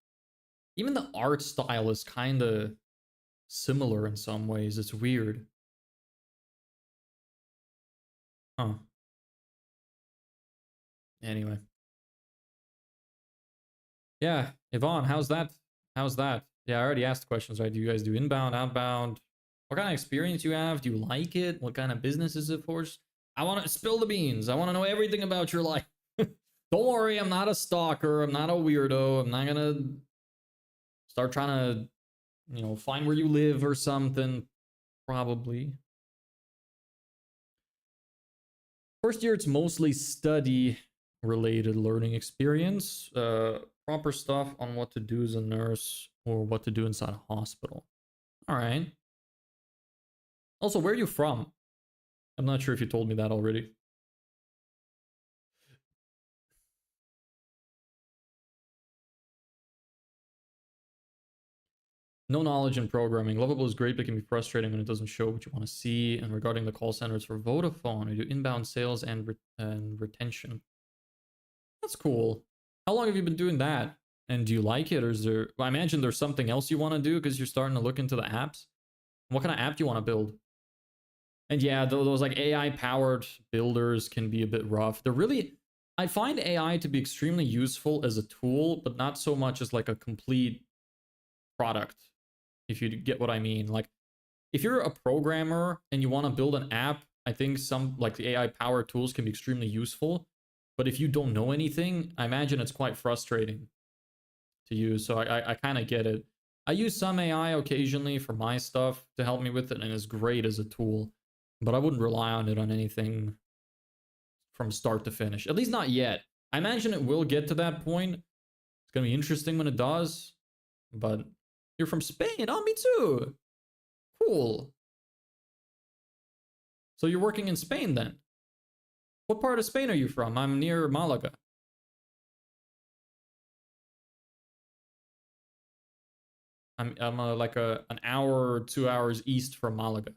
Even the art style is kind of similar in some ways. It's weird. Huh. Anyway. Yeah, Yvonne, how's that? How's that? Yeah, I already asked questions, right? Do you guys do inbound, outbound? What kind of experience you have? Do you like it? What kind of business is it for? I want to spill the beans. I want to know everything about your life. Don't worry, I'm not a stalker. I'm not a weirdo. I'm not gonna start trying to, you know, find where you live or something. Probably. First year, it's mostly study related learning experience. Proper stuff on what to do as a nurse or what to do inside a hospital. All right. Also, where are you from? I'm not sure if you told me that already. No knowledge in programming. Lovable is great, but can be frustrating when it doesn't show what you want to see. And regarding the call centers for Vodafone, we do inbound sales and retention. That's cool. How long have you been doing that? And do you like it, or is there? Well, I imagine there's something else you want to do because you're starting to look into the apps. What kind of app do you want to build? And yeah, those like AI powered builders can be a bit rough. They're really, I find AI to be extremely useful as a tool, but not so much as like a complete product, if you get what I mean. Like, if you're a programmer and you want to build an app, I think some like the AI powered tools can be extremely useful. But if you don't know anything, I imagine it's quite frustrating to use. So I kind of get it. I use some AI occasionally for my stuff to help me with it, and it's great as a tool. But I wouldn't rely on it on anything from start to finish. At least not yet. I imagine it will get to that point. It's going to be interesting when it does. But you're from Spain. Oh, me too. Cool. So you're working in Spain then? What part of Spain are you from? I'm near Malaga. I'm like an hour or 2 hours east from Malaga.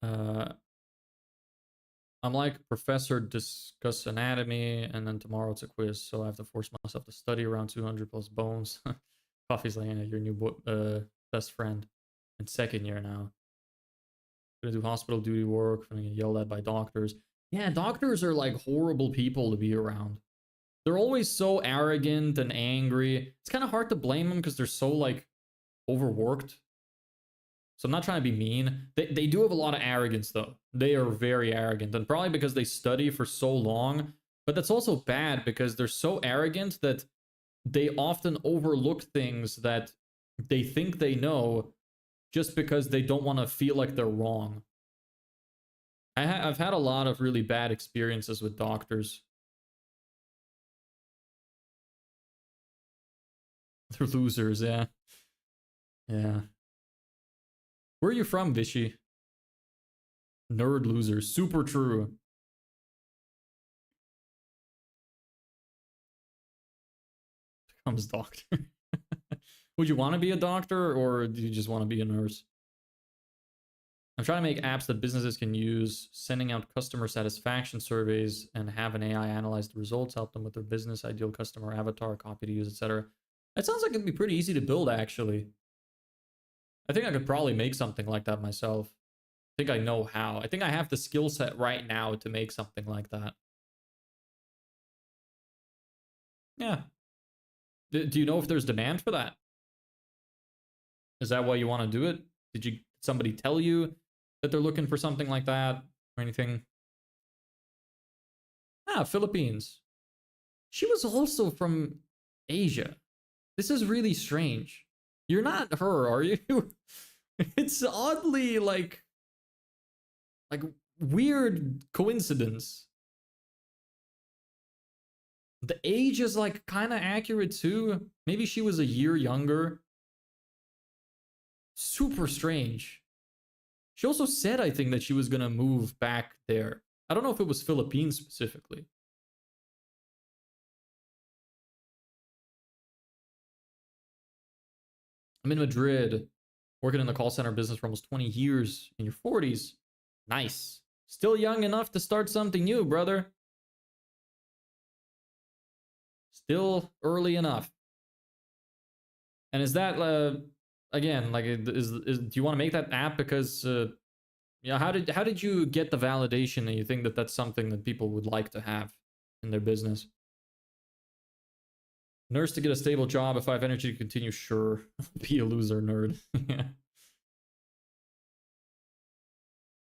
Uh, I'm like professor discuss anatomy, and then tomorrow it's a quiz, so I have to force myself to study around 200 plus bones. Coffee's like, yeah, your new best friend in second year now. Gonna do hospital duty work. Gonna get yelled at by doctors. Yeah, doctors are like horrible people to be around. They're always so arrogant and angry. It's kind of hard to blame them because they're so like overworked. So I'm not trying to be mean. They do have a lot of arrogance though. They are very arrogant, and probably because they study for so long. But that's also bad because they're so arrogant that they often overlook things that they think they know just because they don't want to feel like they're wrong. I've had a lot of really bad experiences with doctors. They're losers, yeah. Yeah. Where are you from, Vishy? Nerd losers. Super true. Becomes doctor. Would you want to be a doctor, or do you just want to be a nurse? I'm trying to make apps that businesses can use, sending out customer satisfaction surveys and have an AI analyze the results, help them with their business, ideal customer avatar, copy to use, etc. It sounds like it'd be pretty easy to build, actually. I think I could probably make something like that myself. I think I know how. I think I have the skill set right now to make something like that. Yeah. Do you know if there's demand for that? Is that why you want to do it? Did somebody tell you that they're looking for something like that or anything? Ah, Philippines. She was also from Asia. This is really strange. You're not her, are you? It's oddly like weird coincidence. The age is like kind of accurate too. Maybe she was a year younger. Super strange. She also said, I think, that she was gonna move back there. I don't know if it was Philippines specifically. I'm in Madrid, working in the call center business for almost 20 years. In your 40s. Nice. Still young enough to start something new, brother. Still early enough. And is that again, like, do you want to make that app because yeah, how did you get the validation that you think that that's something that people would like to have in their business? Nurse to get a stable job. If I have energy to continue, sure. Be a loser, nerd. Yeah.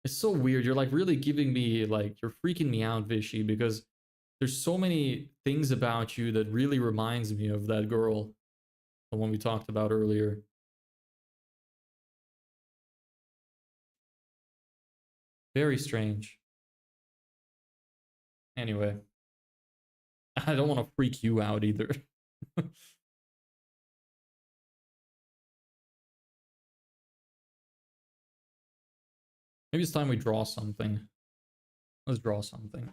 It's so weird. You're like really giving me, like, you're freaking me out, Vishy, because there's so many things about you that really reminds me of that girl, the one we talked about earlier. Very strange. Anyway, I don't want to freak you out either. Maybe it's time we draw something. Let's draw something.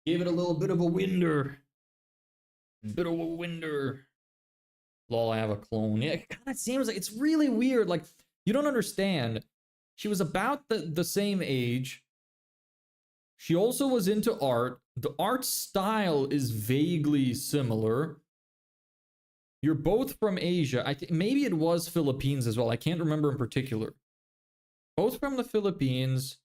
Give it a little bit of a winder. Bit of a winder. Lol, I have a clone. Yeah, it kind of seems like it's really weird. Like, you don't understand. She was about the same age. She also was into art. The art style is vaguely similar. You're both from Asia. I think maybe it was Philippines as well. I can't remember in particular. Both from the Philippines.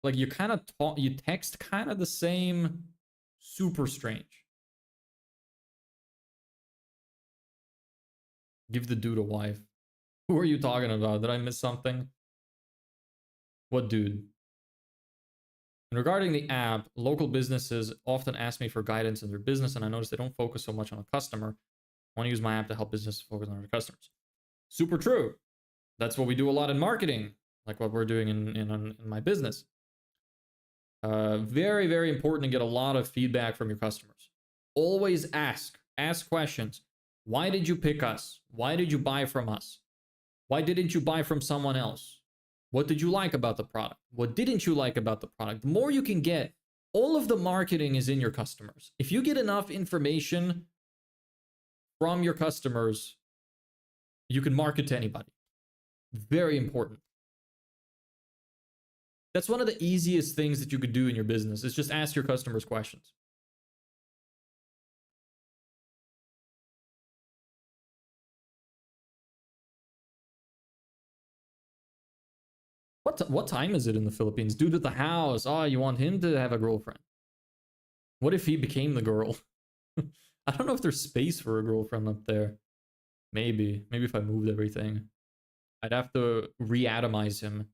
Like, you kind of talk, you text kind of the same. Super strange. Give the dude a wife. Who are you talking about? Did I miss something? What dude? And regarding the app, local businesses often ask me for guidance in their business, and I notice they don't focus so much on a customer. I want to use my app to help businesses focus on their customers. Super true. That's what we do a lot in marketing, like what we're doing in my business. Very, very important to get a lot of feedback from your customers. Always ask questions. Why did you pick us? Why did you buy from us? Why didn't you buy from someone else? What did you like about the product? What didn't you like about the product? The more you can get, all of the marketing is in your customers. If you get enough information from your customers, you can market to anybody. Very important. That's one of the easiest things that you could do in your business, is just ask your customers questions. What time is it in the Philippines? Dude at the house. Oh, you want him to have a girlfriend. What if he became the girl? I don't know if there's space for a girlfriend up there. Maybe if I moved everything. I'd have to re-atomize him.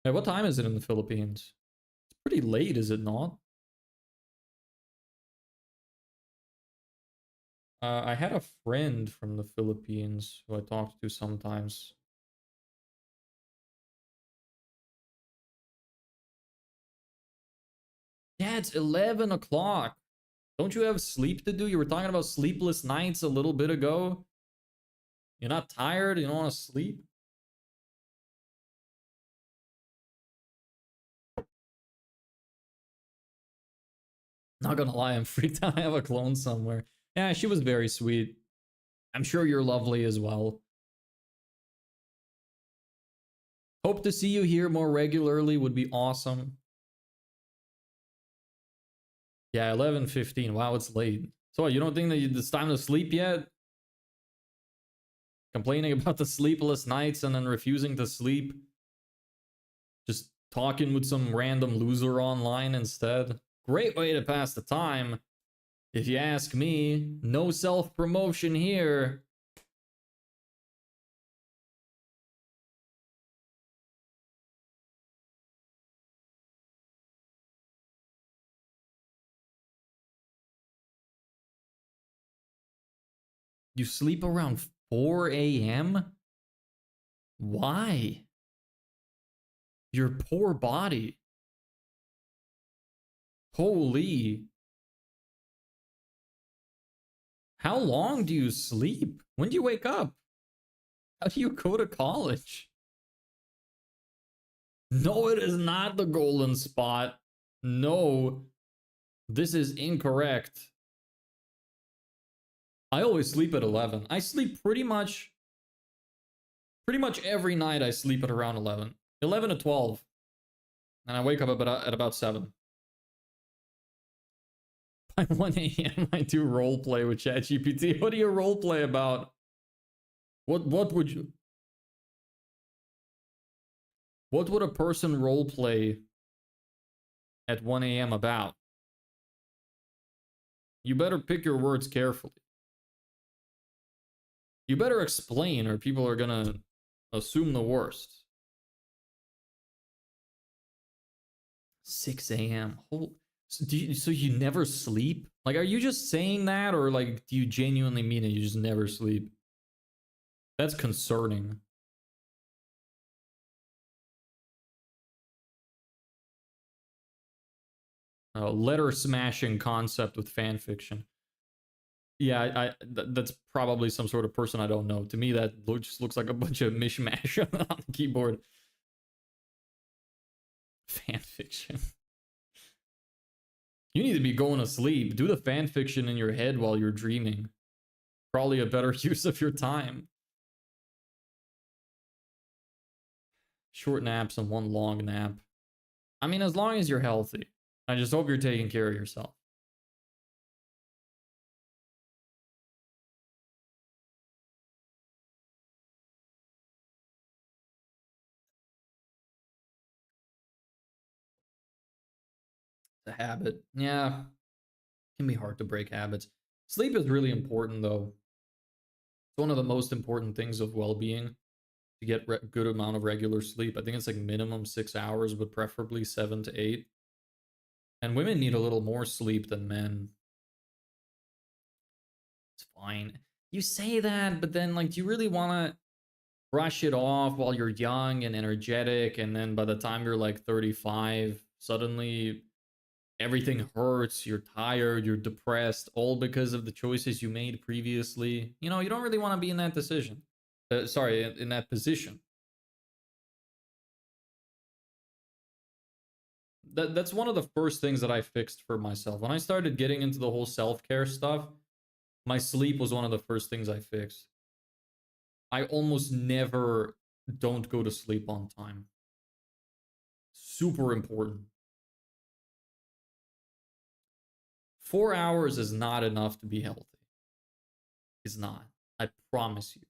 Hey, what time is it in the Philippines? It's pretty late, is it not? I had a friend from the Philippines who I talked to sometimes. Yeah, it's 11 o'clock. Don't you have sleep to do? You were talking about sleepless nights a little bit ago. You're not tired? You don't want to sleep? Not gonna lie, I'm freaked out. I have a clone somewhere. Yeah, she was very sweet. I'm sure you're lovely as well. Hope to see you here more regularly would be awesome. Yeah, 11:15. Wow, it's late. So you don't think that it's time to sleep yet? Complaining about the sleepless nights and then refusing to sleep? Just talking with some random loser online instead? Great way to pass the time. If you ask me, no self-promotion here. You sleep around 4 a.m.? Why? Your poor body. Holy. How long do you sleep? When do you wake up? How do you go to college? No, it is not the golden spot. No, this is incorrect. I always sleep at 11. I sleep pretty much every night. I sleep at around 11. 11 to 12. And I wake up at about 7. By 1 a.m. I do roleplay with ChatGPT. What do you roleplay about? What would you... What would a person roleplay at 1 a.m. about? You better pick your words carefully. You better explain or people are gonna assume the worst. 6 a.m. So you never sleep? Like, are you just saying that, or like, do you genuinely mean it? You just never sleep? That's concerning. Letter smashing concept with fan fiction. Yeah, that's probably some sort of person I don't know. To me, that just looks like a bunch of mishmash on the keyboard. Fan fiction. You need to be going to sleep. Do the fan fiction in your head while you're dreaming. Probably a better use of your time. Short naps and one long nap. I mean, as long as you're healthy. I just hope you're taking care of yourself. It's a habit. Yeah. It can be hard to break habits. Sleep is really important, though. It's one of the most important things of well-being, to get good amount of regular sleep. I think it's like minimum 6 hours, but preferably 7 to 8. And women need a little more sleep than men. It's fine. You say that, but then, like, do you really want to brush it off while you're young and energetic, and then by the time you're like 35, suddenly everything hurts, you're tired, you're depressed, all because of the choices you made previously? You know, you don't really want to be in that decision. Sorry, in that position. That's one of the first things that I fixed for myself. When I started getting into the whole self-care stuff, my sleep was one of the first things I fixed. I almost never don't go to sleep on time. Super important. 4 hours is not enough to be healthy. It's not. I promise you.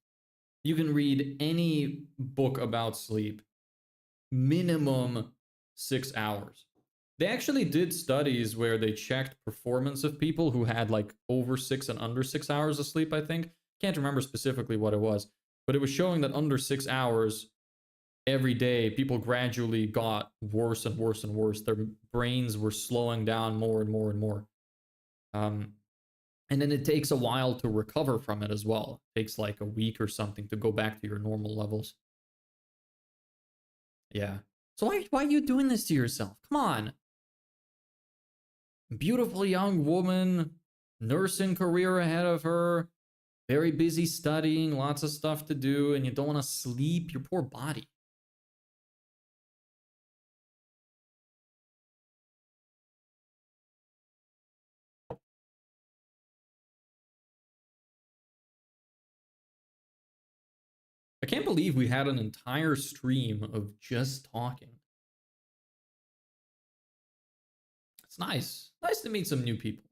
You can read any book about sleep. Minimum 6 hours. They actually did studies where they checked performance of people who had like over 6 and under 6 hours of sleep, I think. Can't remember specifically what it was. But it was showing that under 6 hours every day, people gradually got worse and worse and worse. Their brains were slowing down more and more and more. And then it takes a while to recover from it as well. It takes like a week or something to go back to your normal levels. Yeah. So why are you doing this to yourself? Come on. Beautiful young woman, nursing career ahead of her, very busy studying, lots of stuff to do, and you don't want to sleep. Your poor body. can't believe we had an entire stream of just talking. It's nice. Nice to meet some new people.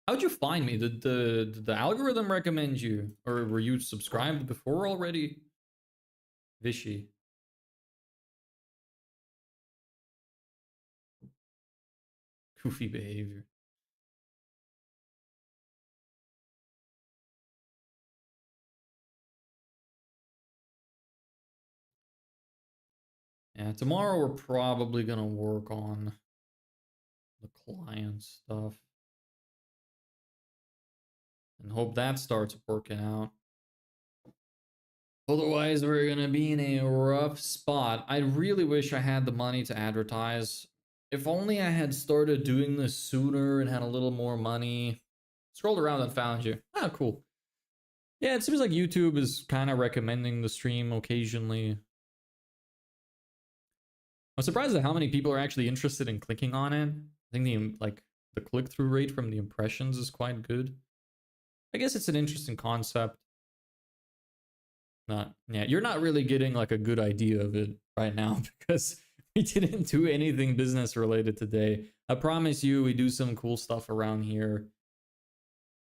How'd you find me? Did the algorithm recommend you? Or were you subscribed before already? Vishy. Goofy behavior. Yeah, tomorrow we're probably gonna work on the client stuff. And hope that starts working out. Otherwise, we're gonna be in a rough spot. I really wish I had the money to advertise. If only I had started doing this sooner and had a little more money. Scrolled around and found you. Ah, cool. Yeah, it seems like YouTube is kind of recommending the stream occasionally. I'm surprised at how many people are actually interested in clicking on it. I think the click-through rate from the impressions is quite good. I guess it's an interesting concept. You're not really getting like a good idea of it right now because we didn't do anything business related today. I promise you we do some cool stuff around here.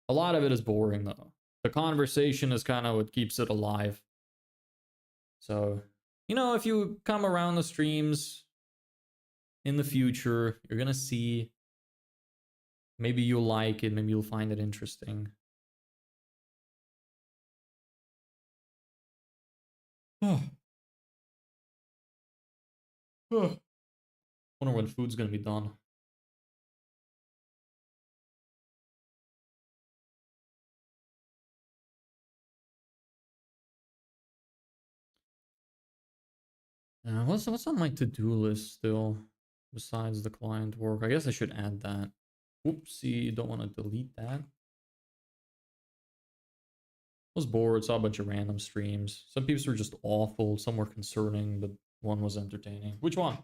A lot of it is boring though. The conversation is kind of what keeps it alive. So, you know, if you come around the streams in the future, you're gonna see. Maybe you'll like it, maybe you'll find it interesting. Oh. Wonder when food's gonna be done. What's on my to-do list still? Besides the client work. I guess I should add that. Oopsie, don't want to delete that. I was bored, saw a bunch of random streams. Some people were just awful, some were concerning, but one was entertaining. Which one?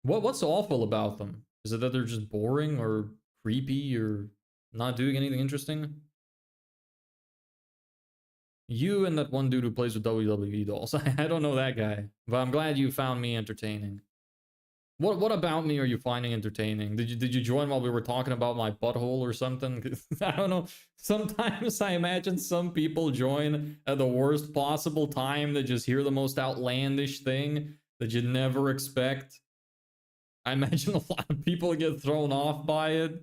What's awful about them? Is it that they're just boring or creepy or not doing anything interesting? You and that one dude who plays with WWE dolls. I don't know that guy, but I'm glad you found me entertaining. What about me are you finding entertaining? Did you join while we were talking about my butthole or something? I don't know. Sometimes I imagine some people join at the worst possible time to just hear the most outlandish thing that you'd never expect. I imagine a lot of people get thrown off by it.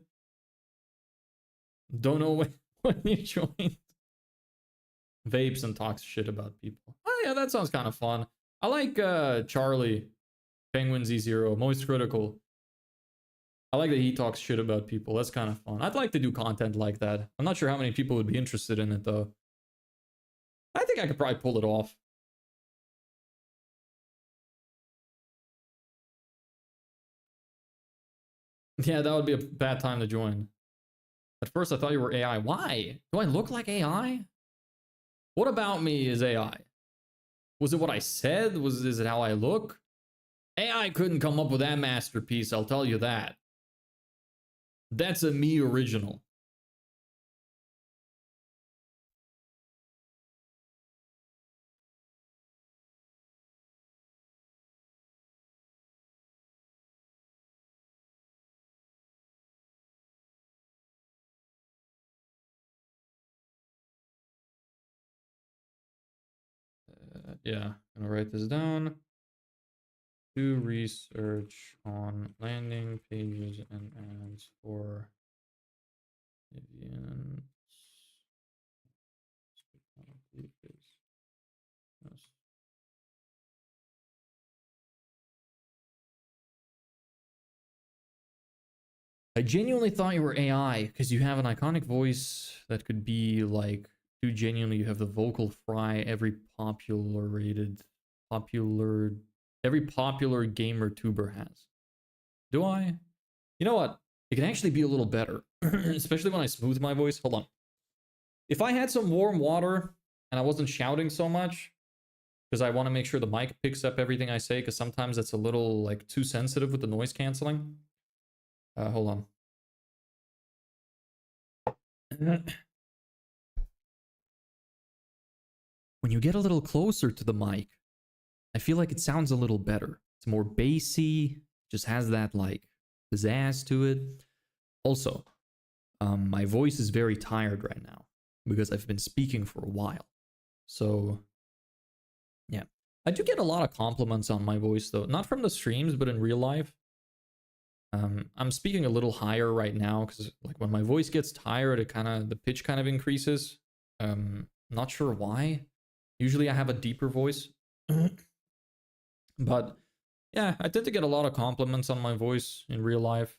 Don't know when you joined. Vapes and talks shit about people. Oh yeah, that sounds kind of fun. I like Charlie, Penguin Z0, Moist Critical. I like that he talks shit about people. That's kind of fun. I'd like to do content like that. I'm not sure how many people would be interested in it though. I think I could probably pull it off. Yeah, that would be a bad time to join. At first I thought you were AI. Why? Do I look like AI? What about me is AI? Was it what I said? Is it how I look? AI couldn't come up with that masterpiece, I'll tell you that. That's a me original. Yeah, I'm gonna write this down. Do research on landing pages and ads for Vivian. I genuinely thought you were AI because you have an iconic voice that could be like, dude, genuinely, you have the vocal fry every popular gamer tuber has. Do I? You know what? It can actually be a little better, especially when I smooth my voice. Hold on. If I had some warm water and I wasn't shouting so much, because I want to make sure the mic picks up everything I say, because sometimes it's a little like too sensitive with the noise canceling. Hold on. when you get a little closer to the mic, I feel like it sounds a little better. It's more bassy, just has that like pizzazz to it. Also, my voice is very tired right now because I've been speaking for a while. So, yeah. I do get a lot of compliments on my voice though. Not from the streams, but in real life. I'm speaking a little higher right now because like when my voice gets tired, the pitch kind of increases. Not sure why. Usually I have a deeper voice. But yeah, I tend to get a lot of compliments on my voice in real life.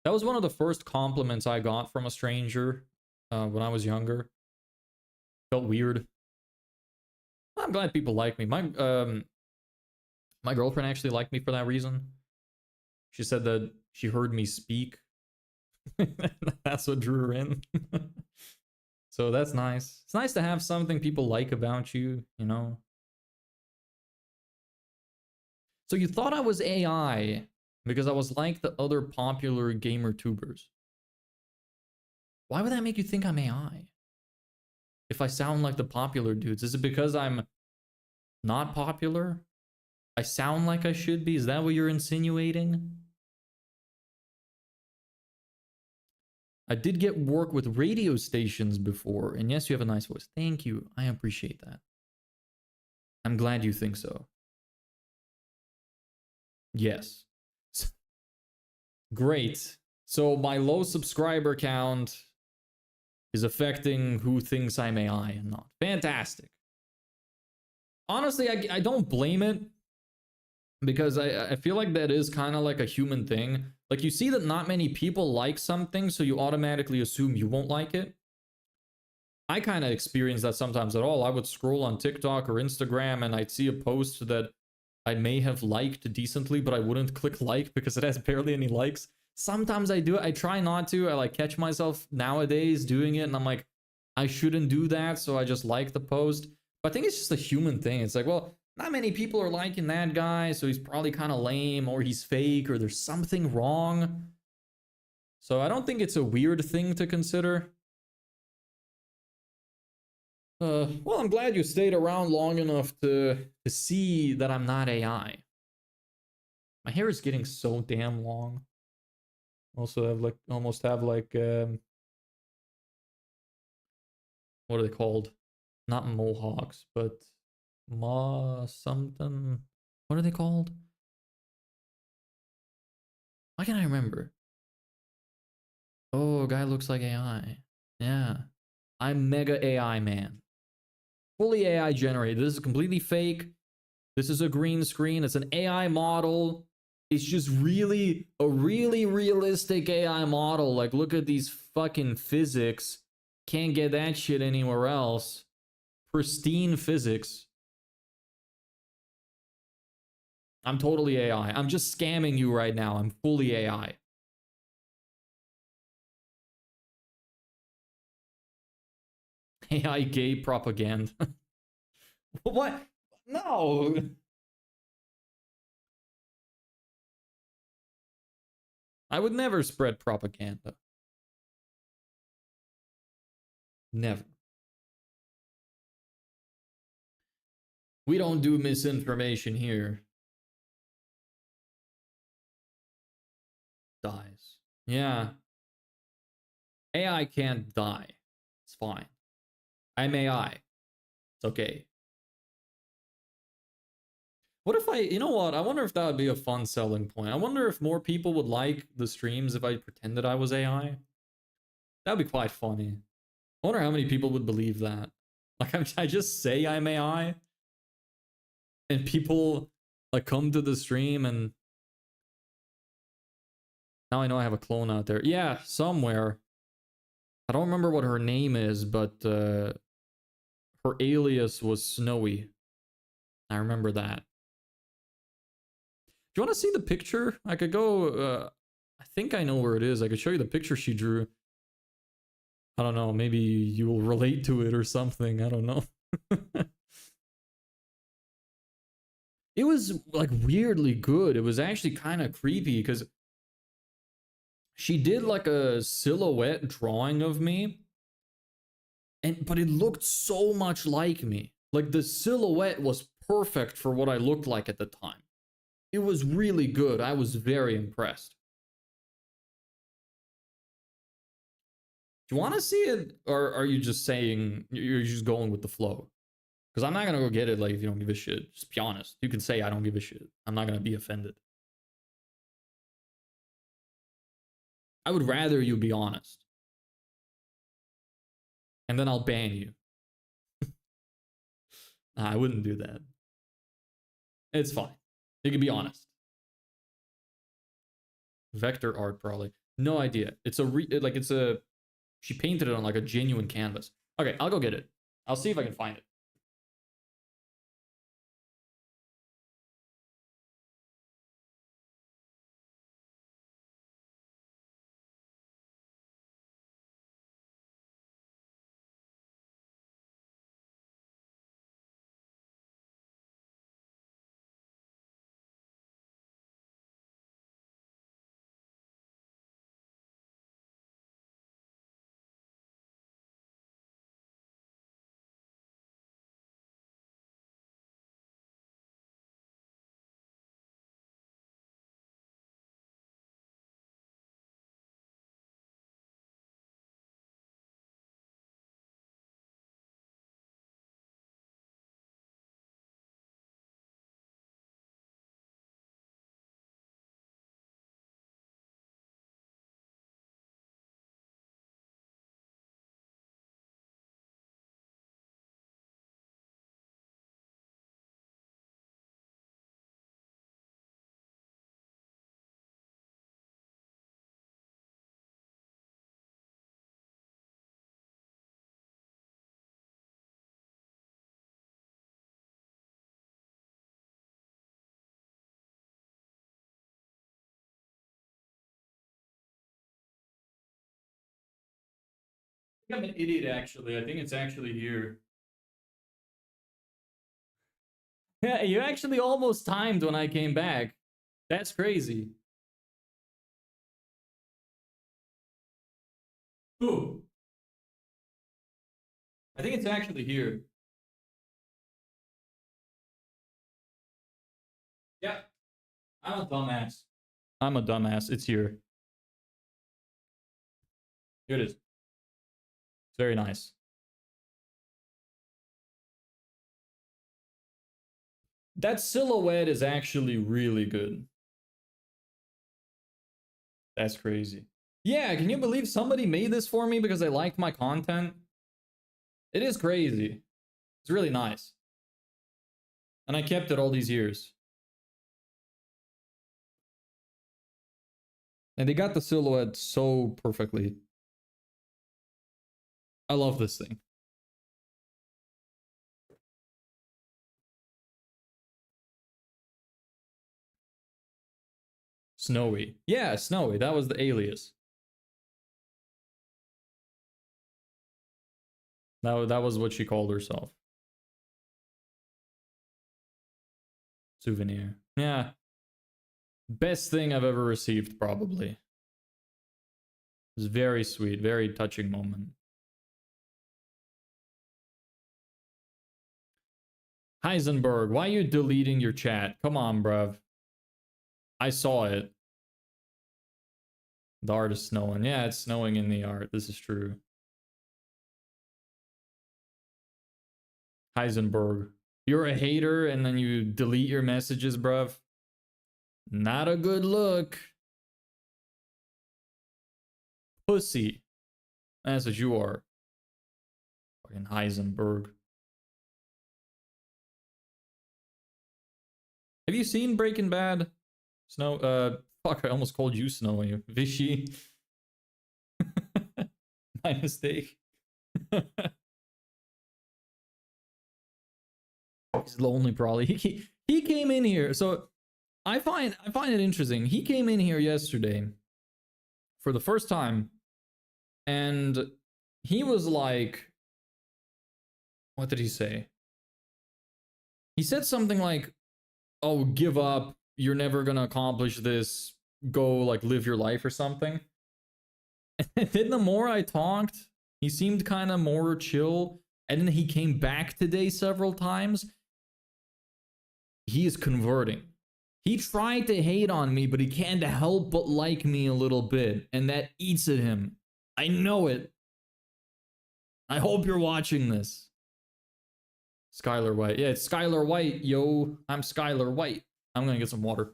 That was one of the first compliments I got from a stranger when I was younger. Felt weird. I'm glad people like me. My girlfriend actually liked me for that reason. She said that she heard me speak. That's what drew her in. So that's nice. It's nice to have something people like about you, you know? So you thought I was AI because I was like the other popular gamer tubers. Why would that make you think I'm AI? If I sound like the popular dudes, is it because I'm not popular? I sound like I should be? Is that what you're insinuating? I did get work with radio stations before, and yes, you have a nice voice. Thank you. I appreciate that. I'm glad you think so. Yes. Great. So my low subscriber count is affecting who thinks I'm AI and not. Fantastic. Honestly, I don't blame it because I feel like that is kind of like a human thing. Like you see that not many people like something, so you automatically assume you won't like it. I kind of experience that sometimes at all. I would scroll on TikTok or Instagram and I'd see a post that I may have liked decently, but I wouldn't click like because it has barely any likes. Sometimes I do it. I try not to. I like catch myself nowadays doing it and I'm like, I shouldn't do that, so I just like the post. But I think it's just a human thing. It's like, well, not many people are liking that guy, so he's probably kind of lame or he's fake or there's something wrong. So I don't think it's a weird thing to consider. Well, I'm glad you stayed around long enough to see that I'm not AI. My hair is getting so damn long. Also have like almost have like what are they called? Not mohawks, but something. What are they called? Why can't I remember? Oh, guy looks like AI. Yeah. I'm mega AI man. Fully AI generated. This is completely fake. This is a green screen. It's an AI model. It's just really a really realistic AI model. Like, look at these fucking physics. Can't get that shit anywhere else. Pristine physics. I'm totally AI. I'm just scamming you right now. I'm fully AI. AI gay propaganda. What? No. I would never spread propaganda. Never. We don't do misinformation here. Dies. Yeah. AI can't die. It's fine. I'm AI. It's okay. What if you know what? I wonder if that would be a fun selling point. I wonder if more people would like the streams if I pretended I was AI. That would be quite funny. I wonder how many people would believe that. Like, I just say I'm AI, and people like come to the stream, and now I know I have a clone out there. Yeah, somewhere. I don't remember what her name is, but her alias was Snowy. I remember that. Do you want to see the picture? I could go, I think I know where it is. I could show you the picture she drew. I don't know, maybe you will relate to it or something. I don't know. It was like weirdly good. It was actually kind of creepy because she did like a silhouette drawing of me. But it looked so much like me. Like, the silhouette was perfect for what I looked like at the time. It was really good. I was very impressed. Do you want to see it, or are you just saying you're just going with the flow? Because I'm not gonna go get it. Like, if you don't give a shit, just be honest. You can say I don't give a shit. I'm not gonna be offended. I would rather you be honest, and then I'll ban you. Nah, I wouldn't do that. It's fine. You can be honest. Vector art, probably. No idea. It's a she painted it on like a genuine canvas. Okay, I'll go get it. I'll see if I can find it. I'm an idiot, actually. I think it's actually here. Yeah, you actually almost timed when I came back. That's crazy. Ooh. I think it's actually here. Yeah. I'm a dumbass. I'm a dumbass. It's here. Here it is. It's very nice. That silhouette is actually really good. That's crazy. Yeah, can you believe somebody made this for me because they liked my content? It is crazy. It's really nice. And I kept it all these years. And they got the silhouette so perfectly. I love this thing. Snowy. Yeah, Snowy. That was the alias. That was what she called herself. Souvenir. Yeah. Best thing I've ever received, probably. It was very sweet, very touching moment. Heisenberg, why are you deleting your chat? Come on, bruv. I saw it. The art is snowing. Yeah, it's snowing in the art. This is true. Heisenberg. You're a hater and then you delete your messages, bruv. Not a good look. Pussy. That's what you are. Fucking Heisenberg. Have you seen Breaking Bad? Fuck, I almost called you Snowy. Vichy. My mistake. He's lonely, probably. He came in here. So I find it interesting. He came in here yesterday for the first time, and he was like, what did he say? He said something like, "Oh, give up. You're never gonna accomplish this. Go like live your life or something." And then the more I talked, he seemed kind of more chill. and then he came back today several times. He is converting. He tried to hate on me, but he can't help but like me a little bit, and that eats at him. I know it. I hope you're watching this. Skylar White. Yeah, it's Skylar White, yo. I'm Skylar White. I'm gonna get some water.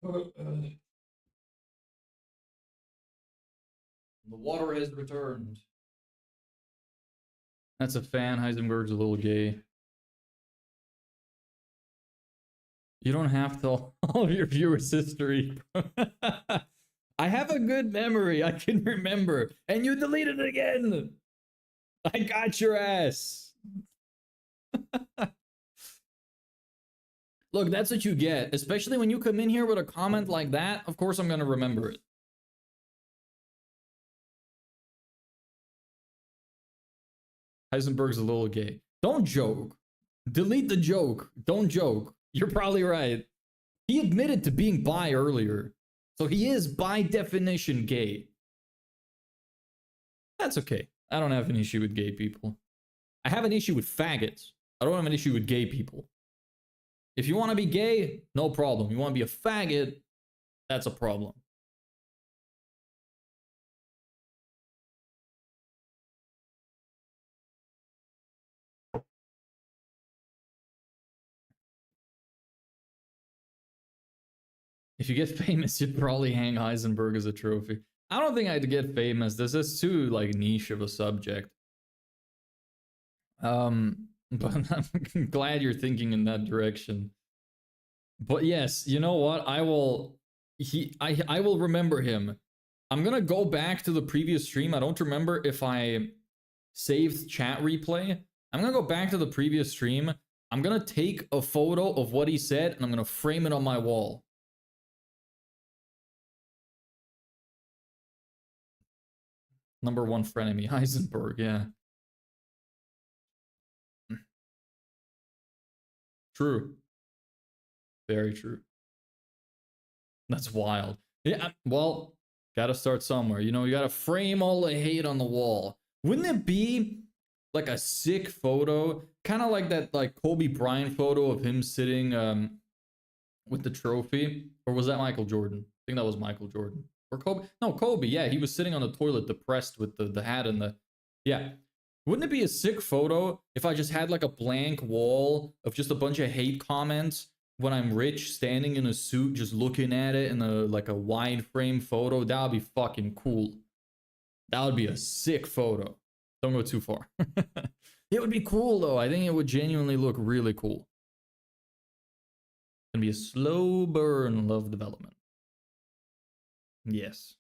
The water has returned. That's a fan. Heisenberg's a little gay. You don't have to all of your viewers' history. I have a good memory. I can remember. And you deleted it again. I got your ass. Look, that's what you get. Especially when you come in here with a comment like that. Of course I'm going to remember it. Heisenberg's a little gay. Don't joke. Delete the joke. Don't joke. You're probably right. He admitted to being bi earlier. So he is, by definition, gay. That's okay. I don't have an issue with gay people. I have an issue with faggots. I don't have an issue with gay people. If you want to be gay, no problem. You want to be a faggot, that's a problem. If you get famous, you'd probably hang Heisenberg as a trophy. I don't think I'd get famous. This is too like niche of a subject. But I'm glad you're thinking in that direction. But yes, you know what? I will remember him. I'm gonna go back to the previous stream. I don't remember if I saved chat replay. I'm gonna go back to the previous stream. I'm gonna take a photo of what he said and I'm gonna frame it on my wall. Number one frenemy, Heisenberg, yeah. True. Very true. That's wild. Yeah, well, gotta start somewhere. You know, you gotta frame all the hate on the wall. Wouldn't it be like a sick photo? Kind of like that like Kobe Bryant photo of him sitting with the trophy. Or was that Michael Jordan? I think that was Michael Jordan. Or Kobe? No, Kobe. Yeah, he was sitting on the toilet depressed with the hat and the... Yeah. Wouldn't it be a sick photo if I just had like a blank wall of just a bunch of hate comments when I'm rich, standing in a suit, just looking at it in a like a wide frame photo? That would be fucking cool. That would be a sick photo. Don't go too far. It would be cool though. I think it would genuinely look really cool. It's gonna be a slow burn love development. Yes.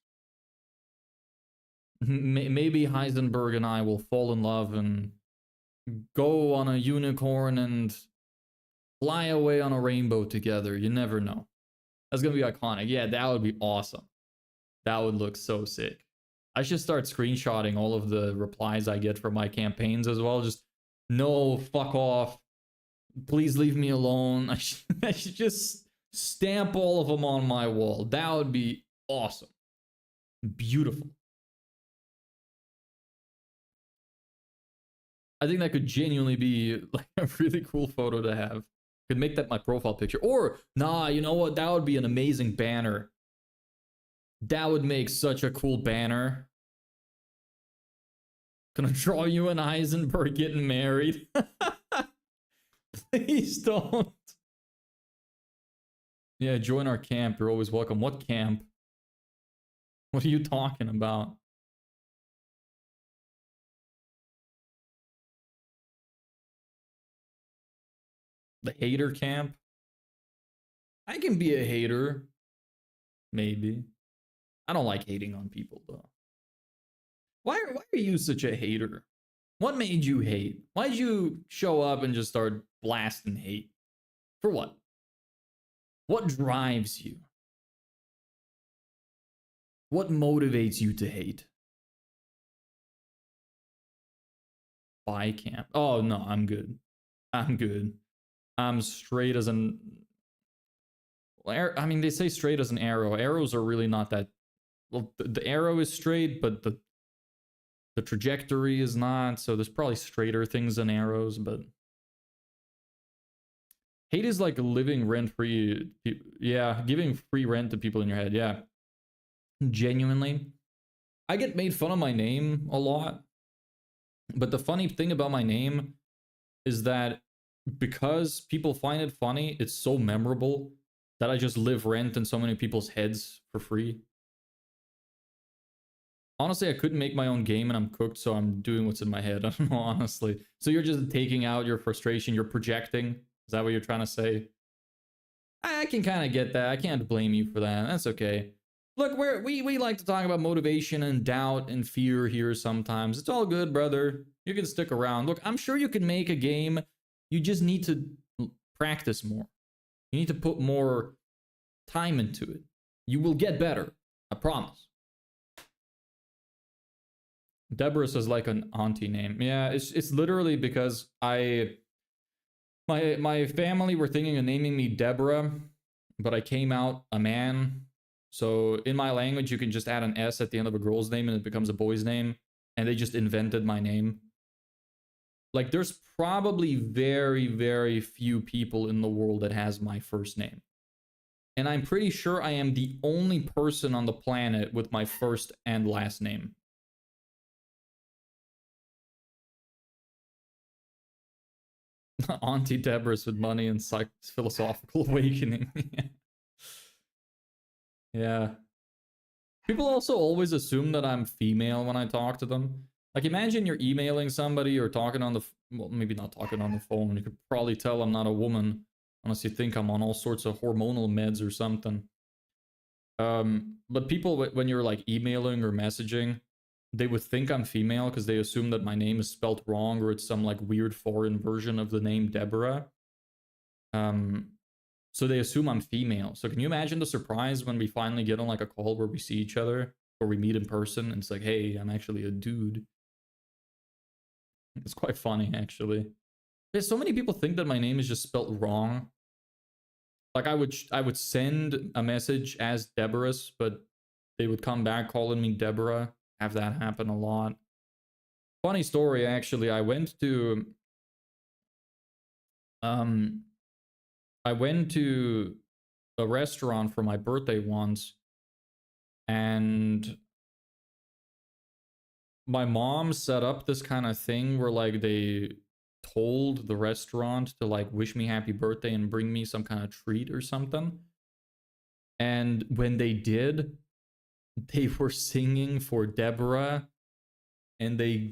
Maybe Heisenberg and I will fall in love and go on a unicorn and fly away on a rainbow together. You never know. That's gonna be iconic. Yeah, that would be awesome. That would look so sick. I should start screenshotting all of the replies I get from my campaigns as well. Just, no, fuck off. Please leave me alone. I should just stamp all of them on my wall. That would be awesome. Beautiful. I think that could genuinely be like a really cool photo to have. Could make that my profile picture. Or, nah, you know what? That would be an amazing banner. That would make such a cool banner. Gonna draw you and Heisenberg getting married. Please don't. Yeah, join our camp. You're always welcome. What camp? What are you talking about? The hater camp? I can be a hater. Maybe. I don't like hating on people, though. Why are you such a hater? What made you hate? Why'd you show up and just start blasting hate? For what? What drives you? What motivates you to hate? Buy camp. Oh no, I'm good. I'm good. I'm straight as an. I mean, they say straight as an arrow. Arrows are really not that. Well, the arrow is straight, but the trajectory is not. So there's probably straighter things than arrows, but hate is like living rent free. Yeah, giving free rent to people in your head. Yeah, genuinely. I get made fun of my name a lot, but the funny thing about my name is that because people find it funny, it's so memorable that I just live rent in so many people's heads for free. Honestly, I couldn't make my own game and I'm cooked, so I'm doing what's in my head. I don't know, honestly. So you're just taking out your frustration, you're projecting. Is that what you're trying to say? I can kind of get that. I can't blame you for that. That's okay. Look, we like to talk about motivation and doubt and fear here sometimes. It's all good, brother. You can stick around. Look, I'm sure you can make a game. You just need to practice more. You need to put more time into it. You will get better. I promise. Deborah is like an auntie name. Yeah, it's literally because my family were thinking of naming me Deborah, but I came out a man. So in my language, you can just add an S at the end of a girl's name and it becomes a boy's name. And they just invented my name. Like, there's probably very, very few people in the world that has my first name. And I'm pretty sure I am the only person on the planet with my first and last name. Auntie Deborah's with money and philosophical awakening. Yeah. People also always assume that I'm female when I talk to them. Like, imagine you're emailing somebody or talking on the... Well, maybe not talking on the phone. You could probably tell I'm not a woman. Unless you think I'm on all sorts of hormonal meds or something. But people, when you're like emailing or messaging, they would think I'm female because they assume that my name is spelled wrong or it's some like weird foreign version of the name Deborah. So they assume I'm female. So can you imagine the surprise when we finally get on like a call where we see each other or we meet in person and it's like, hey, I'm actually a dude. It's quite funny, actually. There's so many people think that my name is just spelled wrong. Like I would send a message as Deborah's, but they would come back calling me Deborah. Have that happen a lot. Funny story, actually. I went to a restaurant for my birthday once, and my mom set up this kind of thing where like they told the restaurant to like wish me happy birthday and bring me some kind of treat or something. And when they did, they were singing for Deborah, and they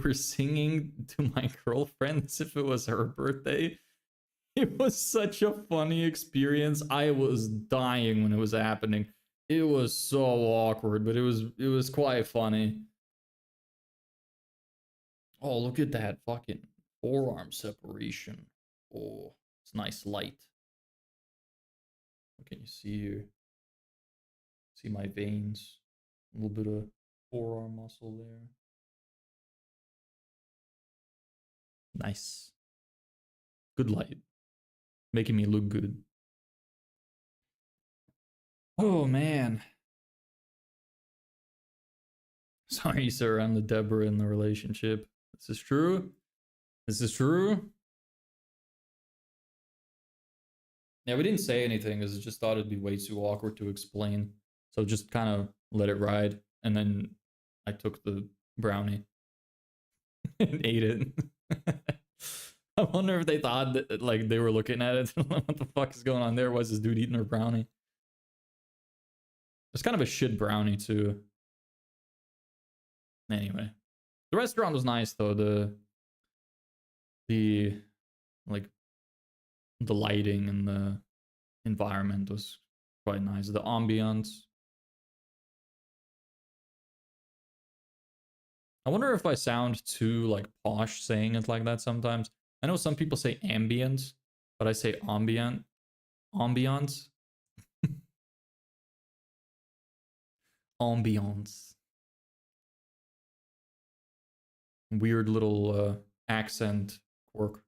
were singing to my girlfriend as if it was her birthday. It was such a funny experience. I was dying when it was happening. It was so awkward, but it was quite funny. Oh, look at that fucking forearm separation. Oh, it's nice light. What can you see here? See my veins. A little bit of forearm muscle there. Nice. Good light. Making me look good. Oh, man. Sorry, sir. I'm the Deborah in the relationship. This is true. This is true. Yeah, we didn't say anything because I just thought it'd be way too awkward to explain. So just kind of let it ride. And then I took the brownie and ate it. I wonder if they thought that like they were looking at it. What the fuck is going on there? Was this dude eating her brownie? It's kind of a shit brownie too. Anyway, the restaurant was nice though. The like the lighting and the environment was quite nice. The ambiance. I wonder if I sound too like posh saying it like that sometimes. I know some people say ambient, but I say ambient. Ambiance. Ambiance. Weird little accent quirk.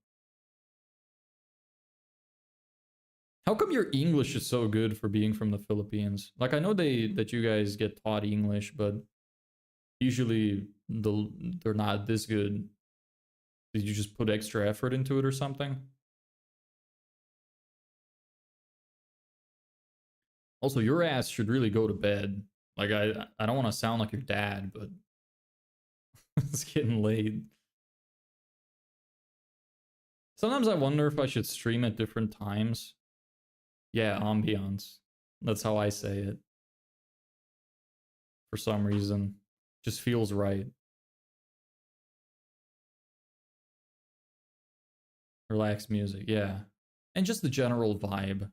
How come your English is so good for being from the Philippines? Like I know that you guys get taught English, but usually they're not this good. Did you just put extra effort into it or something? Also, your ass should really go to bed. Like I don't want to sound like your dad, but it's getting late. Sometimes I wonder if I should stream at different times. Yeah, ambiance. That's how I say it. For some reason. Just feels right. Relaxed music, yeah. And just the general vibe.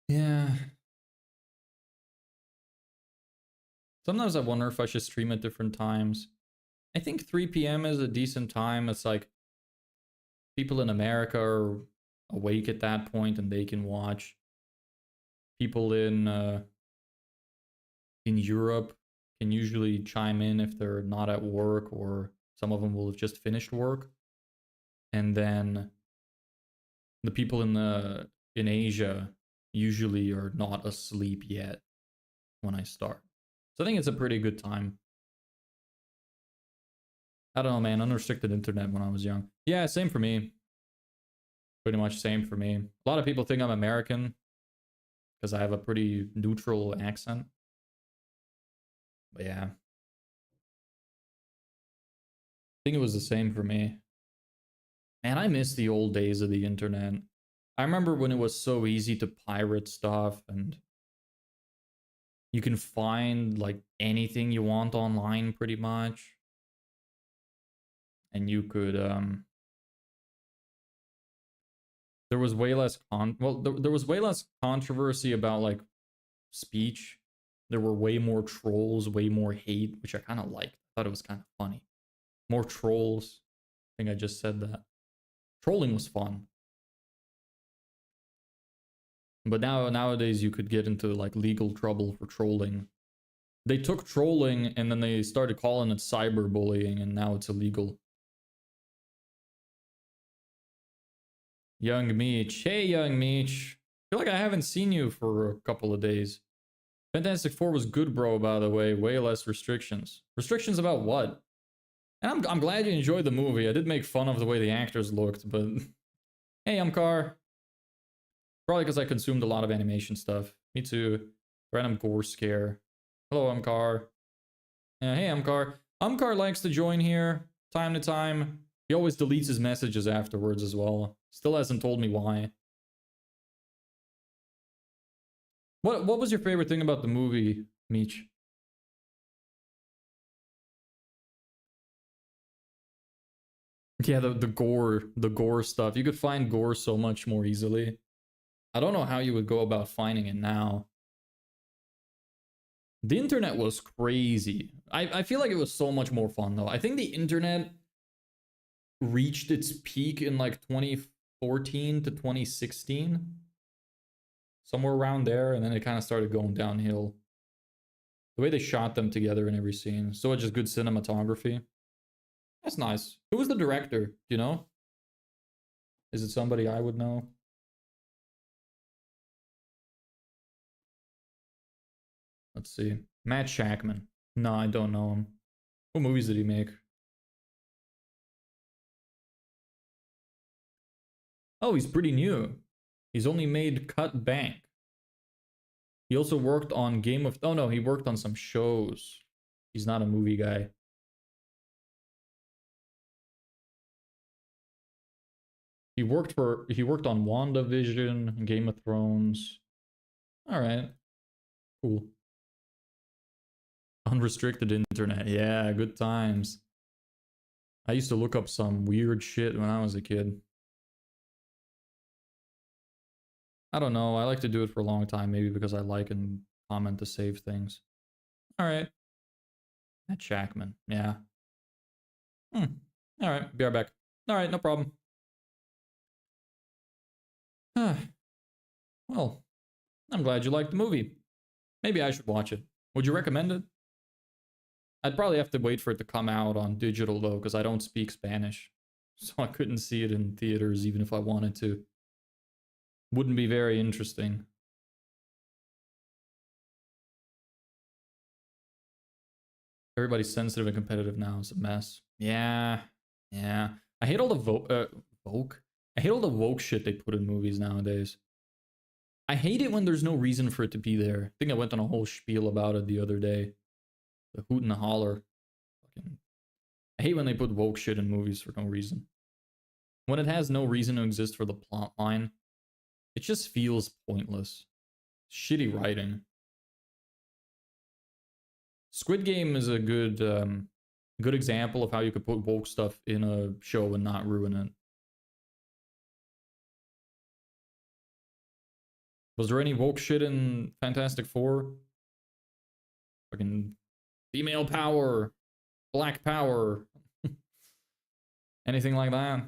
Yeah. Sometimes I wonder if I should stream at different times. I think 3 p.m. is a decent time. It's like people in America are awake at that point and they can watch. People in Europe can usually chime in if they're not at work, or some of them will have just finished work. And then the people in Asia usually are not asleep yet when I start. So I think it's a pretty good time. I don't know, man. Unrestricted internet when I was young. Yeah, same for me. Pretty much same for me. A lot of people think I'm American because I have a pretty neutral accent. But yeah. I think it was the same for me. Man, I miss the old days of the internet. I remember when it was so easy to pirate stuff and you can find like anything you want online pretty much. And you could there was way less there was way less controversy about like speech. There were way more trolls, way more hate, which I kind of liked. I thought it was kind of funny. More trolls. I think I just said that. Trolling was fun. But nowadays you could get into like legal trouble for trolling. They took trolling and then they started calling it cyberbullying, and now it's illegal. Young Meech. Hey, Young Meech. I feel like I haven't seen you for a couple of days. Fantastic Four was good, bro, by the way. Way less restrictions. Restrictions about what? And I'm glad you enjoyed the movie. I did make fun of the way the actors looked, but... Hey, I'm Car. Probably because I consumed a lot of animation stuff. Me too. Random gore scare. Hello, I'm Car. Hey, I'm Car. Car likes to join here time to time. He always deletes his messages afterwards as well. Still hasn't told me why. What was your favorite thing about the movie, Meech? Yeah, the gore stuff. You could find gore so much more easily. I don't know how you would go about finding it now. The internet was crazy. I feel like it was so much more fun though. I think the internet reached its peak in like 2014 to 2016. Somewhere around there, and then it kind of started going downhill. The way they shot them together in every scene. So just good cinematography. That's nice. Who was the director? Do you know? Is it somebody I would know? Let's see. Matt Shackman. No, I don't know him. What movies did he make? Oh, he's pretty new. He's only made Cut Bank. He also worked on Game of... Oh no, he worked on some shows. He's not a movie guy. He worked on WandaVision, Game of Thrones. Alright. Cool. Unrestricted internet. Yeah, good times. I used to look up some weird shit when I was a kid. I don't know. I like to do it for a long time, maybe because I like and comment to save things. All right. That Shackman. Yeah. All right. Be right back. All right. No problem. Well, I'm glad you liked the movie. Maybe I should watch it. Would you recommend it? I'd probably have to wait for it to come out on digital though, because I don't speak Spanish. So I couldn't see it in theaters even if I wanted to. Wouldn't be very interesting. Everybody's sensitive and competitive now. It's a mess. Yeah. Yeah. I hate all the woke. I hate all the woke shit they put in movies nowadays. I hate it when there's no reason for it to be there. I think I went on a whole spiel about it the other day. The hoot and the holler. Fucking. I hate when they put woke shit in movies for no reason. When it has no reason to exist for the plot line, it just feels pointless. Shitty writing. Squid Game is a good example of how you could put woke stuff in a show and not ruin it. Was there any woke shit in Fantastic Four? Fucking female power, black power, anything like that?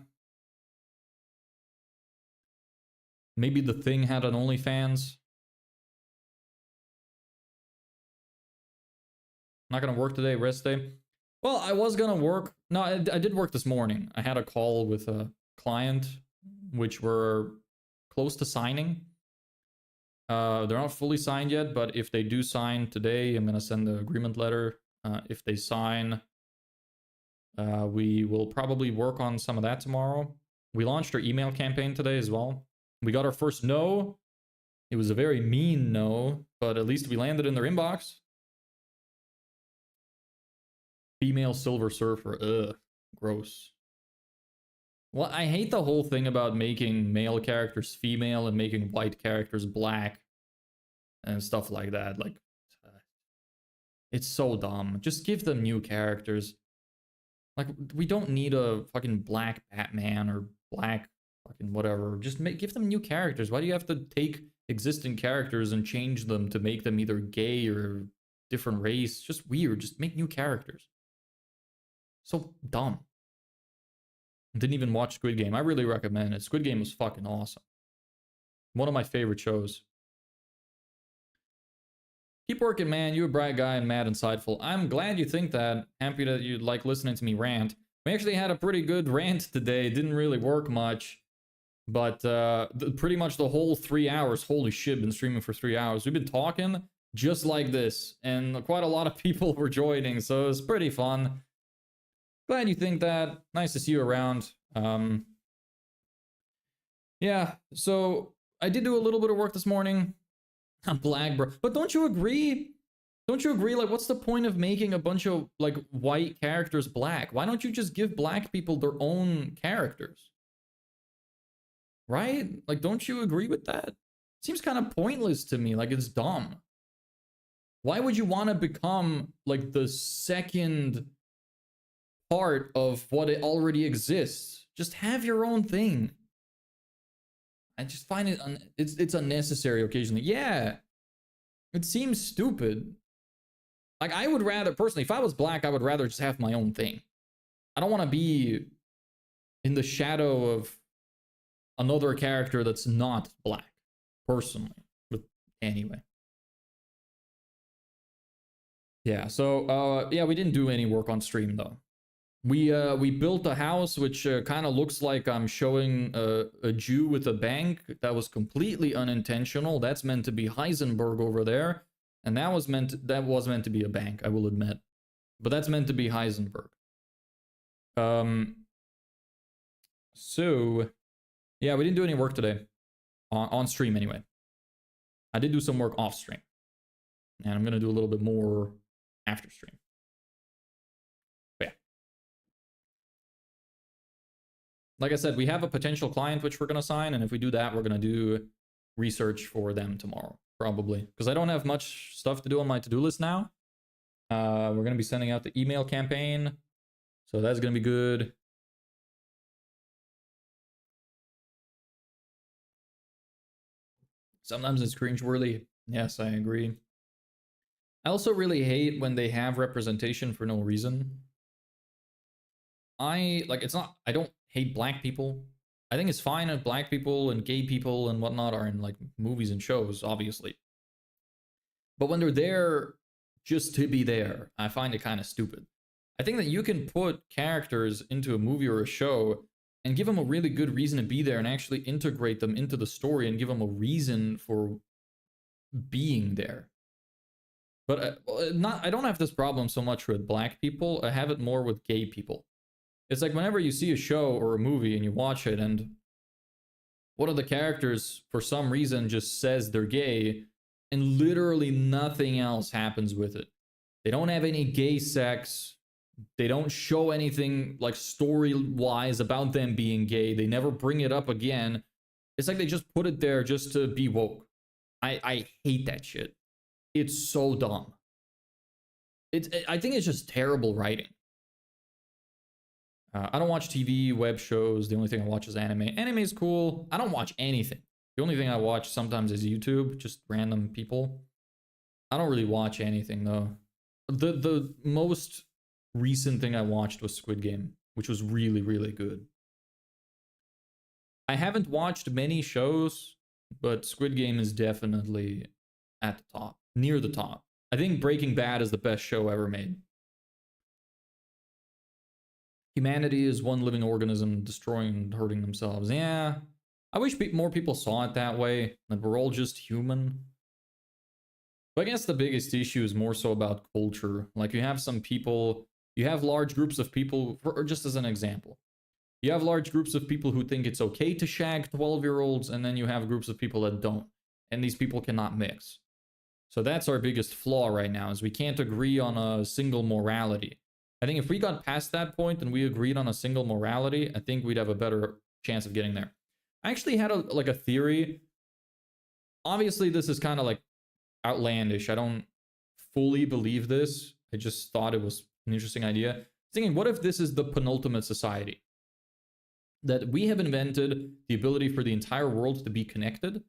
Maybe The Thing had an OnlyFans. Not gonna work today, rest day. Well, I was gonna work. No, I did work this morning. I had a call with a client, which we're close to signing. They're not fully signed yet, but if they do sign today, I'm gonna send the agreement letter. If they sign, we will probably work on some of that tomorrow. We launched our email campaign today as well. We got our first no. It was a very mean no, but at least we landed in their inbox. Female Silver Surfer. Ugh. Gross. Well, I hate the whole thing about making male characters female and making white characters black and stuff like that. Like, it's so dumb. Just give them new characters. Like, we don't need a fucking black Batman or black fucking whatever. Just give them new characters. Why do you have to take existing characters and change them to make them either gay or different race? Just weird. Just make new characters. So dumb. Didn't even watch Squid Game. I really recommend it. Squid Game was fucking awesome. One of my favorite shows. Keep working, man. You're a bright guy and mad insightful. I'm glad you think that. Happy that you like listening to me rant. We actually had a pretty good rant today. It didn't really work much. But pretty much the whole 3 hours. Holy shit, been streaming for 3 hours. We've been talking just like this. And quite a lot of people were joining. So it was pretty fun. Glad you think that. Nice to see you around. Yeah, so I did do a little bit of work this morning. I'm black, bro. But don't you agree? Don't you agree? Like, what's the point of making a bunch of, like, white characters black? Why don't you just give black people their own characters? Right? Like, don't you agree with that? Seems kind of pointless to me. Like, it's dumb. Why would you want to become, like, the second part of what it already exists? Just have your own thing. I just find it it's unnecessary occasionally. Yeah, it seems stupid. Like, I would rather, personally, if I was black, I would rather just have my own thing. I don't want to be in the shadow of another character that's not black, personally. But anyway. Yeah, so yeah, we didn't do any work on stream though. We built a house which kind of looks like I'm showing a Jew with a bank. That was completely unintentional. That's meant to be Heisenberg over there, and that was meant to be a bank, I will admit, but that's meant to be Heisenberg. So yeah, we didn't do any work today on stream anyway. I did do some work off stream, and I'm gonna do a little bit more after stream. Like I said, we have a potential client which we're going to sign, and if we do that, we're going to do research for them tomorrow, probably. Because I don't have much stuff to do on my to-do list now. We're going to be sending out the email campaign, so that's going to be good. Sometimes it's cringeworthy. Yes, I agree. I also really hate when they have representation for no reason. It's not, I don't hate black people. I think it's fine if black people and gay people and whatnot are in like movies and shows, obviously. But when they're there just to be there, I find it kind of stupid. I think that you can put characters into a movie or a show and give them a really good reason to be there and actually integrate them into the story and give them a reason for being there. But not, I don't have this problem so much with black people. I have it more with gay people. It's like whenever you see a show or a movie and you watch it and one of the characters for some reason just says they're gay and literally nothing else happens with it. They don't have any gay sex. They don't show anything like story wise about them being gay. They never bring it up again. It's like they just put it there just to be woke. I hate that shit. It's so dumb. I think it's just terrible writing. I don't watch TV, web shows. The only thing I watch is anime. Anime is cool. I don't watch anything. The only thing I watch sometimes is YouTube, just random people. I don't really watch anything though. The most recent thing I watched was Squid Game, which was really, really good. I haven't watched many shows, but Squid Game is definitely at the top, near the top. I think Breaking Bad is the best show ever made. Humanity is one living organism destroying and hurting themselves. Yeah, I wish more people saw it that way, that we're all just human. But I guess the biggest issue is more so about culture. Like you have some people, you have large groups of people, or just as an example, you have large groups of people who think it's okay to shag 12-year-olds, and then you have groups of people that don't. And these people cannot mix. So that's our biggest flaw right now, is we can't agree on a single morality. I think if we got past that point and we agreed on a single morality, I think we'd have a better chance of getting there. I actually had a theory. Obviously, this is kind of like outlandish. I don't fully believe this. I just thought it was an interesting idea. Thinking, what if this is the penultimate society? That we have invented the ability for the entire world to be connected.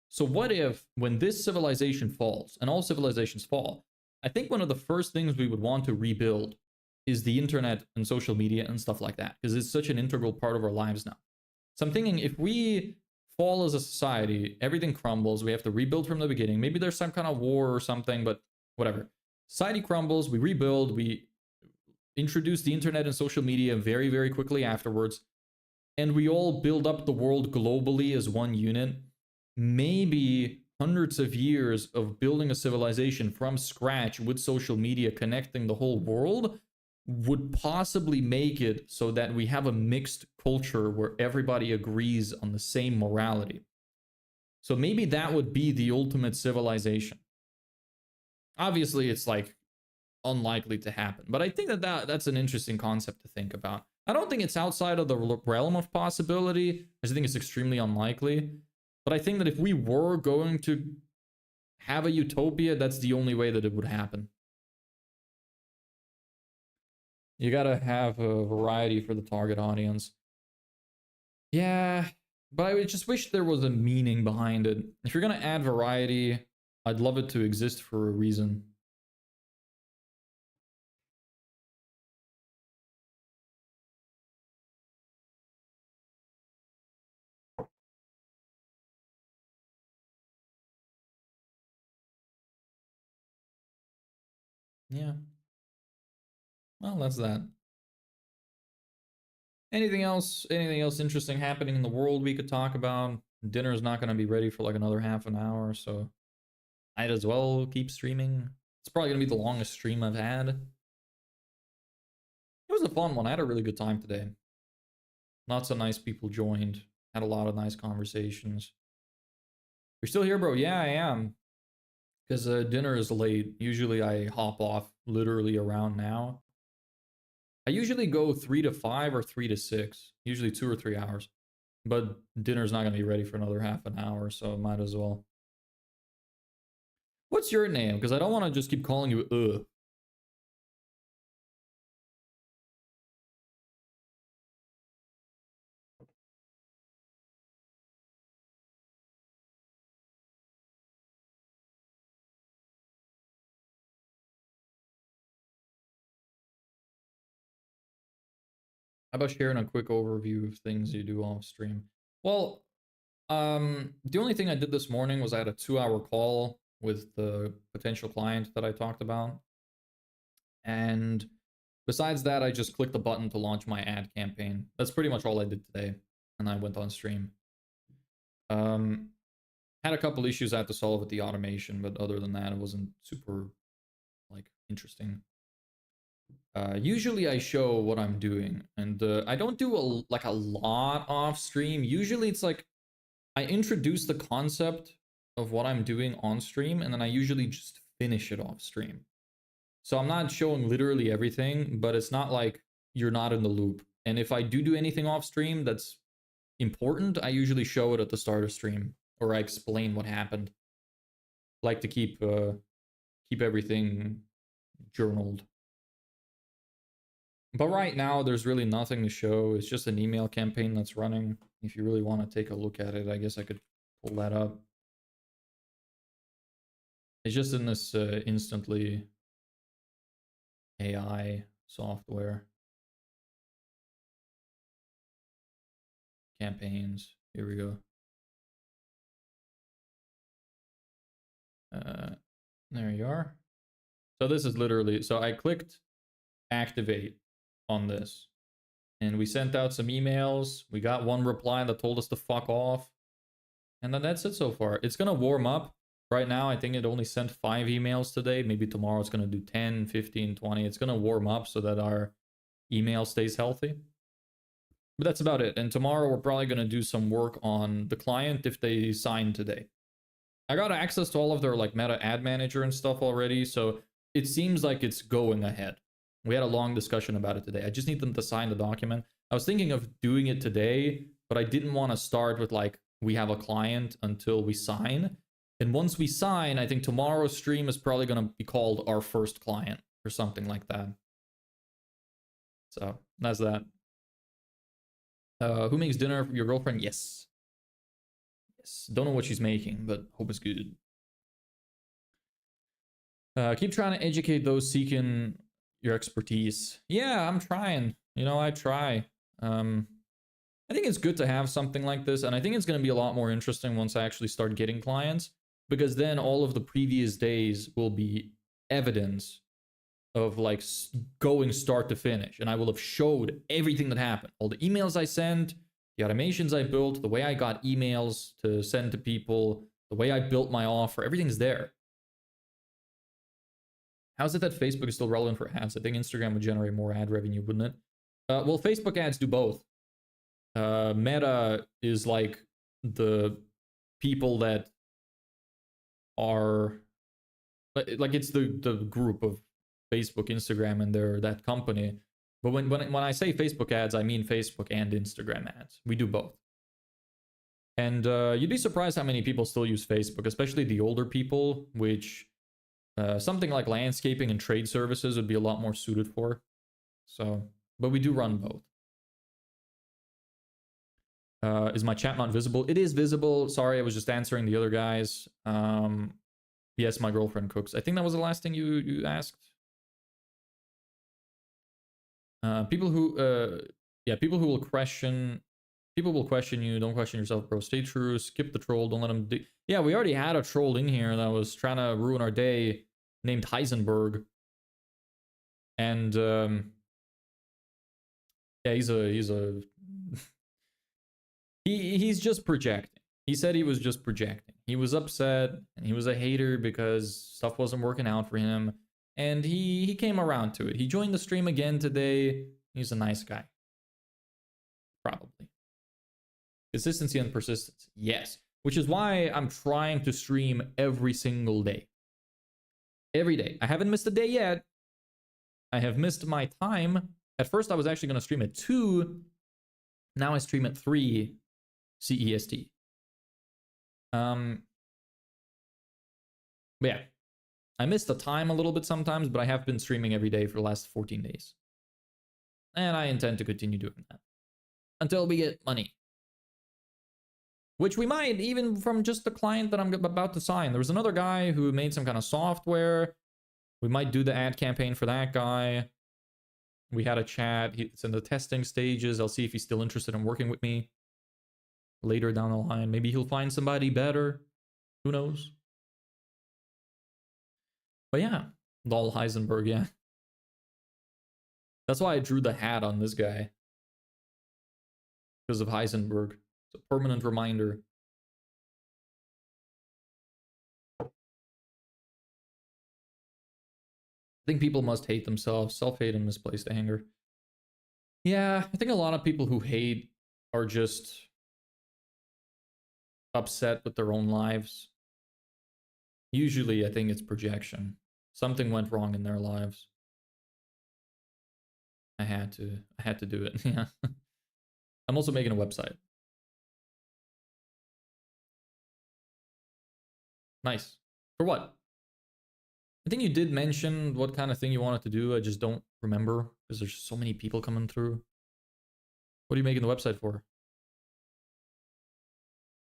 So what if, when this civilization falls, and all civilizations fall, I think one of the first things we would want to rebuild is the internet and social media and stuff like that, because it's such an integral part of our lives now. So I'm thinking if we fall as a society, everything crumbles, we have to rebuild from the beginning. Maybe there's some kind of war or something, but whatever. Society crumbles, we rebuild, we introduce the internet and social media very, very quickly afterwards, and we all build up the world globally as one unit. Maybe hundreds of years of building a civilization from scratch with social media connecting the whole world would possibly make it so that we have a mixed culture where everybody agrees on the same morality. So maybe that would be the ultimate civilization. Obviously, it's like unlikely to happen, but I think that's an interesting concept to think about. I don't think it's outside of the realm of possibility. I just think it's extremely unlikely. But I think that if we were going to have a utopia, that's the only way that it would happen. You gotta have a variety for the target audience. Yeah, but I just wish there was a meaning behind it. If you're gonna add variety, I'd love it to exist for a reason. Yeah. Well, that's that. Anything else? Anything else interesting happening in the world we could talk about? Dinner's not going to be ready for like another half an hour, so I'd as well keep streaming. It's probably going to be the longest stream I've had. It was a fun one. I had a really good time today. Lots of nice people joined. Had a lot of nice conversations. You're still here, bro? Yeah, I am. Because dinner is late. Usually I hop off literally around now. I usually go 3 to 5 or 3 to 6. Usually 2 or 3 hours. But dinner's not going to be ready for another half an hour, so might as well. What's your name? Because I don't want to just keep calling you How about sharing a quick overview of things you do off stream? Well, the only thing I did this morning was I had a 2-hour call with the potential client that I talked about. And besides that, I just clicked the button to launch my ad campaign. That's pretty much all I did today. And I went on stream. Had a couple issues I had to solve with the automation, but other than that, it wasn't super, like, interesting. Usually I show what I'm doing, and I don't do a lot off stream. Usually it's like I introduce the concept of what I'm doing on stream, and then I usually just finish it off stream. So I'm not showing literally everything, but it's not like you're not in the loop. And if I do anything off stream that's important, I usually show it at the start of stream, or I explain what happened. Like to keep everything journaled. But right now, there's really nothing to show. It's just an email campaign that's running. If you really want to take a look at it, I guess I could pull that up. It's just in this Instantly AI software. Campaigns. Here we go. There you are. So this is literally, so I clicked activate on this, and we sent out some emails. We got one reply that told us to fuck off, and then that's it so far. It's gonna warm up. Right now, I think it only sent 5 emails today. Maybe tomorrow it's gonna do 10, 15, 20. It's gonna warm up so that our email stays healthy. But that's about it. And tomorrow we're probably gonna do some work on the client if they sign today. I got access to all of their like Meta Ad Manager and stuff already, so it seems like it's going ahead. We had a long discussion about it today. I just need them to sign the document. I was thinking of doing it today, but I didn't want to start with like, we have a client until we sign. And once we sign, I think tomorrow's stream is probably going to be called our first client or something like that. So that's that. Who makes dinner for your girlfriend? Yes. Yes. Don't know what she's making, but hope it's good. Keep trying to educate those seeking your expertise. Yeah, I'm trying. You know, I try. I think it's good to have something like this, and I think it's going to be a lot more interesting once I actually start getting clients, because then all of the previous days will be evidence of like going start to finish, and I will have showed everything that happened. All the emails I sent, the automations I built, the way I got emails to send to people, the way I built my offer, everything's there. How's it that Facebook is still relevant for ads? I think Instagram would generate more ad revenue, wouldn't it? Well, Facebook ads do both. Meta is like the people that are like it's the group of Facebook, Instagram, and they're that company. But when I say Facebook ads, I mean Facebook and Instagram ads. We do both. And you'd be surprised how many people still use Facebook, especially the older people, which something like landscaping and trade services would be a lot more suited for. So, but we do run both. Is my chat not visible? It is visible. Sorry, I was just answering the other guys. Yes, my girlfriend cooks. I think that was the last thing you asked. People who will question you. Don't question yourself, bro. Stay true. Skip the troll. Don't let them yeah, we already had a troll in here that was trying to ruin our day, named Heisenberg. And yeah, he's just projecting. He said he was just projecting. He was upset and he was a hater because stuff wasn't working out for him. And he came around to it. He joined the stream again today. He's a nice guy. Probably. Consistency and persistence. Yes. Which is why I'm trying to stream every single day. Every day. I haven't missed a day yet. I have missed my time. At first, I was actually going to stream at 2. Now I stream at 3 CEST. But yeah. I missed the time a little bit sometimes, but I have been streaming every day for the last 14 days. And I intend to continue doing that. Until we get money. Which we might, even from just the client that I'm about to sign. There was another guy who made some kind of software. We might do the ad campaign for that guy. We had a chat. It's in the testing stages. I'll see if he's still interested in working with me later down the line. Maybe he'll find somebody better. Who knows? But yeah, Lol Heisenberg, yeah. That's why I drew the hat on this guy. Because of Heisenberg. It's a permanent reminder. I think people must hate themselves. Self-hate and misplaced anger. Yeah, I think a lot of people who hate are just upset with their own lives. Usually, I think it's projection. Something went wrong in their lives. I had to do it. Yeah. I'm also making a website. Nice. For what? I think you did mention what kind of thing you wanted to do. I just don't remember because there's so many people coming through. What are you making the website for?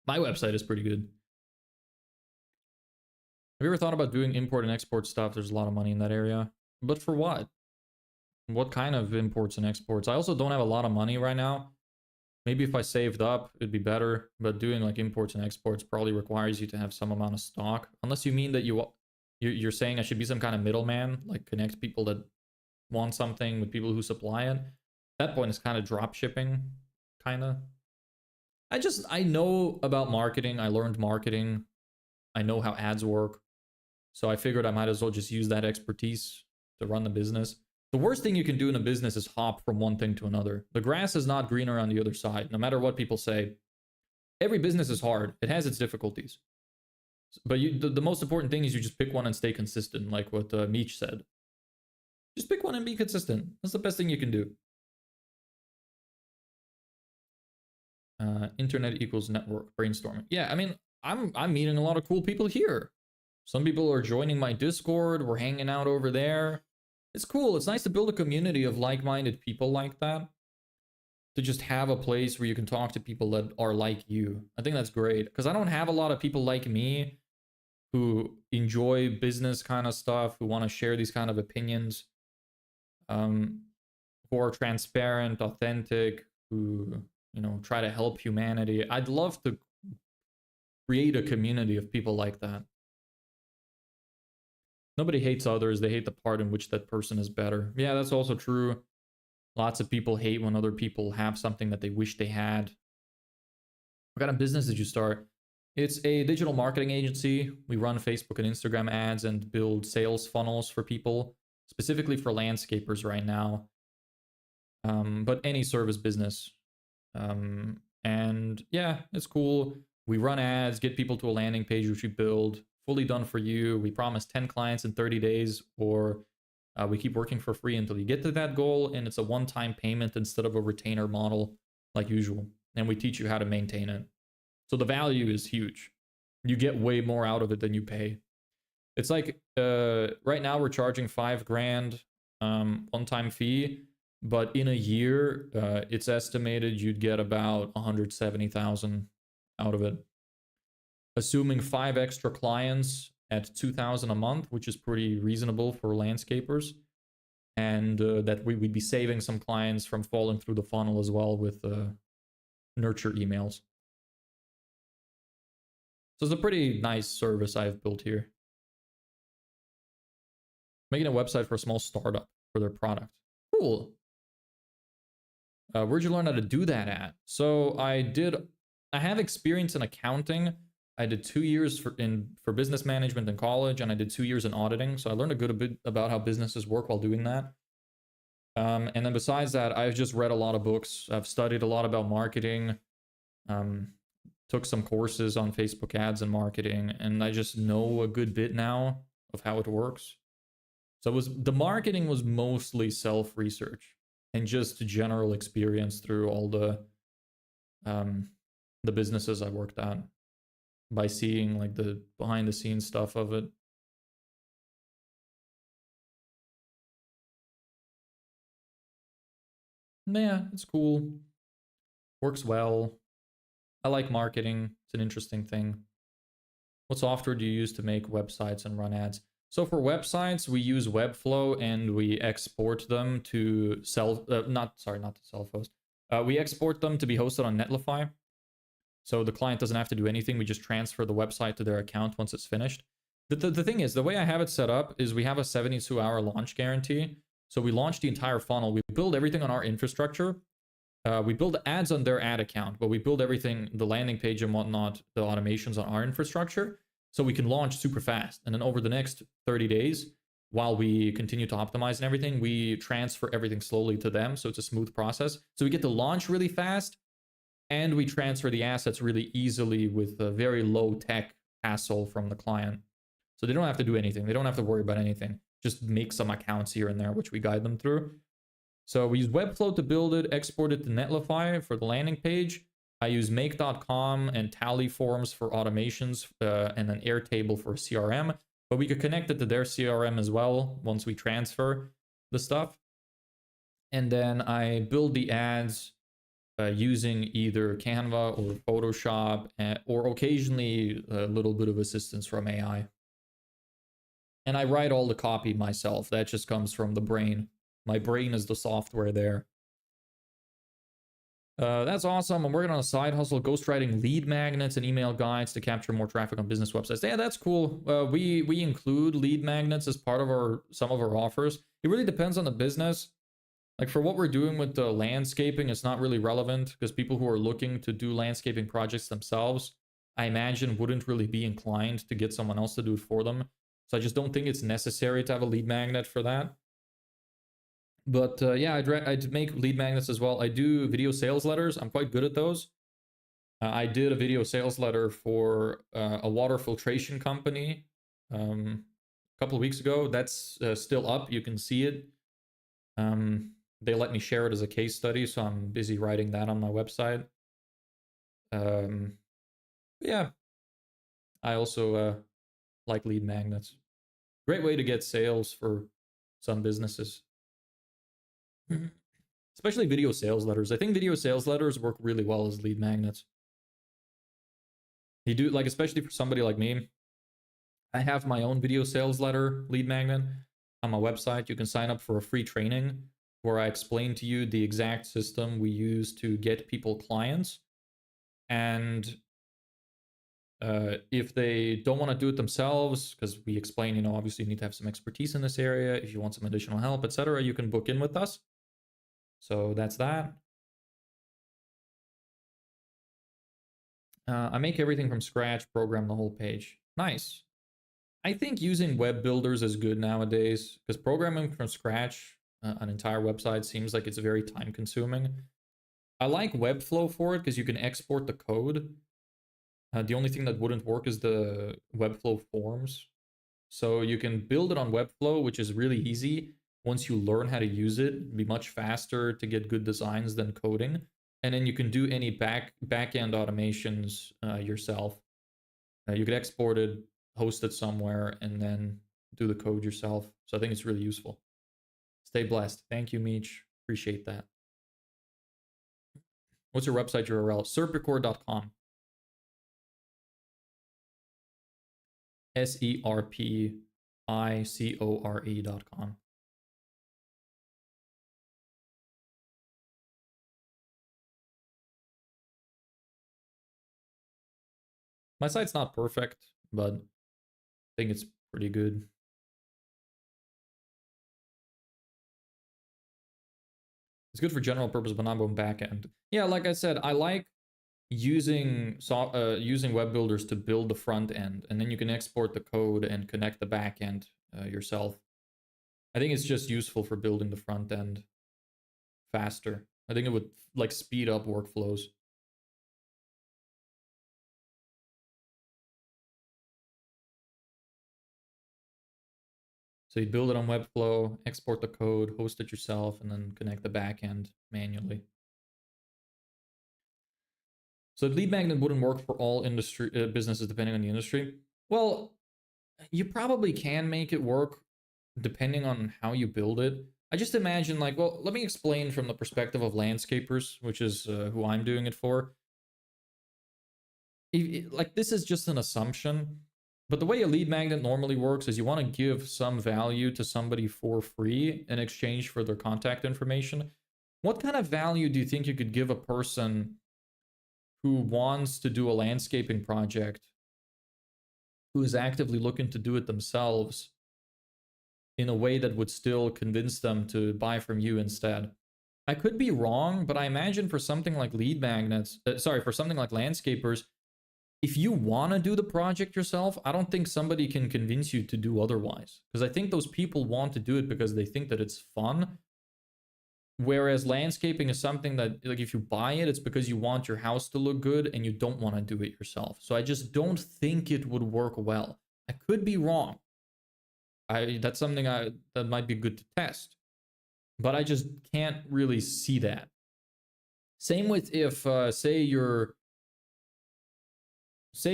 My website is pretty good. Have you ever thought about doing import and export stuff? There's a lot of money in that area. But for what? What kind of imports and exports? I also don't have a lot of money right now. Maybe if I saved up, it'd be better. But doing like imports and exports probably requires you to have some amount of stock. Unless you mean that you're saying I should be some kind of middleman, like connect people that want something with people who supply it. At that point, it's kind of drop shipping, kind of. I know about marketing. I learned marketing. I know how ads work. So I figured I might as well just use that expertise to run the business. The worst thing you can do in a business is hop from one thing to another. The grass is not greener on the other side, no matter what people say. Every business is hard. It has its difficulties. But the most important thing is you just pick one and stay consistent, like what Meech said. Just pick one and be consistent. That's the best thing you can do. Internet equals network, brainstorming. Yeah, I mean, I'm meeting a lot of cool people here. Some people are joining my Discord. We're hanging out over there. It's cool. It's nice to build a community of like-minded people like that. To just have a place where you can talk to people that are like you. I think that's great. Because I don't have a lot of people like me who enjoy business kind of stuff, who want to share these kind of opinions, who are transparent, authentic, who, you know, try to help humanity. I'd love to create a community of people like that. Nobody hates others. They hate the part in which that person is better. Yeah, that's also true. Lots of people hate when other people have something that they wish they had. What kind of business did you start? It's a digital marketing agency. We run Facebook and Instagram ads and build sales funnels for people, specifically for landscapers right now. But any service business. And yeah, it's cool. We run ads, get people to a landing page, which we build. Fully done for you. We promise 10 clients in 30 days, or we keep working for free until you get to that goal, and it's a one-time payment instead of a retainer model like usual. And we teach you how to maintain it. So the value is huge. You get way more out of it than you pay. It's like right now we're charging $5,000 one-time fee, but in a year it's estimated you'd get about 170,000 out of it. Assuming 5 extra clients at $2,000 a month, which is pretty reasonable for landscapers, and that we'd be saving some clients from falling through the funnel as well with nurture emails. So it's a pretty nice service I've built here. Making a website for a small startup for their product. Cool. Where'd you learn how to do that at? So I have experience in accounting. I did 2 years for business management in college, and I did 2 years in auditing. So I learned a good bit about how businesses work while doing that. And then besides that, I've just read a lot of books. I've studied a lot about marketing. Took some courses on Facebook ads and marketing, and I just know a good bit now of how it works. So the marketing was mostly self-research and just general experience through all the businesses I worked at, by seeing like the behind the scenes stuff of it. Yeah, it's cool. Works well. I like marketing. It's an interesting thing. What software do you use to make websites and run ads? So for websites, we use Webflow and we export them to not to self-host. We export them to be hosted on Netlify. So the client doesn't have to do anything. We just transfer the website to their account once it's finished. The thing is, the way I have it set up is we have a 72-hour launch guarantee. So we launch the entire funnel. We build everything on our infrastructure. We build ads on their ad account, but we build everything, the landing page and whatnot, the automations on our infrastructure. So we can launch super fast. And then over the next 30 days, while we continue to optimize and everything, we transfer everything slowly to them. So it's a smooth process. So we get to launch really fast and we transfer the assets really easily with a very low tech hassle from the client. So they don't have to do anything. They don't have to worry about anything. Just make some accounts here and there, which we guide them through. So we use Webflow to build it, export it to Netlify for the landing page. I use make.com and tally forms for automations and an Airtable for CRM. But we could connect it to their CRM as well once we transfer the stuff. And then I build the ads using either Canva or Photoshop or occasionally a little bit of assistance from AI. And I write all the copy myself. That just comes from the brain. My brain is the software there. That's awesome. I'm working on a side hustle, ghostwriting lead magnets and email guides to capture more traffic on business websites. Yeah, that's cool. We include lead magnets as part of some of our offers. It really depends on the business. Like for what we're doing with the landscaping, it's not really relevant because people who are looking to do landscaping projects themselves, I imagine wouldn't really be inclined to get someone else to do it for them. So I just don't think it's necessary to have a lead magnet for that. But yeah, I'd make lead magnets as well. I do video sales letters. I'm quite good at those. I did a video sales letter for a water filtration company a couple of weeks ago. That's still up. You can see it. They let me share it as a case study, so I'm busy writing that on my website. Yeah, I also like lead magnets. Great way to get sales for some businesses. Especially video sales letters. I think video sales letters work really well as lead magnets. You do, like, especially for somebody like me. I have my own video sales letter lead magnet on my website. You can sign up for a free training where I explain to you the exact system we use to get people clients. And if they don't want to do it themselves, because we explain, you know, obviously you need to have some expertise in this area. If you want some additional help, etc., you can book in with us. So that's that. I make everything from scratch, program the whole page. Nice. I think using web builders is good nowadays because programming from scratch an entire website seems like it's very time consuming. I like Webflow for it because you can export the code. The only thing that wouldn't work is the Webflow forms. So you can build it on Webflow, which is really easy. Once you learn how to use it, it'd be much faster to get good designs than coding. And then you can do any back-end automations yourself. You could export it, host it somewhere, and then do the code yourself. So I think it's really useful. Stay blessed. Thank you, Meech. Appreciate that. What's your website URL? serpicore.com. serpicore.com. My site's not perfect, but I think it's pretty good. It's good for general purpose, but not on backend. Yeah, like I said, I like using web builders to build the front end, and then you can export the code and connect the back end yourself. I think it's just useful for building the front end faster. I think it would like speed up workflows. So you build it on Webflow, export the code, host it yourself, and then connect the back end manually. So lead magnet wouldn't work for all industry businesses depending on the industry. Well, you probably can make it work depending on how you build it. I just imagine like, well, let me explain from the perspective of landscapers, which is who I'm doing it for. Like this is just an assumption. But the way a lead magnet normally works is you want to give some value to somebody for free in exchange for their contact information. What kind of value do you think you could give a person who wants to do a landscaping project, who is actively looking to do it themselves in a way that would still convince them to buy from you instead? I could be wrong, but I imagine for something like lead magnets, for something like landscapers, if you want to do the project yourself, I don't think somebody can convince you to do otherwise. Because I think those people want to do it because they think that it's fun. Whereas landscaping is something that, like, if you buy it, it's because you want your house to look good and you don't want to do it yourself. So I just don't think it would work well. I could be wrong. That's something that might be good to test. But I just can't really see that. Same with if, say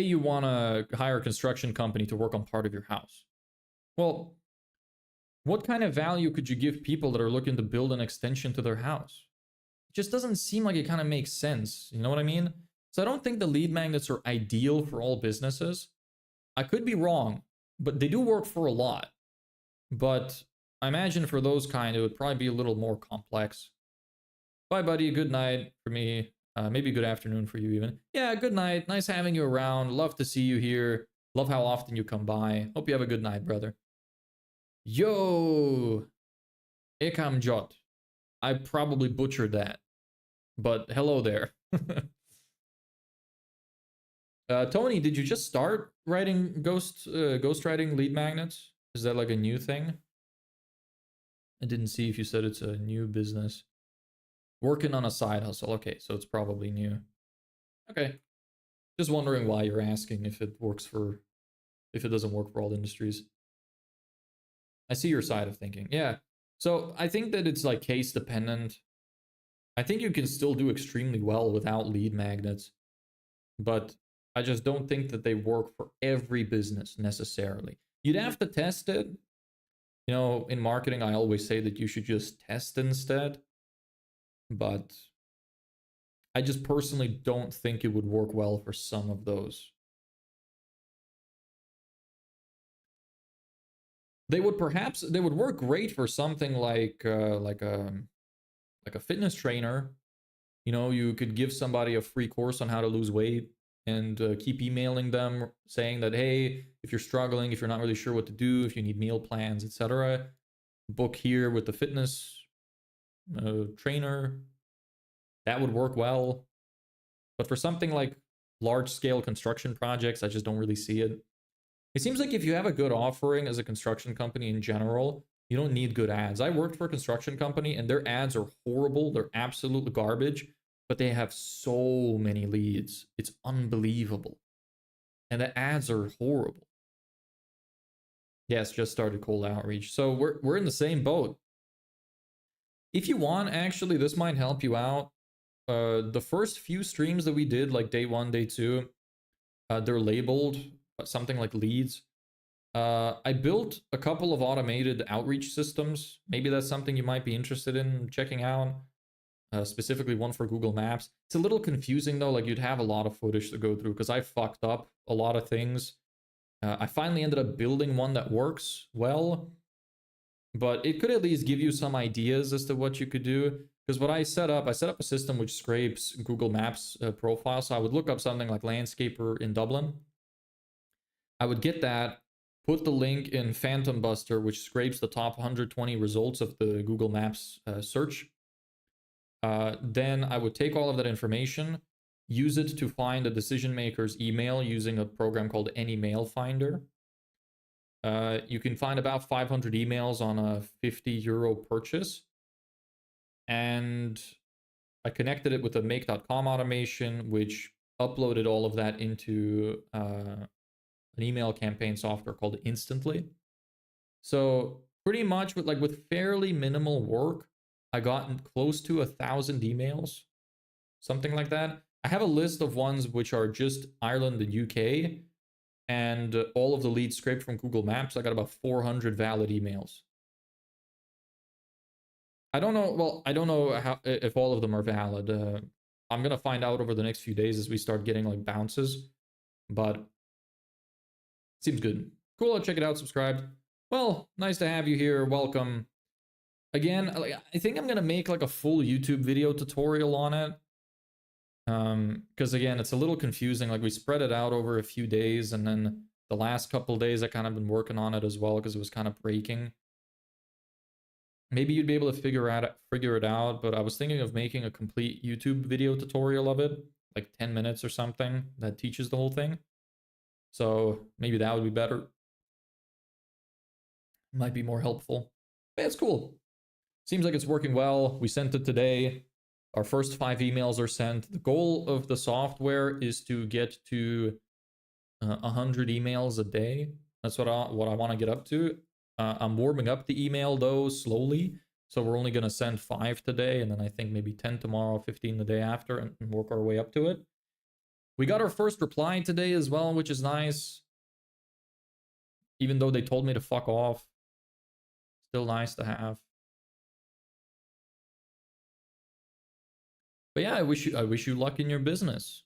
you want to hire a construction company to work on part of your house. Well, what kind of value could you give people that are looking to build an extension to their house? It just doesn't seem like it kind of makes sense. You know what I mean? So I don't think the lead magnets are ideal for all businesses. I could be wrong, but they do work for a lot. But I imagine for those kind, it would probably be a little more complex. Bye, buddy. Good night for me. Maybe good afternoon for you even. Yeah, good night. Nice having you around. Love to see you here. Love how often you come by. Hope you have a good night, brother. Yo! Ekam Jot. I probably butchered that. But hello there. Tony, did you just start writing ghostwriting lead magnets? Is that like a new thing? I didn't see if you said it's a new business. Working on a side hustle. Okay, so it's probably new. Okay. Just wondering why you're asking if it doesn't work for all industries. I see your side of thinking. Yeah. So I think that it's like case dependent. I think you can still do extremely well without lead magnets, but I just don't think that they work for every business necessarily. You'd have to test it. You know, in marketing, I always say that you should just test instead. But I just personally don't think it would work well for some of those. They would work great for something like a fitness trainer. You know, you could give somebody a free course on how to lose weight and keep emailing them saying that, hey, if you're struggling, if you're not really sure what to do, if you need meal plans, etc., book here with the fitness trainer. That would work well. But for something like large-scale construction projects, I just don't really see it. It seems like if you have a good offering as a construction company in general, you don't need good ads. I worked for a construction company, and their ads are horrible. They're absolute garbage, but they have so many leads. It's unbelievable. And the ads are horrible. Yes, just started cold outreach. So we're in the same boat. If you want, actually, this might help you out. The first few streams that we did, like day 1, day 2, they're labeled something like leads. I built a couple of automated outreach systems. Maybe that's something you might be interested in checking out. Specifically one for Google Maps. It's a little confusing though, like you'd have a lot of footage to go through because I fucked up a lot of things. I finally ended up building one that works well, but it could at least give you some ideas as to what you could do. Because what I set up a system which scrapes Google Maps profile. So I would look up something like landscaper in Dublin. I would get that, put the link in Phantom Buster, which scrapes the top 120 results of the Google Maps search. Then I would take all of that information, use it to find a decision maker's email using a program called Any Mail Finder. You can find about 500 emails on a €50 purchase. And I connected it with a make.com automation, which uploaded all of that into an email campaign software called Instantly. So pretty much with fairly minimal work, I got close to 1,000 emails, something like that. I have a list of ones which are just Ireland and UK, and all of the leads scraped from Google Maps. I got about 400 valid emails. I don't know. Well, I don't know if all of them are valid. I'm gonna find out over the next few days as we start getting like bounces. But Seems good. Cool, I'll check it out, subscribe. Well, nice to have you here. Welcome. Again, I think I'm gonna make like a full YouTube video tutorial on it. Because again, it's a little confusing. Like we spread it out over a few days, and then the last couple days I kind of been working on it as well because it was kind of breaking. Maybe you'd be able to figure it out, but I was thinking of making a complete YouTube video tutorial of it, like 10 minutes or something, that teaches the whole thing. So maybe that would be better. Might be more helpful. But it's cool. Seems like it's working well. We sent it today. Our first 5 emails are sent. The goal of the software is to get to 100 emails a day. That's what I want to get up to. I'm warming up the email though slowly. So we're only going to send 5 today, and then I think maybe 10 tomorrow, 15 the day after, and work our way up to it. We got our first reply today as well, which is nice. Even though they told me to fuck off. Still nice to have. But yeah, I wish you luck in your business.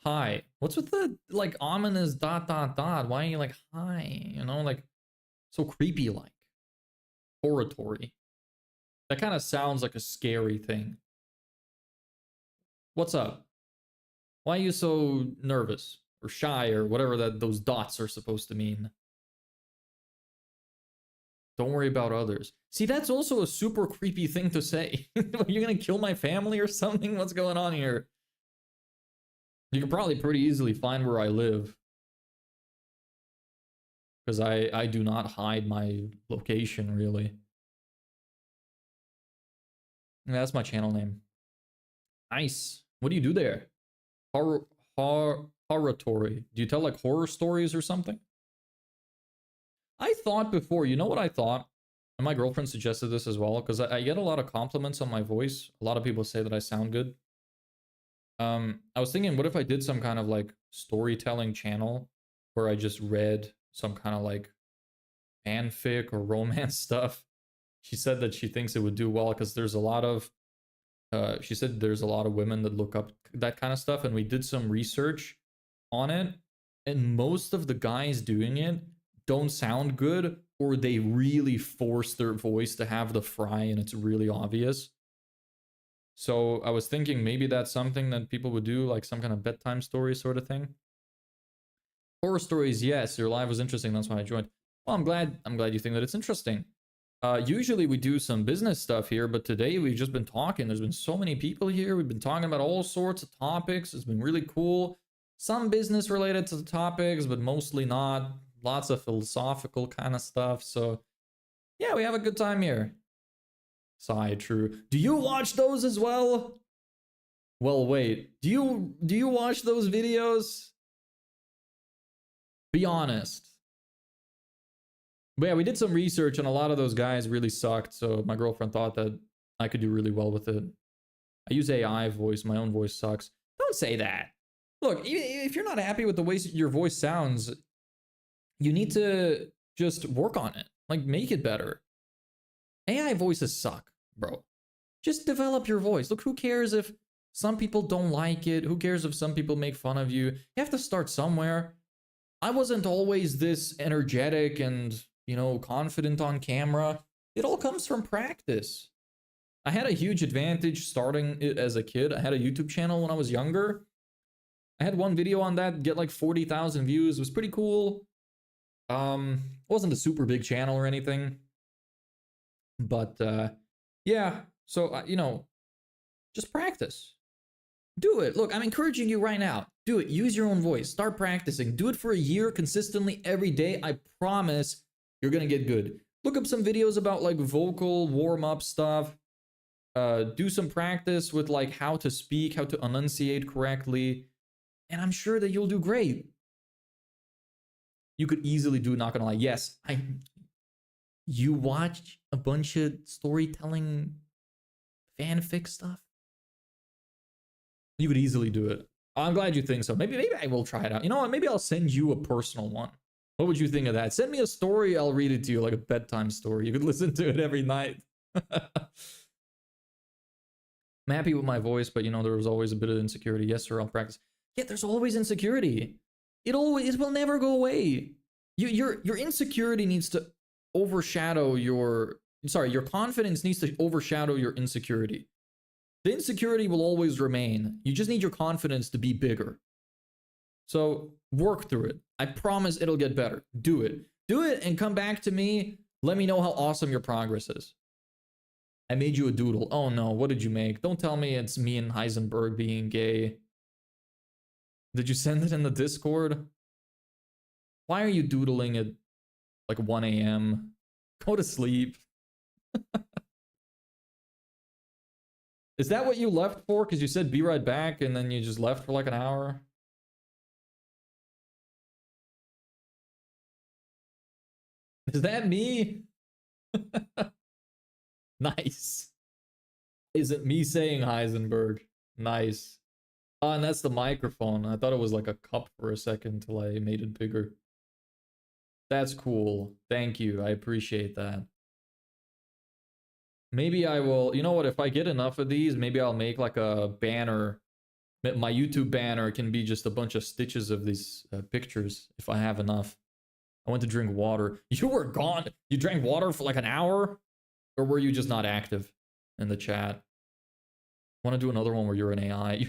Hi. What's with the like ominous ... Why are you like hi? You know, like so creepy like. Oratory. That kind of sounds like a scary thing. What's up? Why are you so nervous or shy or whatever those dots are supposed to mean? Don't worry about others. See, that's also a super creepy thing to say. You're gonna kill my family or something? What's going on here? You can probably pretty easily find where I live. Because I do not hide my location, really. And that's my channel name. Nice. What do you do there? Horatory. Do you tell like horror stories or something? I thought before, you know what I thought? And my girlfriend suggested this as well, because I get a lot of compliments on my voice. A lot of people say that I sound good. I was thinking, what if I did some kind of like storytelling channel where I just read some kind of like fanfic or romance stuff? She said that she thinks it would do well because there's a lot of, she said there's a lot of women that look up that kind of stuff, and we did some research on it, and most of the guys doing it don't sound good, or they really force their voice to have the fry and it's really obvious. So I was thinking maybe that's something that people would do, like some kind of bedtime story sort of thing. Horror stories, yes, your live was interesting, that's why I joined. Well, I'm glad you think that it's interesting. Usually we do some business stuff here, but today we've just been talking. There's been so many people here. We've been talking about all sorts of topics. It's been really cool. Some business related to the topics, but mostly not. Lots of philosophical kind of stuff. So yeah, we have a good time here. Sigh, true. Do you watch those as well? Well, wait. Do you watch those videos? Be honest. But yeah, we did some research and a lot of those guys really sucked. So my girlfriend thought that I could do really well with it. I use AI voice. My own voice sucks. Don't say that. Look, if you're not happy with the way your voice sounds, you need to just work on it. Like, make it better. AI voices suck, bro. Just develop your voice. Look, who cares if some people don't like it? Who cares if some people make fun of you? You have to start somewhere. I wasn't always this energetic and, you know, confident on camera. It all comes from practice. I had a huge advantage starting it as a kid. I had a YouTube channel when I was younger. I had one video on that get like 40,000 views. It was pretty cool. Wasn't a super big channel or anything. But yeah, so you know, just practice. Do it. Look, I'm encouraging you right now. Do it. Use your own voice. Start practicing. Do it for a year consistently every day. I promise you're gonna get good. Look up some videos about like vocal warm-up stuff. Do some practice with like how to speak, how to enunciate correctly, and I'm sure that you'll do great. You could easily do, not gonna lie. Yes, you watch a bunch of storytelling fanfic stuff. You could easily do it. I'm glad you think so. Maybe I will try it out. You know what? Maybe I'll send you a personal one. What would you think of that? Send me a story. I'll read it to you like a bedtime story. You could listen to it every night. I'm happy with my voice, but you know, there was always a bit of insecurity. Yes, sir, I'll practice. Yeah, there's always insecurity. It will never go away. Your insecurity needs to overshadow your, sorry, your confidence needs to overshadow your insecurity. The insecurity will always remain. You just need your confidence to be bigger. So work through it. I promise it'll get better. Do it. Do it and come back to me. Let me know how awesome your progress is. I made you a doodle. Oh no, what did you make? Don't tell me it's me and Heisenberg being gay. Did you send it in the Discord? Why are you doodling at like 1 a.m.? Go to sleep. Is that what you left for? Because you said be right back and then you just left for like an hour? Is that me? Nice. Is it me saying Heisenberg? Nice. Oh, and that's the microphone. I thought it was like a cup for a second till I made it bigger. That's cool. Thank you. I appreciate that. Maybe I will, you know what, if I get enough of these, maybe I'll make like a banner. My YouTube banner can be just a bunch of stitches of these pictures if I have enough. I went to drink water. You were gone. You drank water for like an hour? Or were you just not active in the chat? Want to do another one where you're an AI?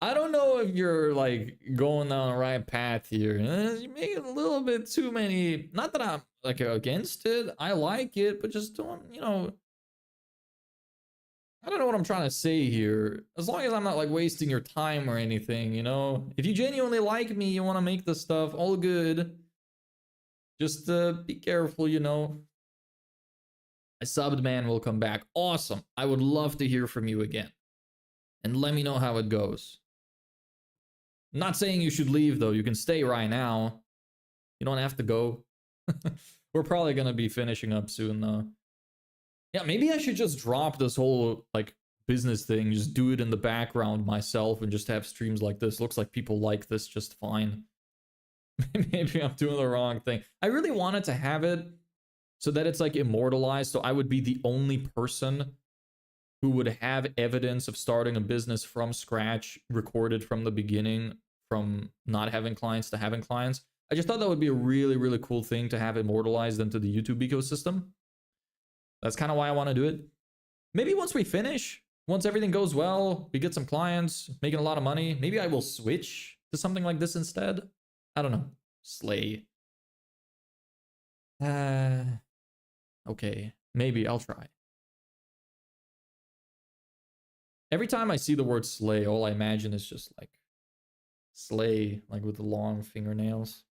I don't know if you're like going down the right path here. You make it a little bit too many. Not that I'm like against it. I like it, but just don't, you know. I don't know what I'm trying to say here. As long as I'm not like wasting your time or anything, you know. If you genuinely like me, you want to make this stuff, all good. Just be careful, you know. A subbed man will come back. Awesome. I would love to hear from you again. And let me know how it goes. I'm not saying you should leave, though. You can stay right now. You don't have to go. We're probably going to be finishing up soon, though. Yeah, maybe I should just drop this whole, like, business thing. Just do it in the background myself and just have streams like this. Looks like people like this just fine. Maybe I'm doing the wrong thing. I really wanted to have it so that it's, like, immortalized. So I would be the only person who would have evidence of starting a business from scratch, recorded from the beginning, from not having clients to having clients. I just thought that would be a really, really cool thing to have immortalized into the YouTube ecosystem. That's kind of why I want to do it. Maybe once we finish, once everything goes well, we get some clients, making a lot of money, maybe I will switch to something like this instead. I don't know. Slay. Okay. Maybe I'll try. Every time I see the word slay, all I imagine is just like slay, like with the long fingernails.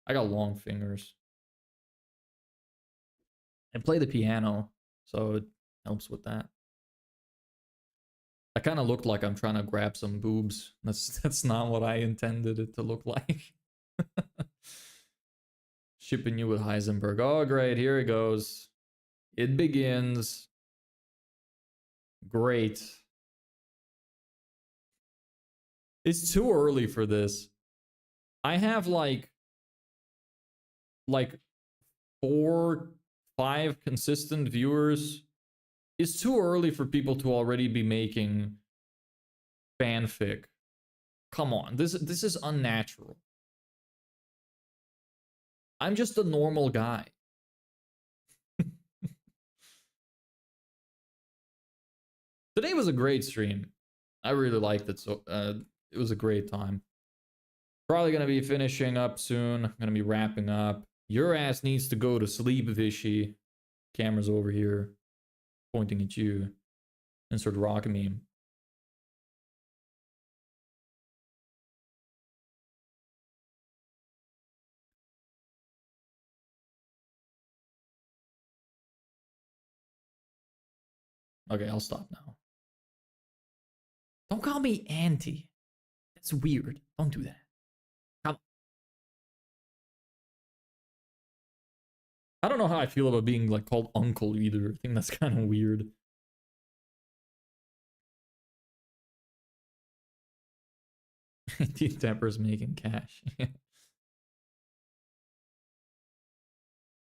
I got long fingers. I play the piano, so it helps with that. I kind of looked like I'm trying to grab some boobs. That's not what I intended it to look like. Shipping you with Heisenberg. Oh, great. Here it goes. It begins. Great. It's too early for this. I have like 4, 5 consistent viewers. It's too early for people to already be making fanfic. Come on, this is unnatural. I'm just a normal guy. Today was a great stream. I really liked it, so it was a great time. Probably gonna be finishing up soon. I'm gonna be wrapping up. Your ass needs to go to sleep, Vishy. Camera's over here, pointing at you. Insert rock meme. Okay, I'll stop now. Don't call me auntie. That's weird. Don't do that. Come. I don't know how I feel about being like called uncle either. I think that's kind of weird. Teeth Temper's making cash.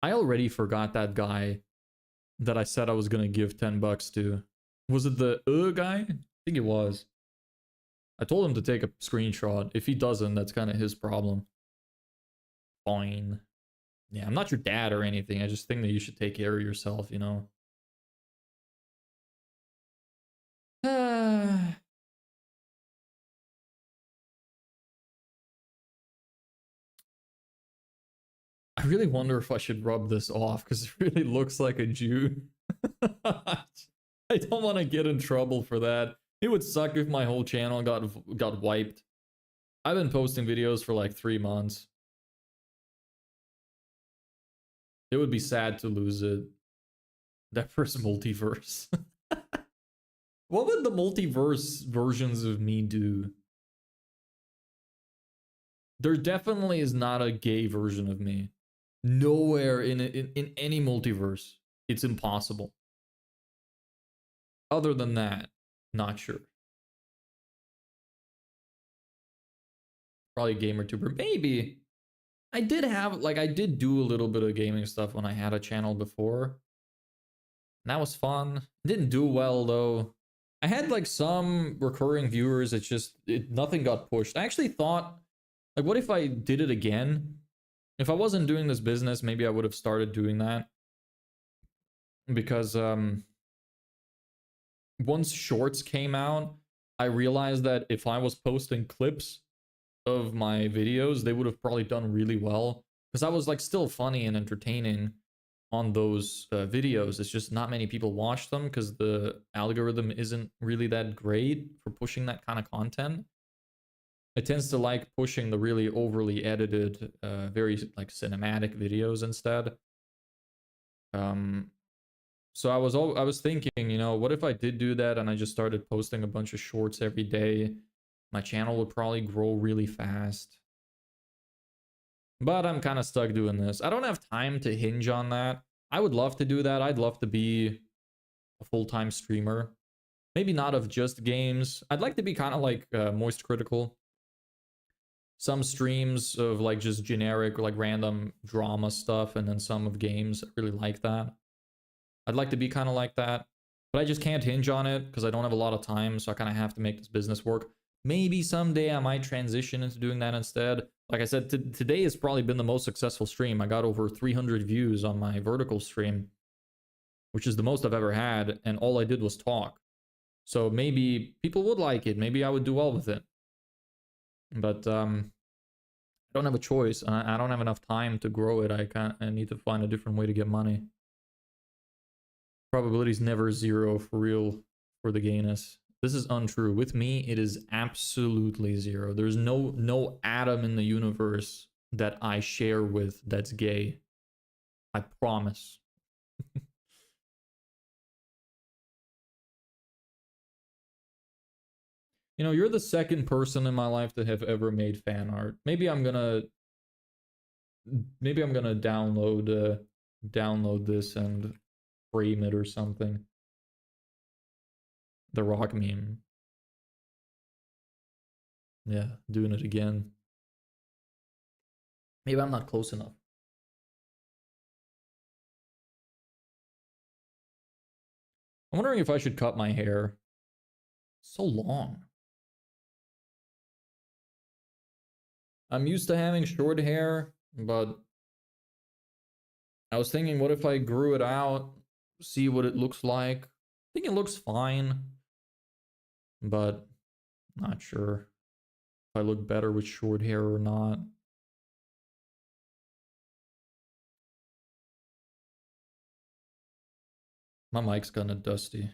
I already forgot that guy that I said I was gonna give $10 to. Was it the guy? I think it was. I told him to take a screenshot. If he doesn't, that's kind of his problem. Fine. Yeah, I'm not your dad or anything. I just think that you should take care of yourself, you know? I really wonder if I should rub this off because it really looks like a Jew. I don't want to get in trouble for that. It would suck if my whole channel got wiped. I've been posting videos for like 3 months. It would be sad to lose it. That first multiverse. What would the multiverse versions of me do? There definitely is not a gay version of me. Nowhere in any multiverse. It's impossible. Other than that, not sure. Probably gamer tuber. Maybe. I did do a little bit of gaming stuff when I had a channel before. And that was fun. Didn't do well though. I had like some recurring viewers. It's just nothing got pushed. I actually thought, like, what if I did it again? If I wasn't doing this business, maybe I would have started doing that. Because once shorts came out, I realized that if I was posting clips of my videos, they would have probably done really well. Because I was like still funny and entertaining on those videos. It's just not many people watch them because the algorithm isn't really that great for pushing that kind of content. It tends to like pushing the really overly edited, very like cinematic videos instead. So I was thinking, you know, what if I did do that and I just started posting a bunch of shorts every day? My channel would probably grow really fast. But I'm kind of stuck doing this. I don't have time to hinge on that. I would love to do that. I'd love to be a full-time streamer. Maybe not of just games. I'd like to be kind of like Moist Critical. Some streams of like just generic, like random drama stuff, and then some of games. I really like that. I'd like to be kind of like that. But I just can't hinge on it because I don't have a lot of time, so I kind of have to make this business work. Maybe someday I might transition into doing that instead. Like I said, today has probably been the most successful stream. I got over 300 views on my vertical stream, which is the most I've ever had, and all I did was talk. So maybe people would like it. Maybe I would do well with it. But I don't have a choice. I don't have enough time to grow it. I need to find a different way to get money. Probability is never zero for real for the gayness. This is untrue. With me, it is absolutely zero. There's no atom in the universe that I share with that's gay. I promise. You know, you're the second person in my life to have ever made fan art. Maybe I'm gonna download this and frame it or something. The rock meme. Yeah, doing it again. Maybe I'm not close enough. I'm wondering if I should cut my hair. So long. I'm used to having short hair, but I was thinking, what if I grew it out, see what it looks like? I think it looks fine, but not sure if I look better with short hair or not. My mic's kinda dusty.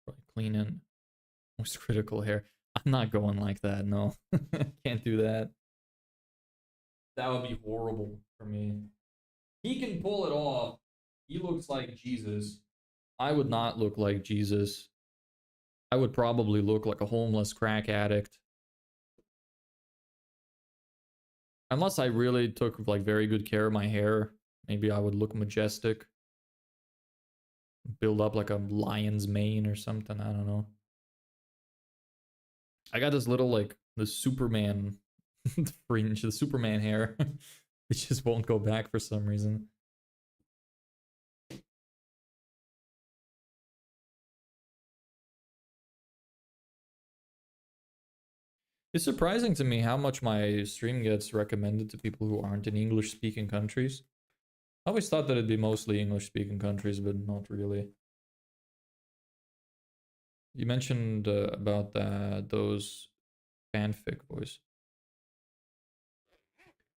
Probably clean it. Most critical hair. I'm not going like that, no. Can't do that. That would be horrible for me. He can pull it off. He looks like Jesus. I would not look like Jesus. I would probably look like a homeless crack addict. Unless I really took like very good care of my hair, maybe I would look majestic. Build up like a lion's mane or something, I don't know. I got this little like the Superman fringe, the Superman hair. It just won't go back for some reason. It's surprising to me how much my stream gets recommended to people who aren't in English-speaking countries. I always thought that it'd be mostly English-speaking countries, but not really. You mentioned about those fanfic voice.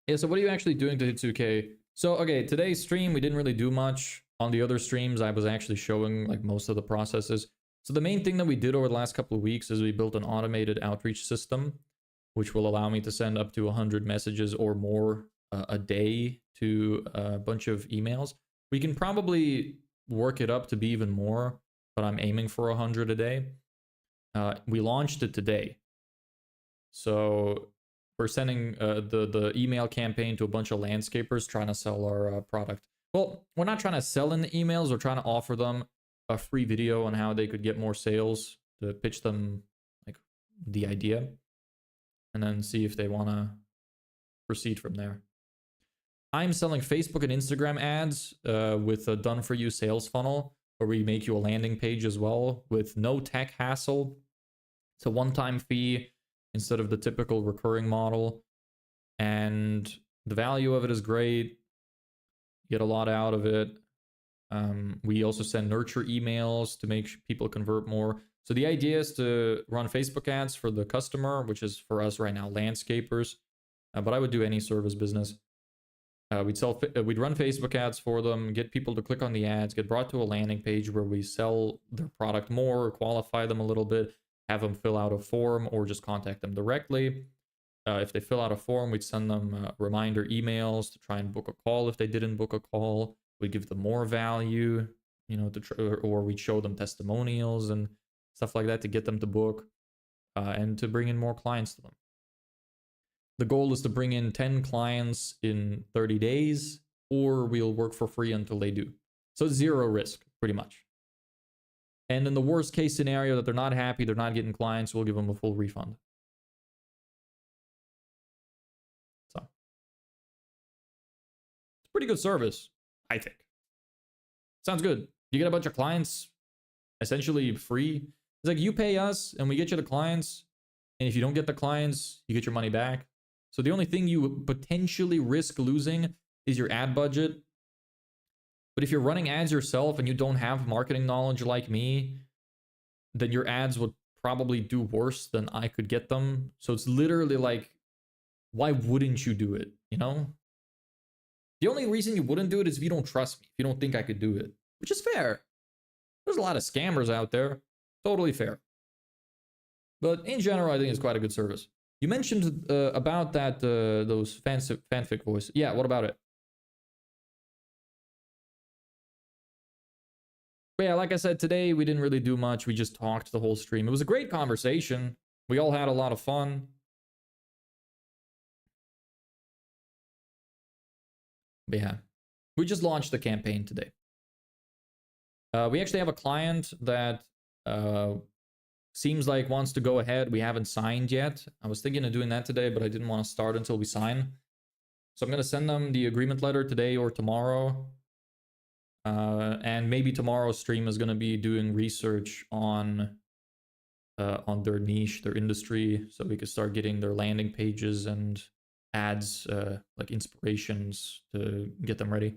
Yeah, so what are you actually doing to hit 2K? So, okay, today's stream, we didn't really do much. On the other streams, I was actually showing like most of the processes. So the main thing that we did over the last couple of weeks is we built an automated outreach system, which will allow me to send up to 100 messages or more a day to a bunch of emails. We can probably work it up to be even more, but I'm aiming for 100 a day. We launched it today. So we're sending the email campaign to a bunch of landscapers trying to sell our product. Well, we're not trying to sell in the emails. We're trying to offer them a free video on how they could get more sales, to pitch them like the idea, and then see if they want to proceed from there. I'm selling Facebook and Instagram ads with a done-for-you sales funnel, where we make you a landing page as well with no tech hassle. It's a one-time fee instead of the typical recurring model, and the value of it is great. Get a lot out of it. We also send nurture emails to make people convert more. So the idea is to run Facebook ads for the customer, which is for us right now landscapers, but I would do any service business. We'd run Facebook ads for them, get people to click on the ads, get brought to a landing page where we sell their product more, qualify them a little bit, have them fill out a form, or just contact them directly. If they fill out a form, we'd send them reminder emails to try and book a call if they didn't book a call. We'd give them more value, you know, or we'd show them testimonials and stuff like that to get them to book and to bring in more clients to them. The goal is to bring in 10 clients in 30 days, or we'll work for free until they do. So zero risk, pretty much. And in the worst case scenario that they're not happy, they're not getting clients, we'll give them a full refund. So it's pretty good service, I think. Sounds good. You get a bunch of clients essentially free. It's like you pay us and we get you the clients. And if you don't get the clients, you get your money back. So the only thing you potentially risk losing is your ad budget. But if you're running ads yourself and you don't have marketing knowledge like me, then your ads would probably do worse than I could get them. So it's literally like, why wouldn't you do it? You know? The only reason you wouldn't do it is if you don't trust me, if you don't think I could do it, which is fair. There's a lot of scammers out there. Totally fair. But in general, I think it's quite a good service. You mentioned about that, those fanfic voice. Yeah, what about it? But yeah, like I said, today we didn't really do much. We just talked the whole stream. It was a great conversation. We all had a lot of fun. But yeah, we just launched the campaign today. We actually have a client that seems like wants to go ahead. We haven't signed yet. I was thinking of doing that today, but I didn't want to start until we sign. So I'm going to send them the agreement letter today or tomorrow. And maybe tomorrow's stream is going to be doing research on their niche, their industry, so we could start getting their landing pages and ads, like inspirations to get them ready.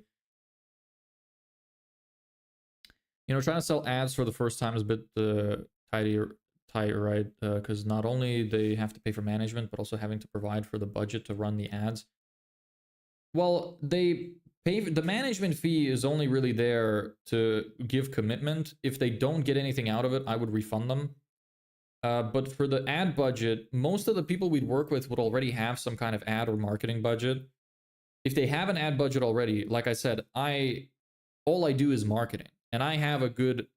You know, trying to sell ads for the first time is a bit tighter, right? Because not only they have to pay for management, but also having to provide for the budget to run the ads. Well, they pay, the management fee is only really there to give commitment. If they don't get anything out of it, I would refund them. But for the ad budget, most of the people we'd work with would already have some kind of ad or marketing budget. If they have an ad budget already, like I said, all I do is marketing. And I have a good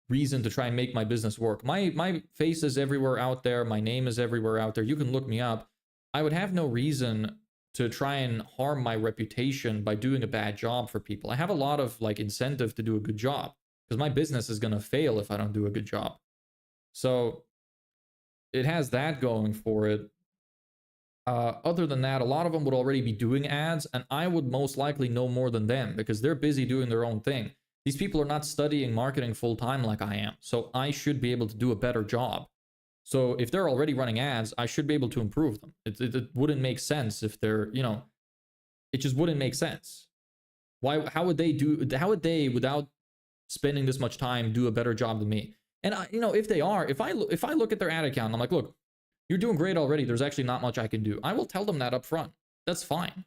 reason to try and make my business work. My face is everywhere out there. My name is everywhere out there. You can look me up. I would have no reason to try and harm my reputation by doing a bad job for people. I have a lot of like incentive to do a good job because my business is going to fail if I don't do a good job. So it has that going for it. Other than that, a lot of them would already be doing ads, and I would most likely know more than them because they're busy doing their own thing. These people are not studying marketing full time like I am, so I should be able to do a better job. So if they're already running ads, I should be able to improve them. It wouldn't make sense if they're, it just wouldn't make sense. Why? How would they, without spending this much time, do a better job than me? And if they are, if I look at their ad account, and I'm like, look, you're doing great already. There's actually not much I can do. I will tell them that up front. That's fine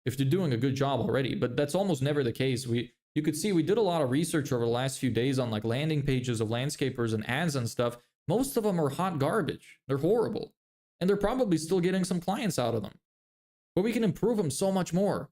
if they're doing a good job already. But that's almost never the case. You could see we did a lot of research over the last few days on like landing pages of landscapers and ads and stuff. Most of them are hot garbage. They're horrible. And they're probably still getting some clients out of them. But we can improve them so much more.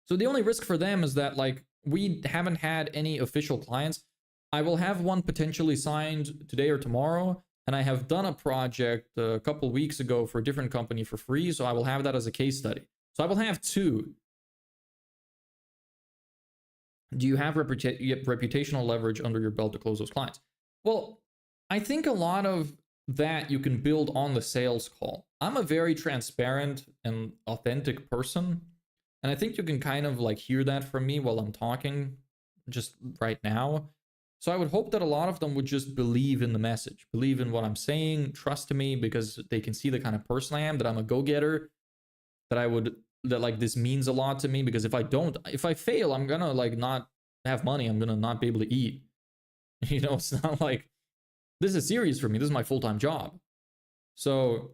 So the only risk for them is that like we haven't had any official clients. I will have one potentially signed today or tomorrow. And I have done a project a couple weeks ago for a different company for free. So I will have that as a case study. So I will have two. Do you have reputational leverage under your belt to close those clients? Well, I think a lot of that you can build on the sales call. I'm a very transparent and authentic person. And I think you can kind of like hear that from me while I'm talking just right now. So I would hope that a lot of them would just believe in the message, believe in what I'm saying, trust me, because they can see the kind of person I am, that I'm a go-getter, that like this means a lot to me, because if I fail, I'm gonna like not have money. I'm gonna not be able to eat. It's not like this is serious for me. This is my full-time job. So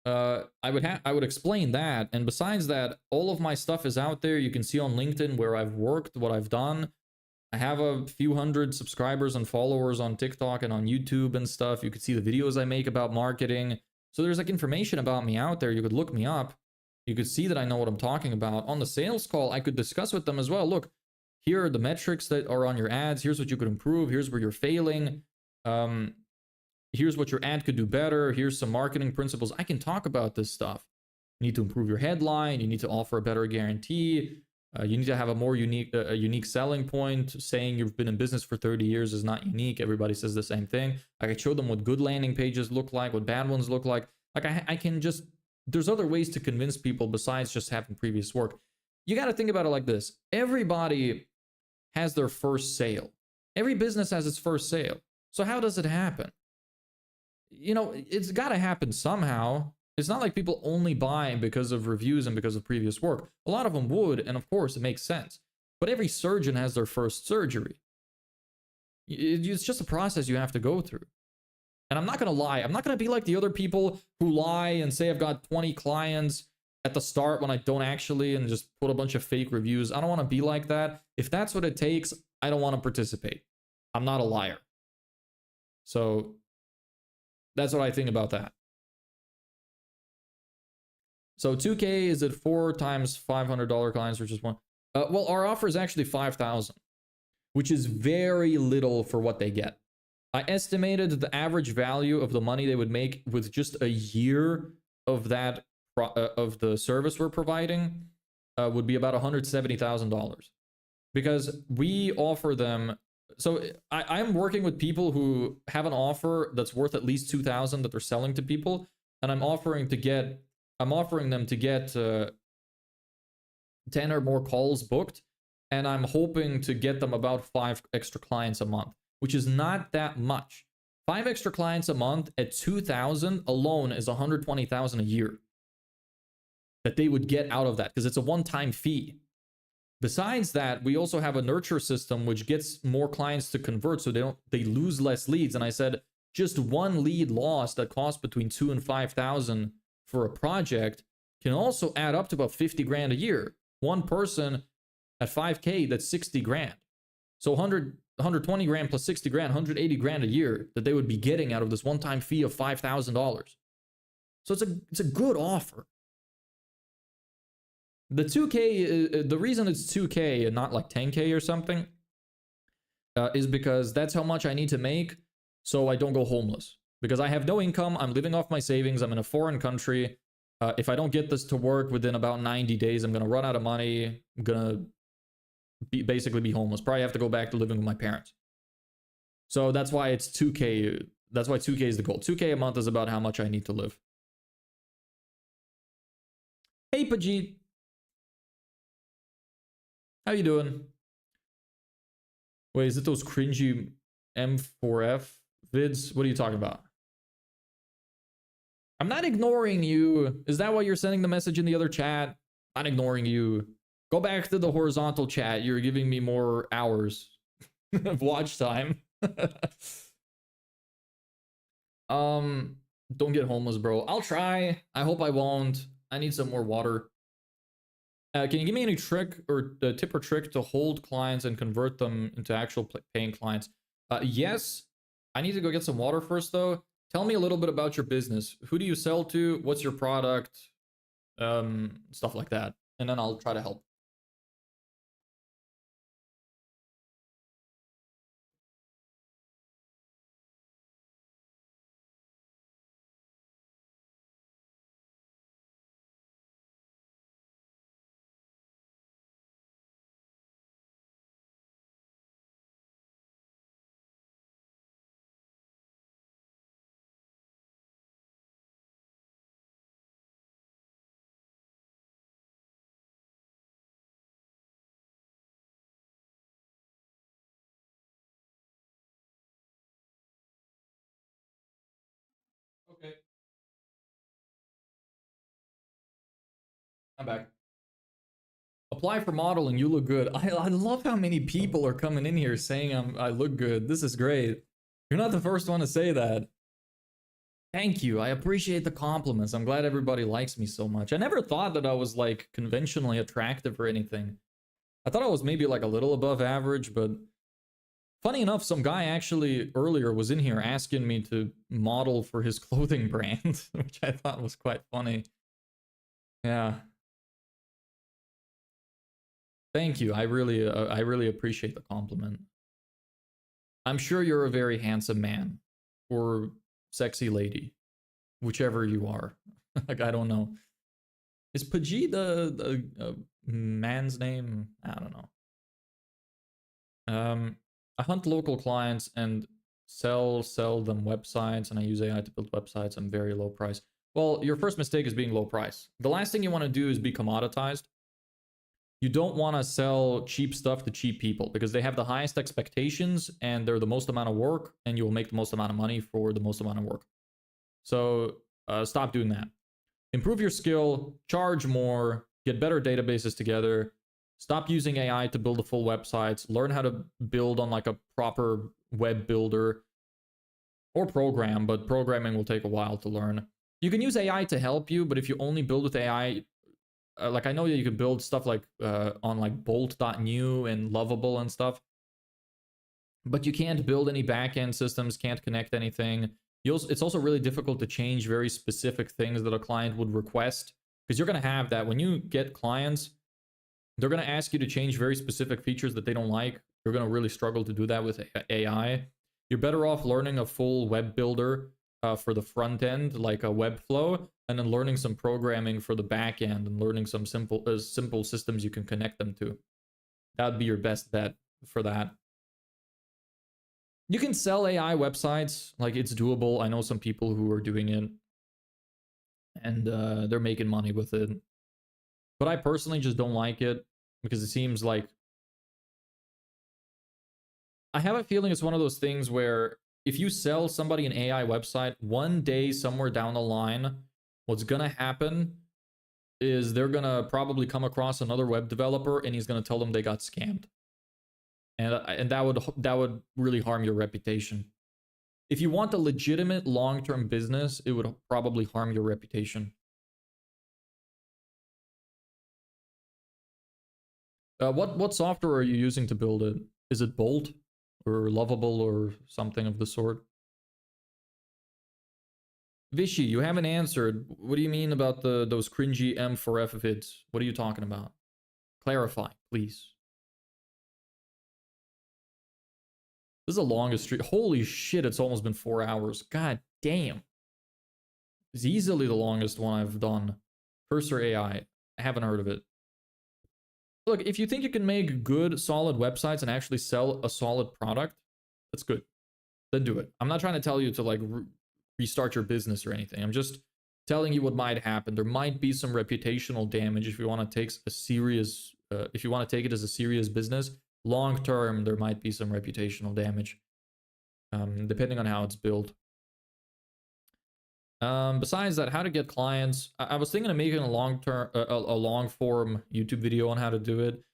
I would explain that. And besides that, all of my stuff is out there. You can see on LinkedIn where I've worked, what I've done. I have a few hundred subscribers and followers on TikTok and on YouTube and stuff. You could see the videos I make about marketing. So there's like information about me out there. You could look me up. You could see that I know what I'm talking about. On the sales call, I could discuss with them as well. Look, here are the metrics that are on your ads. Here's what you could improve. Here's where you're failing. Here's what your ad could do better. Here's some marketing principles. I can talk about this stuff. You need to improve your headline. You need to offer a better guarantee. You need to have a more unique selling point. Saying you've been in business for 30 years is not unique. Everybody says the same thing. I can show them what good landing pages look like, what bad ones look like. Like I can just, there's other ways to convince people besides just having previous work. You got to think about it like this. Everybody has their first sale. Every business has its first sale. So how does it happen? It's got to happen somehow. It's not like people only buy because of reviews and because of previous work. A lot of them would, and of course it makes sense. But every surgeon has their first surgery. It's just a process you have to go through. And I'm not going to lie. I'm not going to be like the other people who lie and say I've got 20 clients at the start when I don't actually, and just put a bunch of fake reviews. I don't want to be like that. If that's what it takes, I don't want to participate. I'm not a liar. So that's what I think about that. So 2K is at 4 times $500 clients, which is one. Well, our offer is actually 5,000, which is very little for what they get. I estimated the average value of the money they would make with just a year of that of the service we're providing would be about $170,000, because we offer them. So I'm working with people who have an offer that's worth at least 2,000 that they're selling to people, and I'm offering them to get 10 or more calls booked, and I'm hoping to get them about 5 extra clients a month, which is not that much. 5 extra clients a month at 2,000 alone is 120,000 a year that they would get out of that, because it's a one-time fee. Besides that, we also have a nurture system which gets more clients to convert, so they lose less leads. And I said just one lead lost that costs between 2,000 and 5,000 for a project can also add up to about 50 grand a year. One person at 5K, that's 60 grand. So 120 grand plus 60 grand, 180 grand a year that they would be getting out of this one-time fee of $5,000. So it's a good offer. The 2K, the reason it's 2K and not like 10K or something is because that's how much I need to make so I don't go homeless. Because I have no income, I'm living off my savings, I'm in a foreign country. If I don't get this to work within about 90 days, I'm going to run out of money. I'm going to basically be homeless. Probably have to go back to living with my parents. So that's why it's 2K. That's why 2K is the goal. 2K a month is about how much I need to live. Hey, Pajit. How you doing? Wait, is it those cringy M4F Vids, what are you talking about? I'm not ignoring you. Is that why you're sending the message in the other chat? Not ignoring you. Go back to the horizontal chat. You're giving me more hours of watch time. Don't get homeless, bro. I'll try. I hope I won't. I need some more water. Can you give me any trick or tip or trick to hold clients and convert them into actual paying clients? Yes. I need to go get some water first, though. Tell me a little bit about your business. Who do you sell to? What's your product? Stuff like that. And then I'll try to help. Okay. I'm back. Apply for modeling. You look good. I love how many people are coming in here saying I look good. This is great. You're not the first one to say that. Thank you. I appreciate the compliments. I'm glad everybody likes me so much. I never thought that I was like conventionally attractive or anything. I thought I was maybe like a little above average, but funny enough, some guy actually earlier was in here asking me to model for his clothing brand, which I thought was quite funny. Yeah. Thank you. I really appreciate the compliment. I'm sure you're a very handsome man or sexy lady, whichever you are. Like, I don't know. Is Pajee the man's name? I don't know. I hunt local clients and sell them websites, and I use AI to build websites. I'm very low price. Well, your first mistake is being low price. The last thing you want to do is be commoditized. You don't want to sell cheap stuff to cheap people because they have the highest expectations and they're the most amount of work, and you will make the most amount of money for the most amount of work. So stop doing that. Improve your skill, charge more, get better databases together. Stop using AI to build the full websites. Learn how to build on like a proper web builder or program, but programming will take a while to learn. You can use AI to help you, but if you only build with AI, like I know that you could build stuff like on like bolt.new and Lovable and stuff, but you can't build any backend systems, can't connect anything. It's also really difficult to change very specific things that a client would request, because you're going to have that when you get clients, they're going to ask you to change very specific features that they don't like. You're going to really struggle to do that with AI. You're better off learning a full web builder for the front end, like a Webflow, and then learning some programming for the back end and learning some simple systems you can connect them to. That would be your best bet for that. You can sell AI websites, like it's doable. I know some people who are doing it, and they're making money with it. But I personally just don't like it because it seems like, I have a feeling it's one of those things where if you sell somebody an AI website, one day somewhere down the line, what's gonna happen is they're gonna probably come across another web developer and he's gonna tell them they got scammed. And that would really harm your reputation. If you want a legitimate long-term business, it would probably harm your reputation. What software are you using to build it? Is it Bolt or Lovable or something of the sort? Vishy, you haven't answered. What do you mean about those cringy M4F vids? What are you talking about? Clarify, please. This is the longest stream. Holy shit, it's almost been 4 hours. God damn. It's easily the longest one I've done. Cursor AI. I haven't heard of it. Look, if you think you can make good, solid websites and actually sell a solid product, that's good. Then do it. I'm not trying to tell you to like restart your business or anything. I'm just telling you what might happen. There might be some reputational damage if you want to take a serious, if you want to take it as a serious business. Long term, there might be some reputational damage. depending on how it's built. Besides that, how to get clients. I was thinking of making a long form YouTube video on how to do it.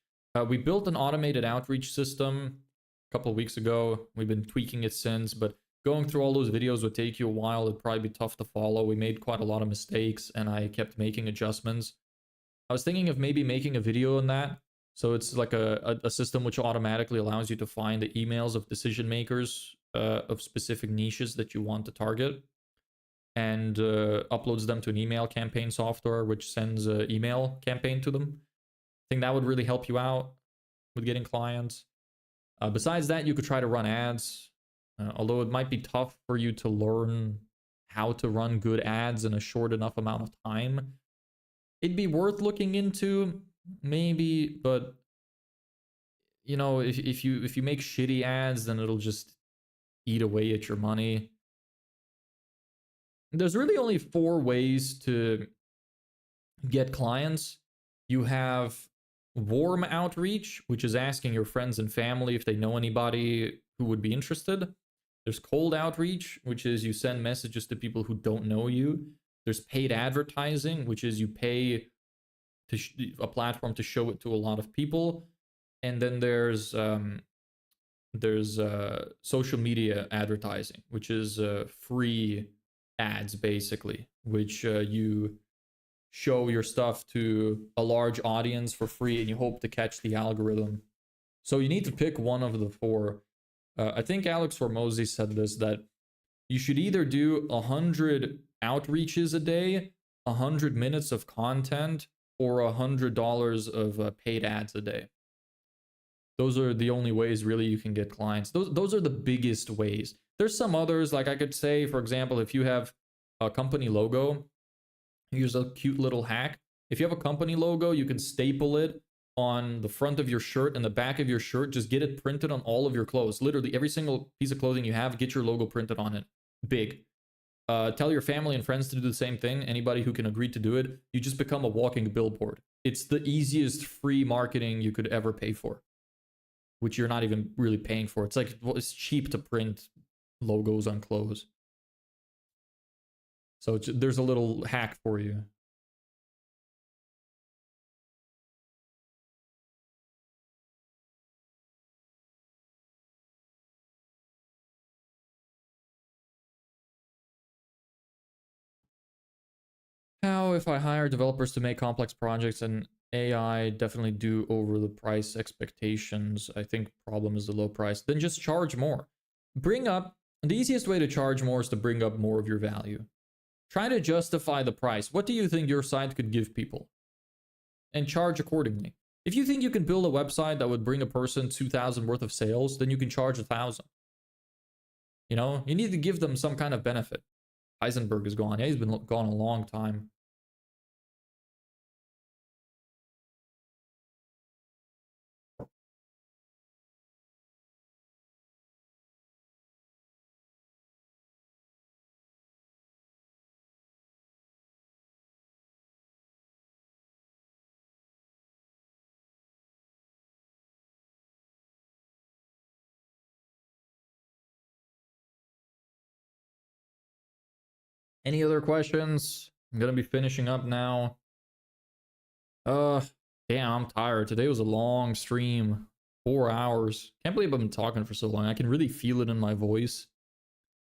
We built an automated outreach system a couple of weeks ago. We've been tweaking it since, but going through all those videos would take you a while. It'd probably be tough to follow. We made quite a lot of mistakes and I kept making adjustments. I was thinking of maybe making a video on that. So it's like a system which automatically allows you to find the emails of decision makers of specific niches that you want to target, and uploads them to an email campaign software, which sends an email campaign to them. I think that would really help you out with getting clients. Besides that, you could try to run ads, although it might be tough for you to learn how to run good ads in a short enough amount of time. It'd be worth looking into, maybe, but you know, if you make shitty ads, then it'll just eat away at your money. There's really only 4 ways to get clients. You have warm outreach, which is asking your friends and family if they know anybody who would be interested. There's cold outreach, which is you send messages to people who don't know you. There's paid advertising, which is you pay to a platform to show it to a lot of people. And then there's social media advertising, which is free ads, basically, which you show your stuff to a large audience for free and you hope to catch the algorithm. So you need to pick one of the 4. I think Alex Hormozy said this, that you should either do 100 outreaches a day, 100 minutes of content, or $100 of paid ads a day. Those are the only ways really you can get clients. Those are the biggest ways. There's some others, like I could say, for example, if you have a company logo, here's a cute little hack. If you have a company logo, you can staple it on the front of your shirt and the back of your shirt. Just get it printed on all of your clothes. Literally every single piece of clothing you have, get your logo printed on it. Big. Tell your family and friends to do the same thing. Anybody who can agree to do it, you just become a walking billboard. It's the easiest free marketing you could ever pay for, which you're not even really paying for. It's like, well, it's cheap to print logos on clothes. So there's a little hack for you. How if I hire developers to make complex projects and AI definitely do over the price expectations? I think problem is the low price. Then just charge more. The easiest way to charge more is to bring up more of your value. Try to justify the price. What do you think your site could give people? And charge accordingly. If you think you can build a website that would bring a person 2,000 worth of sales, then you can charge 1,000. You know, you need to give them some kind of benefit. Heisenberg is gone. Yeah, he's been gone a long time. Any other questions? I'm gonna be finishing up now. Damn, I'm tired. Today was a long stream. 4 hours. Can't believe I've been talking for so long. I can really feel it in my voice.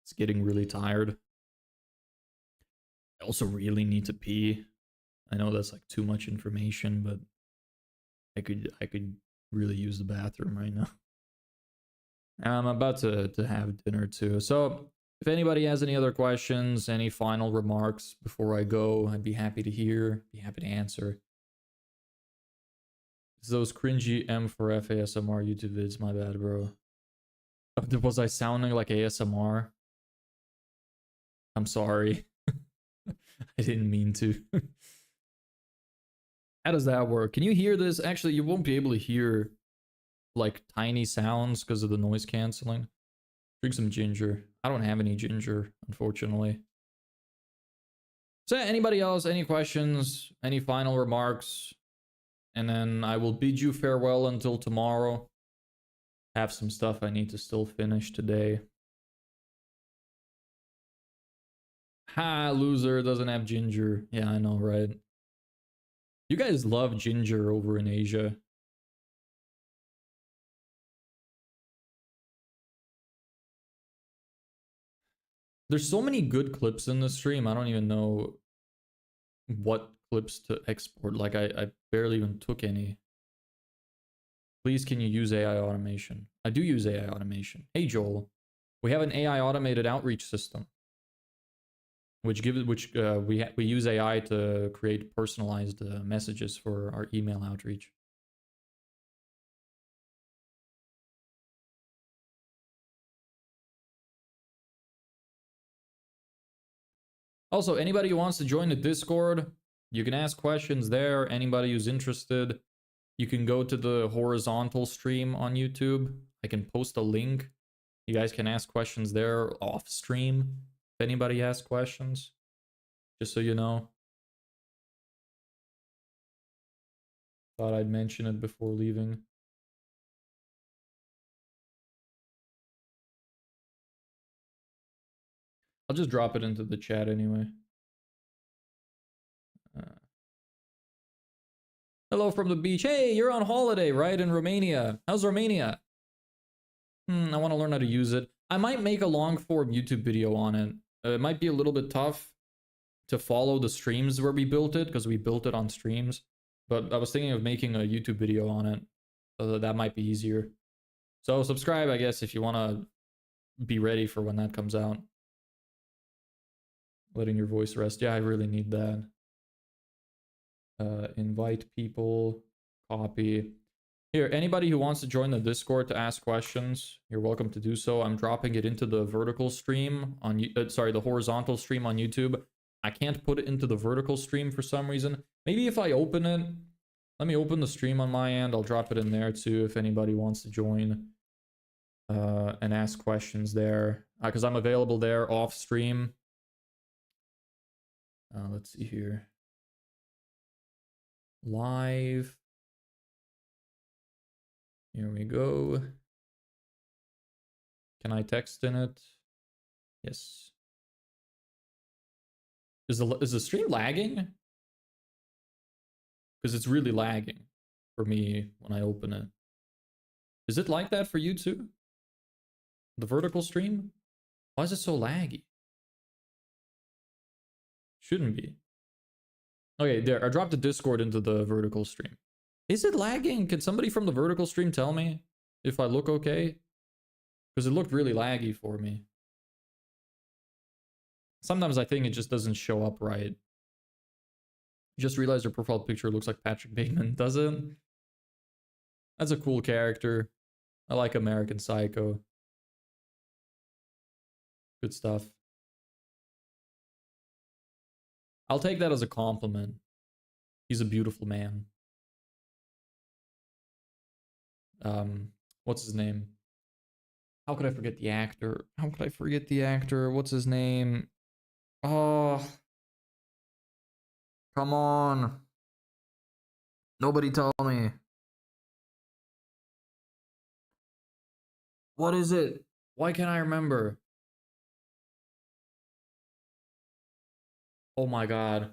It's getting really tired. I also really need to pee. I know that's like too much information, but I could really use the bathroom right now. I'm about to have dinner too. So if anybody has any other questions, any final remarks before I go, I'd be happy to hear, be happy to answer. It's those cringy M4F ASMR YouTube vids, my bad, bro. Was I sounding like ASMR? I'm sorry. I didn't mean to. How does that work? Can you hear this? Actually, you won't be able to hear like tiny sounds because of the noise canceling. Drink some ginger. I don't have any ginger, unfortunately. So anybody else, any questions, any final remarks? And then I will bid you farewell until tomorrow. Have some stuff I need to still finish today. Ha, loser doesn't have ginger. Yeah, I know, right? You guys love ginger over in Asia. There's so many good clips in the stream. I don't even know what clips to export. Like, I barely even took any. Please, can you use AI automation? I do use AI automation. Hey, Joel. We have an AI automated outreach system, which we use AI to create personalized messages for our email outreach. Also, anybody who wants to join the Discord, you can ask questions there. Anybody who's interested, you can go to the horizontal stream on YouTube. I can post a link. You guys can ask questions there off stream if anybody has questions, just so you know. Thought I'd mention it before leaving. I'll just drop it into the chat anyway. Hello from the beach. Hey, you're on holiday, right? In Romania. How's Romania? I want to learn how to use it. I might make a long form YouTube video on it. It might be a little bit tough to follow the streams where we built it, because we built it on streams. But I was thinking of making a YouTube video on it, so that might be easier. So subscribe, I guess, if you want to be ready for when that comes out. Letting your voice rest. Yeah, I really need that. Invite people. Copy. Here, anybody who wants to join the Discord to ask questions, you're welcome to do so. I'm dropping it into the vertical stream on, the horizontal stream on YouTube. I can't put it into the vertical stream for some reason. Maybe if I open it, let me open the stream on my end. I'll drop it in there too if anybody wants to join and ask questions there. Because I'm available there off stream. Let's see here. Live. Here we go. Can I text in it? Yes. Is the stream lagging? Because it's really lagging for me when I open it. Is it like that for you too? The vertical stream? Why is it so laggy? Shouldn't be. Okay, there. I dropped the Discord into the vertical stream. Is it lagging? Can somebody from the vertical stream tell me if I look okay? Because it looked really laggy for me. Sometimes I think it just doesn't show up right. You just realized your profile picture looks like Patrick Bateman, does it? That's a cool character. I like American Psycho. Good stuff. I'll take that as a compliment. He's a beautiful man. What's his name? How could I forget the actor? How could I forget the actor? What's his name? Oh. Come on. Nobody tell me. What is it? Why can't I remember? Oh my god.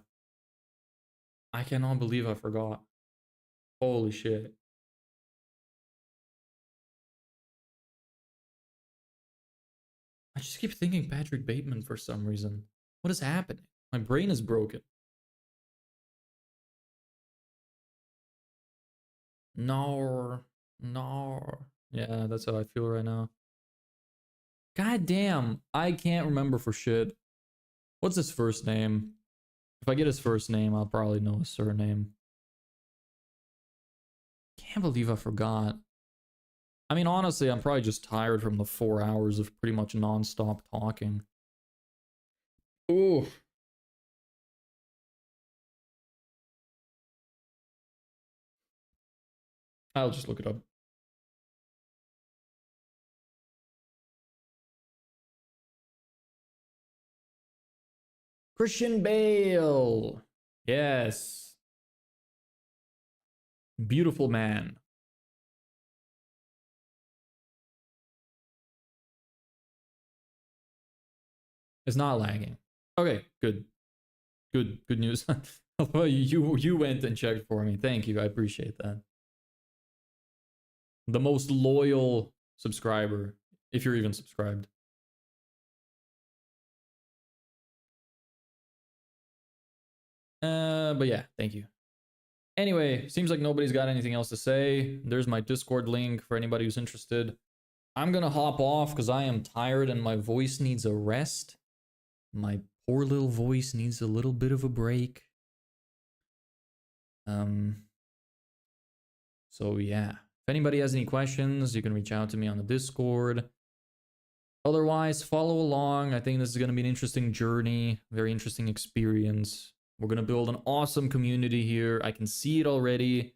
I cannot believe I forgot. Holy shit. I just keep thinking Patrick Bateman for some reason. What is happening? My brain is broken. No. No. Yeah, that's how I feel right now. God damn. I can't remember for shit. What's his first name? If I get his first name, I'll probably know his surname. Can't believe I forgot. I mean, honestly, I'm probably just tired from the 4 hours of pretty much non-stop talking. Ooh. I'll just look it up. Christian Bale. Yes. Beautiful man. It's not lagging. Okay, good. Good news. You went and checked for me. Thank you. I appreciate that. The most loyal subscriber, if you're even subscribed. But yeah, thank you. Anyway, seems like nobody's got anything else to say. There's my Discord link for anybody who's interested. I'm gonna hop off because I am tired and my voice needs a rest. My poor little voice needs a little bit of a break. So yeah, if anybody has any questions, you can reach out to me on the Discord. Otherwise, follow along. I think this is going to be an interesting journey, very interesting experience. We're going to build an awesome community here. I can see it already.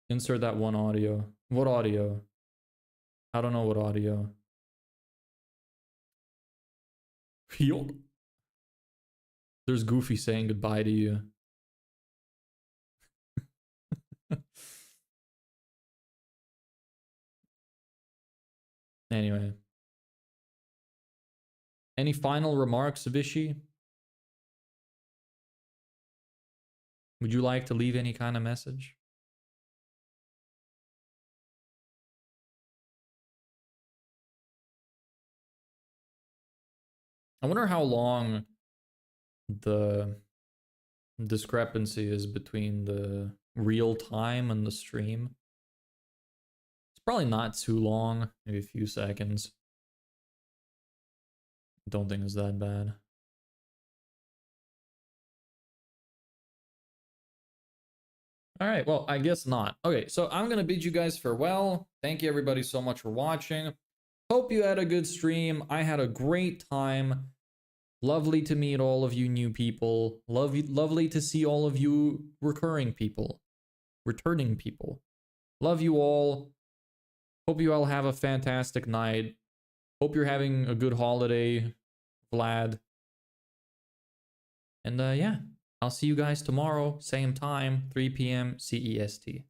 Insert that one audio. What audio? I don't know what audio. Yo. There's Goofy saying goodbye to you. Anyway. Any final remarks, Vishy? Would you like to leave any kind of message? I wonder how long the discrepancy is between the real time and the stream. It's probably not too long, maybe a few seconds. Don't think it's that bad. All right, well, I guess not. Okay, so I'm gonna bid you guys farewell. Thank you everybody so much for watching. Hope you had a good stream. I had a great time. Lovely to meet all of you new people. Lovely to see all of you recurring people. Returning people. Love you all. Hope you all have a fantastic night. Hope you're having a good holiday, Vlad. And yeah, I'll see you guys tomorrow, same time, 3 p.m. CEST.